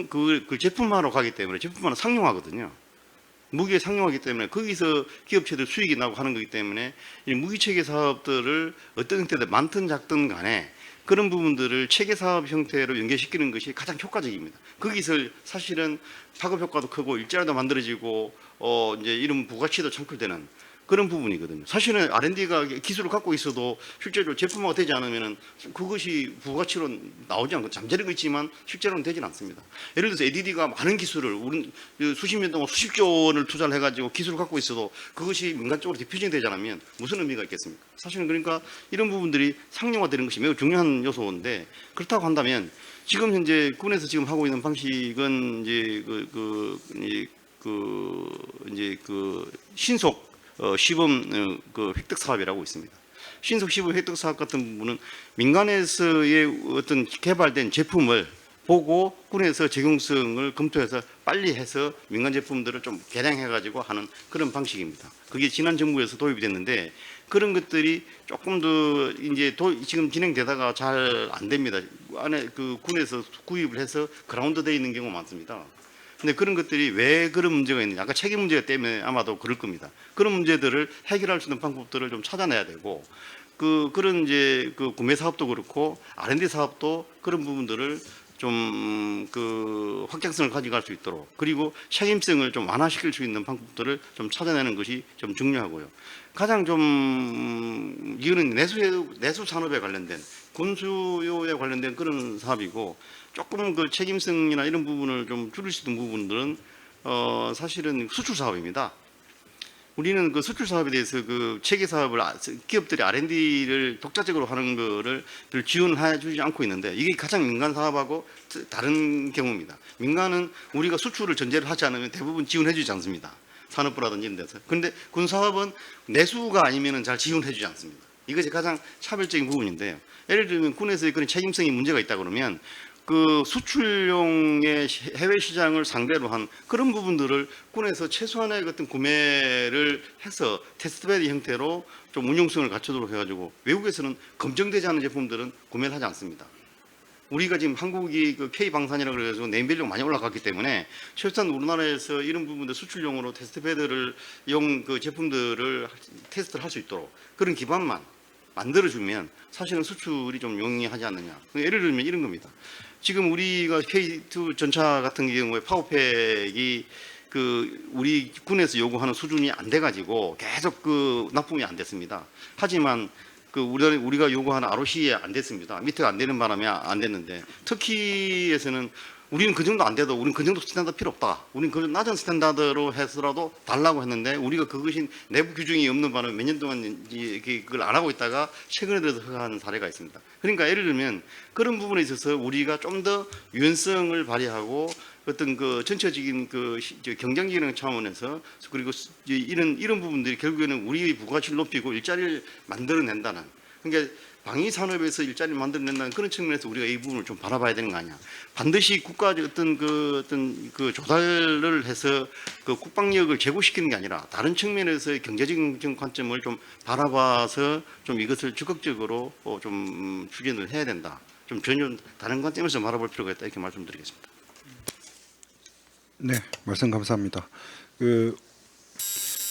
그 제품화로 가기 때문에 제품화는 상용화거든요. 무기에 상용하기 때문에 거기서 기업체들 수익이 나고 하는 거기 때문에 이 무기체계 사업들을 어떤 형태든 많든 작든 간에 그런 부분들을 체계 사업 형태로 연계시키는 것이 가장 효과적입니다. 거기서 사실은 파급 효과도 크고 일자리도 만들어지고 이제 이런 부가치도 창출되는 그런 부분이거든요. 사실은 R&D가 기술을 갖고 있어도 실제로 제품화가 되지 않으면은 그것이 부가치로 나오지 않고 잠재력은 있지만 실제로는 되지는 않습니다. 예를 들어서 ADD가 많은 기술을 우리 수십 년 동안 수십조 원을 투자를 해가지고 기술을 갖고 있어도 그것이 민간 쪽으로 디퓨징 되지 않으면 무슨 의미가 있겠습니까? 사실은 그러니까 이런 부분들이 상용화되는 것이 매우 중요한 요소인데 그렇다고 한다면 지금 현재 군에서 지금 하고 있는 방식은 이제 그 신속 시범 그 획득 사업이라고 있습니다. 신속 시범 획득 사업 같은 부분은 민간에서의 어떤 개발된 제품을 보고 군에서 적용성을 검토해서 빨리 해서 민간 제품들을 좀 개량해 가지고 하는 그런 방식입니다. 그게 지난 정부에서 도입이 됐는데 그런 것들이 조금 더 이제 지금 진행되다가 잘 안 됩니다. 안에 그 군에서 구입을 해서 그라운드되어 있는 경우가 많습니다. 근데 그런 것들이 왜 그런 문제가 있느냐? 아까 책임 문제가 때문에 아마도 그럴 겁니다. 그런 문제들을 해결할 수 있는 방법들을 좀 찾아내야 되고 그런 이제 그 구매 사업도 그렇고 R&D 사업도 그런 부분들을 좀 그 확장성을 가져갈 수 있도록 그리고 책임성을 좀 완화시킬 수 있는 방법들을 좀 찾아내는 것이 좀 중요하고요. 가장 좀 이거는 내수 산업에 관련된 군수요에 관련된 그런 사업이고 조금 그 책임성이나 이런 부분을 좀 줄일 수 있는 부분들은 사실은 수출 사업입니다. 우리는 그 수출 사업에 대해서 그 체계 사업을 기업들이 R&D를 독자적으로 하는 거를 별 지원해 주지 않고 있는데 이게 가장 민간 사업하고 다른 경우입니다. 민간은 우리가 수출을 전제를 하지 않으면 대부분 지원해 주지 않습니다. 산업부라든지 이런 데서. 그런데 군 사업은 내수가 아니면은 잘 지원해 주지 않습니다. 이것이 가장 차별적인 부분인데요. 예를 들면 군에서의 그런 책임성이 문제가 있다 그러면 그 수출용의 해외 시장을 상대로 한 그런 부분들을 군에서 최소한의 어떤 구매를 해서 테스트베드 형태로 좀 운용성을 갖추도록 해가지고 외국에서는 검증되지 않은 제품들은 구매를 하지 않습니다. 우리가 지금 한국이 그 K 방산이라고 그래가지고 네임밸류가 많이 올라갔기 때문에 최소한 우리나라에서 이런 부분들 수출용으로 테스트베드를 그 제품들을 테스트를 할 수 있도록 그런 기반만 만들어주면 사실은 수출이 좀 용이하지 않느냐. 예를 들면 이런 겁니다. 지금 우리가 K2 전차 같은 경우에 파워팩이 그 우리 군에서 요구하는 수준이 안 돼가지고 계속 그 납품이 안 됐습니다. 하지만 그 우리가 요구하는 ROC에 안 됐습니다. 밑에가 안 되는 바람에 안 됐는데 터키에서는 우리는 그 정도 안 돼도 우리는 그 정도 스탠다드 필요 없다. 우리는 그 낮은 스탠다드로 해서라도 달라고 했는데 우리가 그것이 내부 규정이 없는 바람에 몇 년 동안 그걸 안 하고 있다가 최근에 들어서 허가하는 사례가 있습니다. 그러니까 예를 들면 그런 부분에 있어서 우리가 좀 더 유연성을 발휘하고 어떤 그 전체적인 그 경쟁기능 차원에서 그리고 이런 부분들이 결국에는 우리의 부가치를 높이고 일자리를 만들어낸다는 그러니까 방위 산업에서 일자리를 만들어낸다는 그런 측면에서 우리가 이 부분을 좀 바라봐야 되는 거 아니야. 반드시 국가적 어떤 그 조달을 해서 그 국방력을 제고시키는 게 아니라 다른 측면에서의 경제적인 관점을 좀 바라봐서 좀 이것을 적극적으로 좀 추진을 해야 된다. 좀 전혀 다른 관점에서 바라볼 필요가 있다 이렇게 말씀드리겠습니다. 네, 말씀 감사합니다. 그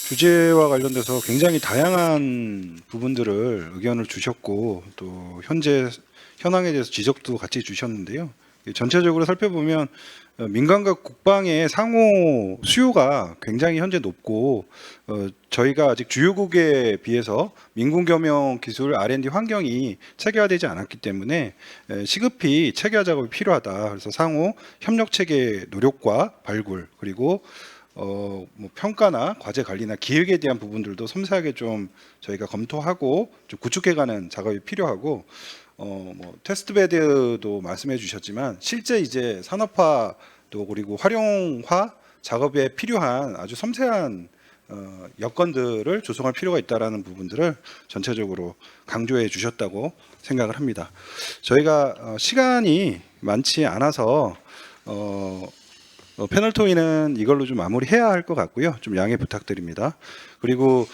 주제와 관련돼서 굉장히 다양한 부분들을 의견을 주셨고 또 현황에 대해서 지적도 같이 주셨는데요. 전체적으로 살펴보면 민간과 국방의 상호 수요가 굉장히 현재 높고 저희가 아직 주요국에 비해서 민군 겸용 기술 R&D 환경이 체계화되지 않았기 때문에 시급히 체계화 작업이 필요하다. 그래서 상호 협력 체계 노력과 발굴 그리고 뭐 평가나 과제 관리나 기획에 대한 부분들도 섬세하게 좀 저희가 검토하고 좀 구축해가는 작업이 필요하고 뭐 테스트베드도 말씀해 주셨지만 실제 이제 산업화도 그리고 활용화 작업에 필요한 아주 섬세한 여건들을 조성할 필요가 있다라는 부분들을 전체적으로 강조해 주셨다고 생각을 합니다. 저희가 시간이 많지 않아서 패널 토의는 이걸로 좀 마무리해야 할 것 같고요. 좀 양해 부탁드립니다. 그리고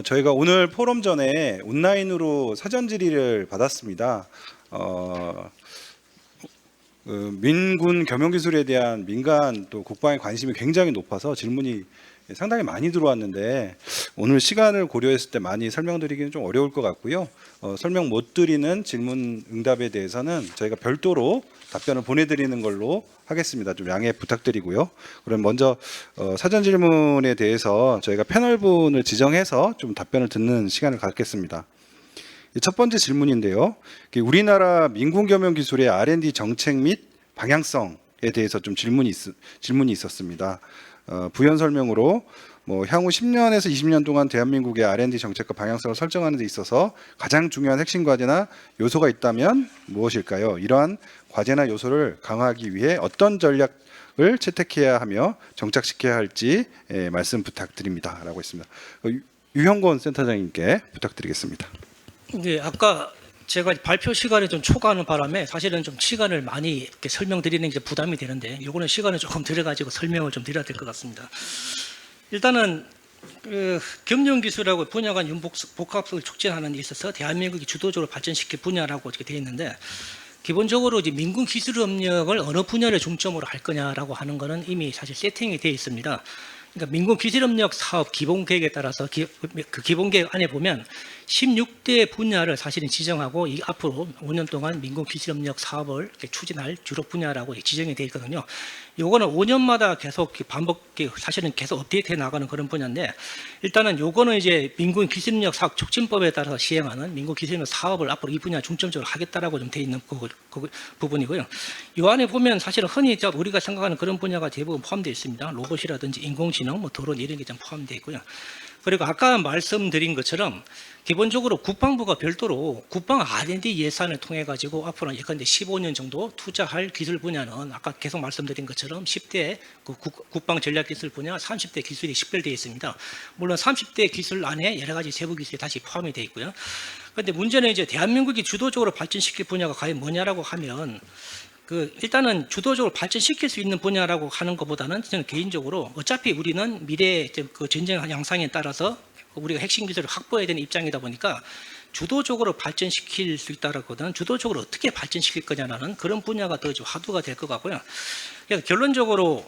저희가 오늘 포럼 전에 온라인으로 사전 질의를 받았습니다. 민군 겸용 기술에 대한 민간 또 국방의 관심이 굉장히 높아서 질문이 상당히 많이 들어왔는데 오늘 시간을 고려했을 때 많이 설명드리기는 좀 어려울 것 같고요. 설명 못 드리는 질문 응답에 대해서는 저희가 별도로 답변을 보내드리는 걸로 하겠습니다. 좀 양해 부탁드리고요. 그럼 먼저 사전 질문에 대해서 저희가 패널분을 지정해서 좀 답변을 듣는 시간을 갖겠습니다. 첫 번째 질문인데요. 우리나라 민군 겸용 기술의 R&D 정책 및 방향성에 대해서 좀 질문이 있었습니다. 부연 설명으로 향후 10년에서 20년 동안 대한민국의 R&D 정책과 방향성을 설정하는 데 있어서 가장 중요한 핵심 과제나 요소가 있다면 무엇일까요? 이러한 과제나 요소를 강화하기 위해 어떤 전략을 채택해야 하며 정착시켜야 할지 말씀 부탁드립니다. 라고 했습니다. 유형권 센터장님께 부탁드리겠습니다. 네, 아까 제가 발표 시간에 좀 초과하는 바람에 사실은 좀 시간을 많이 이렇게 설명드리는 게 부담이 되는데 이거는 시간을 조금 들여가지고 설명을 좀 드려야 될 것 같습니다. 일단은 겸용기술하고 분야 간 복합성을 촉진하는 데 있어서 대한민국이 주도적으로 발전시킬 분야라고 이렇게 되어 있는데 기본적으로 이제 민군 기술협력을 어느 분야를 중점으로 할 거냐라고 하는 거는 이미 사실 세팅이 되어 있습니다. 그러니까 민군 기술협력 사업 기본계획에 따라서 그 기본계획 안에 보면 16대 분야를 사실은 지정하고 이 앞으로 5년 동안 민군 기술협력 사업을 이렇게 추진할 주력 분야라고 지정이 되어 있거든요. 요거는 5년마다 계속 사실은 계속 업데이트해 나가는 그런 분야인데 일단은 요거는 이제 민군 기술협력 사업 촉진법에 따라서 시행하는 민군 기술협력 사업을 앞으로 이 분야 중점적으로 하겠다라고 좀 되어 있는 그 부분이고요. 요 안에 보면 사실은 흔히 우리가 생각하는 그런 분야가 대부분 포함되어 있습니다. 로봇이라든지 인공지능, 드론 이런 게 좀 포함되어 있고요. 그리고 아까 말씀드린 것처럼 기본적으로 국방부가 별도로 국방 R&D 예산을 통해 가지고 앞으로 예컨대 15년 정도 투자할 기술 분야는 아까 계속 말씀드린 것처럼 10대 국방 전략 기술 분야, 30대 기술이 식별되어 있습니다. 물론 30대 기술 안에 여러 가지 세부 기술이 다시 포함이 되어 있고요. 그런데 문제는 이제 대한민국이 주도적으로 발전시킬 분야가 과연 뭐냐라고 하면 일단은 주도적으로 발전시킬 수 있는 분야라고 하는 것보다는 저는 개인적으로 어차피 우리는 미래 전쟁 양상에 따라서 우리가 핵심 기술을 확보해야 되는 입장이다 보니까 주도적으로 발전시킬 수 있다라고는 주도적으로 어떻게 발전시킬 거냐라는 그런 분야가 더 화두가 될 것 같고요. 그래서 결론적으로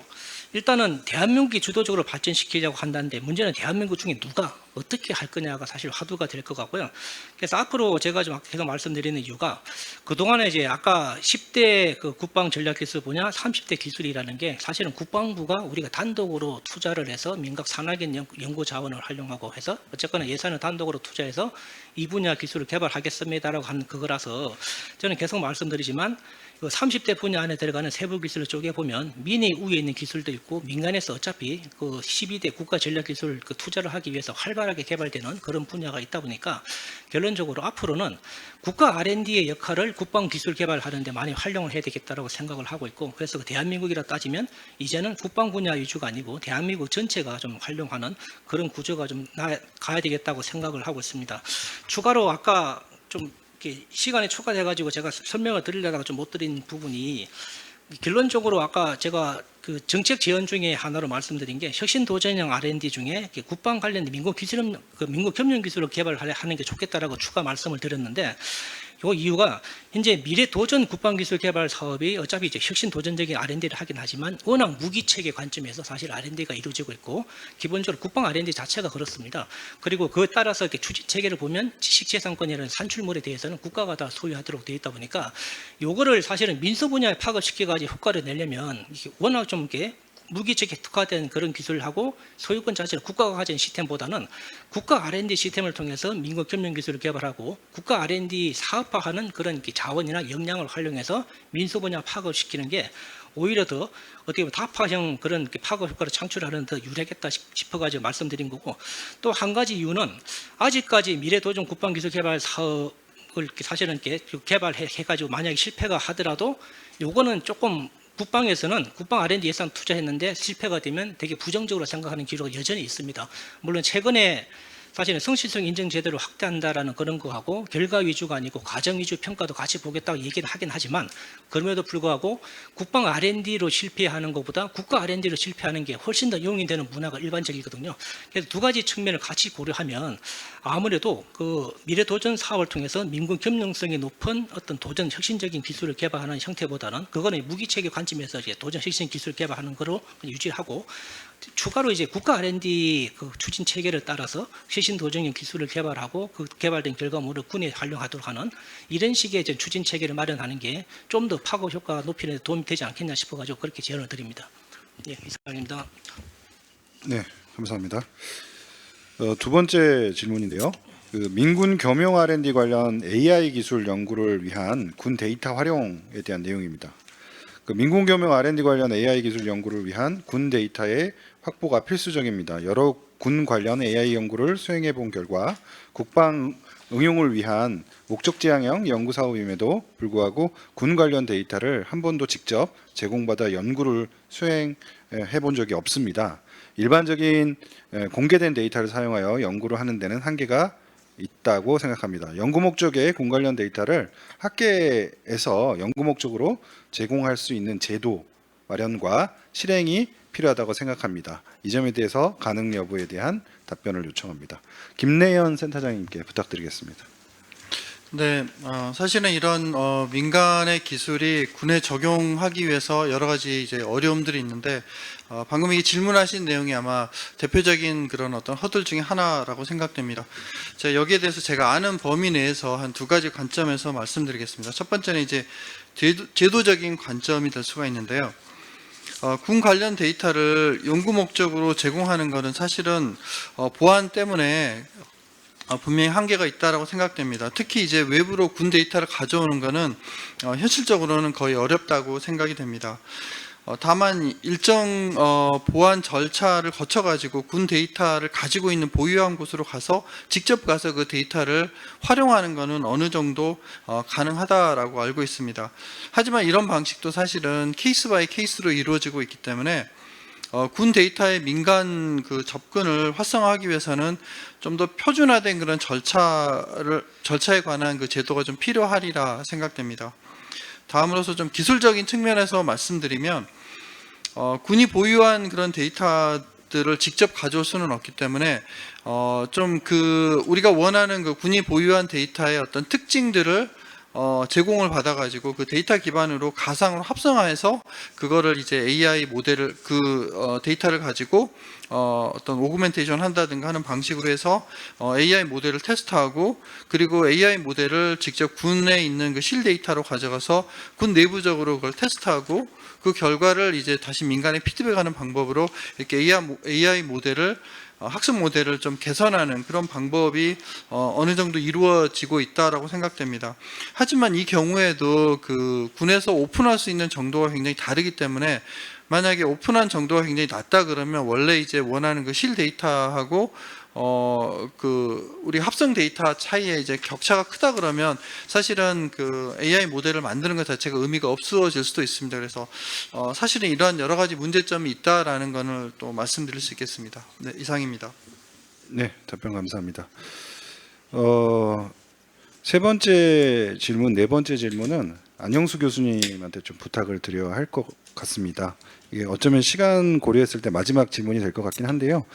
일단은 대한민국이 주도적으로 발전시키려고 한다는데 문제는 대한민국 중에 누가 어떻게 할 거냐가 사실 화두가 될 것 같고요. 그래서 앞으로 제가 좀 계속 말씀드리는 이유가 그동안에 이제 아까 10대 국방 전략 기술 분야, 30대 기술이라는 게 사실은 국방부가 우리가 단독으로 투자를 해서 민각 산하계 연구 자원을 활용하고 해서 어쨌거나 예산을 단독으로 투자해서 이 분야 기술을 개발하겠습니다라고 하는 그거라서 저는 계속 말씀드리지만 30대 분야 안에 들어가는 세부 기술을 쪼개 보면 민의 우위에 있는 기술도 있고 민간에서 어차피 12대 국가 전략 기술 투자를 하기 위해서 활발하게 개발되는 그런 분야가 있다 보니까 결론적으로 앞으로는 국가 R&D의 역할을 국방 기술 개발하는 데 많이 활용을 해야 되겠다라고 생각을 하고 있고 그래서 대한민국이라 따지면 이제는 국방 분야 위주가 아니고 대한민국 전체가 좀 활용하는 그런 구조가 좀 가야 되겠다고 생각을 하고 있습니다. 추가로 아까 좀 시간이 초과돼가지고 제가 설명을 드리려다가 좀 못 드린 부분이 결론적으로 아까 제가 정책 제언 중에 하나로 말씀드린 게 혁신 도전형 R&D 중에 국방 관련된 민군 겸용 기술을 개발하는 게 좋겠다라고 추가 말씀을 드렸는데 이 이유가 현재 미래 도전 국방 기술 개발 사업이 어차피 이제 혁신 도전적인 R&D를 하긴 하지만 워낙 무기 체계 관점에서 사실 R&D가 이루어지고 있고 기본적으로 국방 R&D 자체가 그렇습니다. 그리고 그에 따라서 이렇게 추진 체계를 보면 지식재산권이라는 산출물에 대해서는 국가가 다 소유하도록 되어 있다 보니까 요거를 사실은 민소 분야에 파급시켜가지고 효과를 내려면 이게 워낙 좀 이렇게 무기체계 특화된 그런 기술하고 소유권 자체를 국가가 가진 시스템보다는 국가 R&D 시스템을 통해서 민간 겸용 기술을 개발하고 국가 R&D 사업화하는 그런 자원이나 역량을 활용해서 민소 분야 파급시키는 게 오히려 더 어떻게 보면 다파형 그런 파급 효과를 창출하는 더 유리하겠다 싶어가지고 말씀드린 거고 또 한 가지 이유는 아직까지 미래도전 국방기술 개발 사업을 사실은 개발해가지고 만약에 실패가 하더라도 요거는 조금 국방에서는 국방 R&D 예산 투자했는데 실패가 되면 되게 부정적으로 생각하는 기류가 여전히 있습니다. 물론 최근에 사실은 성실성 인증 제도를 확대한다라는 그런 거하고 결과 위주가 아니고 과정 위주 평가도 같이 보겠다고 얘기는 하긴 하지만 그럼에도 불구하고 국방 R&D로 실패하는 것보다 국가 R&D로 실패하는 게 훨씬 더 용인되는 문화가 일반적이거든요. 그래서 두 가지 측면을 같이 고려하면 아무래도 미래 도전 사업을 통해서 민군 겸용성이 높은 어떤 도전 혁신적인 기술을 개발하는 형태보다는 그거는 무기체계 관점에서 이제 도전 혁신 기술 개발하는 거로 유지하고 추가로 이제 국가 R&D 그 추진 체계를 따라서 최신 도전형 기술을 개발하고 그 개발된 결과물을 군에 활용하도록 하는 이런 식의 이제 추진 체계를 마련하는 게 좀 더 파급 효과가 높이는 데 도움이 되지 않겠냐 싶어가지고 그렇게 제안을 드립니다. 예, 이상입니다. 네, 감사합니다. 두 번째 질문인데요. 그 민군 겸용 R&D 관련 AI 기술 연구를 위한 군 데이터 활용에 대한 내용입니다. 그 민군 겸용 R&D 관련 AI 기술 연구를 위한 군 데이터의 확보가 필수적입니다. 여러 군 관련 AI 연구를 수행해 본 결과 국방 응용을 위한 목적지향형 연구 사업임에도 불구하고 군 관련 데이터를 한 번도 직접 제공받아 연구를 수행해 본 적이 없습니다. 일반적인 공개된 데이터를 사용하여 연구를 하는 데는 한계가 있다고 생각합니다. 연구 목적의 군 관련 데이터를 학계에서 연구 목적으로 제공할 수 있는 제도 마련과 실행이 필요하다고 생각합니다. 이 점에 대해서 가능 여부에 대한 답변을 요청합니다. 김래현 센터장님께 부탁드리겠습니다. 네, 사실은 이런 민간의 기술이 군에 적용하기 위해서 여러 가지 이제 어려움들이 있는데 방금 이 질문하신 내용이 아마 대표적인 그런 어떤 허들 중에 하나라고 생각됩니다. 제가 여기에 대해서 제가 아는 범위 내에서 한 두 가지 관점에서 말씀드리겠습니다. 첫 번째는 이제 제도적인 관점이 될 수가 있는데요. 군 관련 데이터를 연구 목적으로 제공하는 것은 사실은 보안 때문에 분명히 한계가 있다라고 생각됩니다. 특히 이제 외부로 군 데이터를 가져오는 것은 현실적으로는 거의 어렵다고 생각이 됩니다. 다만 일정 보안 절차를 거쳐가지고 군 데이터를 가지고 있는 보유한 곳으로 가서 직접 가서 그 데이터를 활용하는 것은 어느 정도 가능하다라고 알고 있습니다. 하지만 이런 방식도 사실은 케이스 바이 케이스로 이루어지고 있기 때문에 군 데이터의 민간 그 접근을 활성화하기 위해서는 좀 더 표준화된 그런 절차에 관한 그 제도가 좀 필요하리라 생각됩니다. 다음으로서 좀 기술적인 측면에서 말씀드리면 군이 보유한 그런 데이터들을 직접 가져올 수는 없기 때문에 좀 그 우리가 원하는 그 군이 보유한 데이터의 어떤 특징들을 제공을 받아가지고 그 데이터 기반으로 가상으로 합성화해서 그거를 이제 AI 모델을 데이터를 가지고 어떤 오그멘테이션 한다든가 하는 방식으로 해서 AI 모델을 테스트하고 그리고 AI 모델을 직접 군에 있는 그 실 데이터로 가져가서 군 내부적으로 그걸 테스트하고 그 결과를 이제 다시 민간에 피드백하는 방법으로 이렇게 AI 모델을 학습 모델을 좀 개선하는 그런 방법이 어느 정도 이루어지고 있다라고 생각됩니다. 하지만 이 경우에도 그 군에서 오픈할 수 있는 정도가 굉장히 다르기 때문에 만약에 오픈한 정도가 굉장히 낮다 그러면 원래 이제 원하는 그 실 데이터하고 우리 합성 데이터 차이에 이제 격차가 크다 그러면 사실은 그 AI 모델을 만드는 것 자체가 의미가 없어질 수도 있습니다. 그래서 사실은 이러한 여러 가지 문제점이 있다라는 것을 또 말씀드릴 수 있겠습니다. 네, 이상입니다. 네, 답변 감사합니다. 세 번째 질문, 네 번째 질문은 안영수 교수님한테 좀 부탁을 드려야 할 것 같습니다. 이게 어쩌면 시간 고려했을 때 마지막 질문이 될 것 같긴 한데요.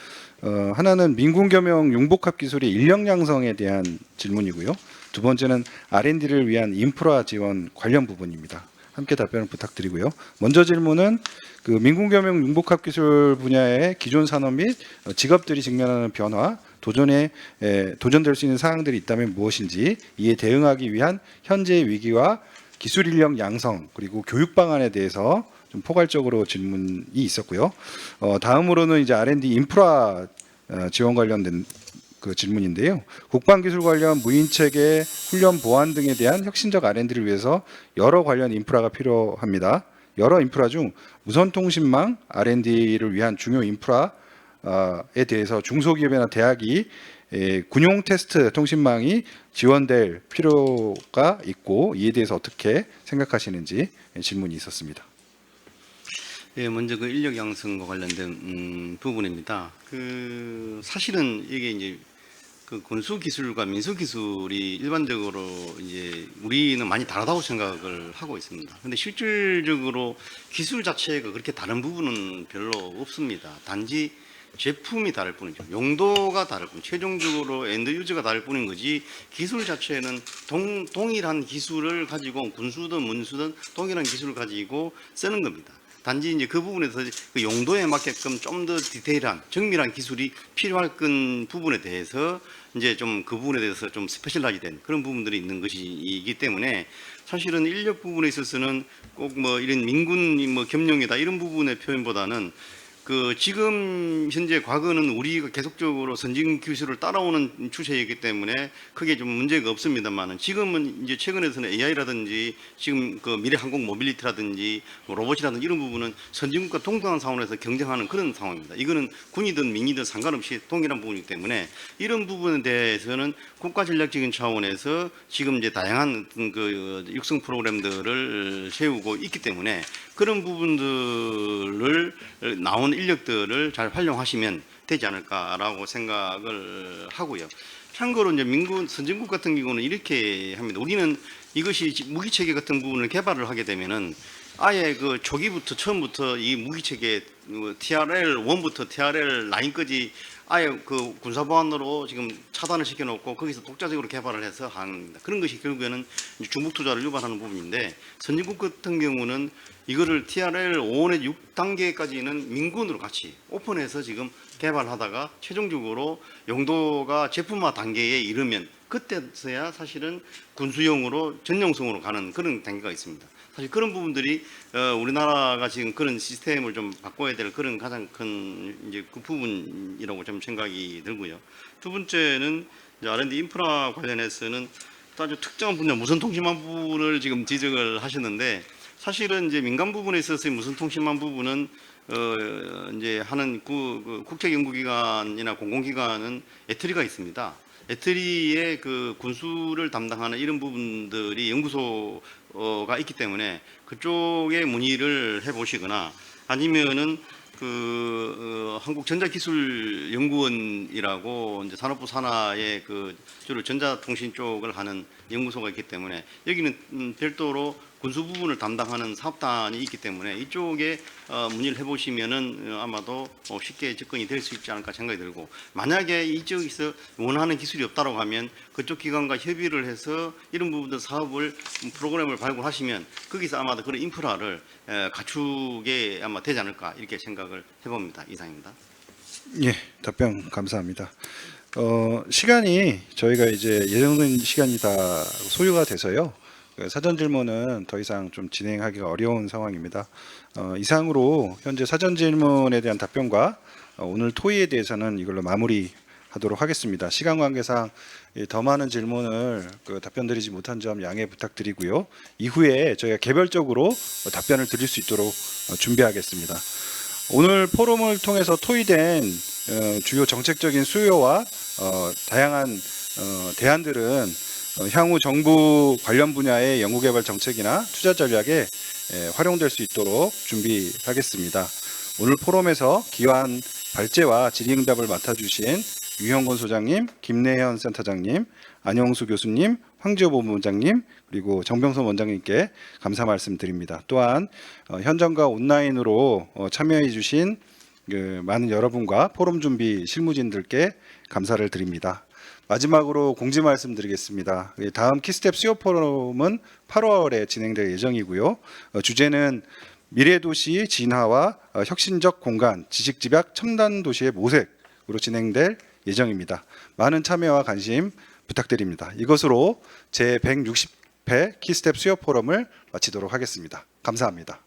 하나는 민군 겸용 융복합 기술의 인력 양성에 대한 질문이고요. 두 번째는 R&D를 위한 인프라 지원 관련 부분입니다. 함께 답변을 부탁드리고요. 먼저 질문은 그 민군 겸용 융복합 기술 분야의 기존 산업 및 직업들이 직면하는 변화, 도전될 수 있는 사항들이 있다면 무엇인지, 이에 대응하기 위한 현재의 위기와 기술 인력 양성 그리고 교육 방안에 대해서 좀 포괄적으로 질문이 있었고요. 다음으로는 이제 R&D 인프라 지원 관련된 그 질문인데요. 국방기술 관련 무인체계, 훈련 보안 등에 대한 혁신적 R&D를 위해서 여러 관련 인프라가 필요합니다. 여러 인프라 중 무선통신망 R&D를 위한 중요 인프라에 대해서 중소기업이나 대학이 군용 테스트 통신망이 지원될 필요가 있고 이에 대해서 어떻게 생각하시는지 질문이 있었습니다. 예, 먼저 그 인력 양성과 관련된 부분입니다. 사실은 이게 이제 그 군수 기술과 민수 기술이 일반적으로 이제 우리는 많이 다르다고 생각을 하고 있습니다. 근데 실질적으로 기술 자체가 그렇게 다른 부분은 별로 없습니다. 단지 제품이 다를 뿐이죠. 용도가 다를 뿐, 최종적으로 엔드 유저가 다를 뿐인 거지 기술 자체는 동일한 기술을 가지고 군수든 문수든 동일한 기술을 가지고 쓰는 겁니다. 단지 이제 그 부분에서 그 용도에 맞게끔 좀 더 디테일한 정밀한 기술이 필요할 부분에 대해서 이제 좀 그 부분에 대해서 좀 스페셜라이즈된 그런 부분들이 있는 것이기 때문에 사실은 인력 부분에 있어서는 꼭 뭐 이런 민군 뭐 겸용이다 이런 부분의 표현보다는 그 지금 현재 과거는 우리가 계속적으로 선진 기술을 따라오는 추세이기 때문에 크게 좀 문제가 없습니다만은 지금은 이제 최근에서는 AI라든지 지금 그 미래 항공 모빌리티라든지 뭐 로봇이라든지 이런 부분은 선진국과 동등한 상황에서 경쟁하는 그런 상황입니다. 이거는 군이든 민이든 상관없이 동일한 부분이기 때문에 이런 부분에 대해서는 국가 전략적인 차원에서 지금 이제 다양한 그 육성 프로그램들을 세우고 있기 때문에 그런 부분들을 나온 인력들을 잘 활용하시면 되지 않을까라고 생각을 하고요. 참고로 이제 민군 선진국 같은 경우는 이렇게 합니다. 우리는 이것이 무기 체계 같은 부분을 개발을 하게 되면은 아예 그 초기부터 처음부터 이 무기 체계 TRL 1부터 TRL 9까지 아예 그 군사 보안으로 지금 차단을 시켜놓고 거기서 독자적으로 개발을 해서 합니다. 그런 것이 결국에는 이제 중국 투자를 유발하는 부분인데 선진국 같은 경우는 이거를 TRL 5의 6단계까지는 민군으로 같이 오픈해서 지금 개발하다가 최종적으로 용도가 제품화 단계에 이르면 그때서야 사실은 군수용으로 전용성으로 가는 그런 단계가 있습니다. 사실 그런 부분들이 우리나라가 지금 그런 시스템을 좀 바꿔야 될 그런 가장 큰 이제 그 부분이라고 좀 생각이 들고요. 두 번째는 이제 R&D 인프라 관련해서는 또 아주 특정한 분야 무선 통신망 부분을 지금 지적을 하셨는데 사실은 이제 민간 부분에 있어서 무선 통신망 부분은 이제 하는 그 국제연구기관이나 공공기관은 에트리가 있습니다. 에트리의 그 군수를 담당하는 이런 부분들이 연구소가 있기 때문에 그쪽에 문의를 해보시거나 아니면은 그 한국전자기술연구원이라고 이제 산업부 산하의 그 주로 전자통신 쪽을 하는 연구소가 있기 때문에 여기는 별도로 군수 부분을 담당하는 사업단이 있기 때문에 이쪽에 문의를 해보시면은 아마도 쉽게 접근이 될 수 있지 않을까 생각이 들고 만약에 이쪽에서 원하는 기술이 없다고 하면 그쪽 기관과 협의를 해서 이런 부분들 사업을 프로그램을 발굴하시면 거기서 아마도 그런 인프라를 갖추게 아마 되지 않을까 이렇게 생각을 해봅니다. 이상입니다. 예, 답변 감사합니다. 시간이 저희가 이제 예정된 시간이 다 소요가 돼서요. 사전 질문은 더 이상 좀 진행하기가 어려운 상황입니다. 이상으로 현재 사전 질문에 대한 답변과 오늘 토의에 대해서는 이걸로 마무리하도록 하겠습니다. 시간 관계상 더 많은 질문을 답변 드리지 못한 점 양해 부탁드리고요. 이후에 저희가 개별적으로 답변을 드릴 수 있도록 준비하겠습니다. 오늘 포럼을 통해서 토의된 주요 정책적인 수요와 다양한 대안들은 향후 정부 관련 분야의 연구개발 정책이나 투자 전략에 활용될 수 있도록 준비하겠습니다. 오늘 포럼에서 기관 발제와 질의응답을 맡아주신 유형곤 소장님, 김내현 센터장님, 안영수 교수님, 황지호 본부장님, 그리고 정병선 원장님께 감사 말씀드립니다. 또한 현장과 온라인으로 참여해 주신 많은 여러분과 포럼 준비 실무진들께 감사를 드립니다. 마지막으로 공지 말씀드리겠습니다. 다음 키스텝 수요 포럼은 8월에 진행될 예정이고요. 주제는 미래도시 진화와 혁신적 공간, 지식집약 첨단 도시의 모색으로 진행될 예정입니다. 많은 참여와 관심 부탁드립니다. 이것으로 제160회 키스텝 수요 포럼을 마치도록 하겠습니다. 감사합니다.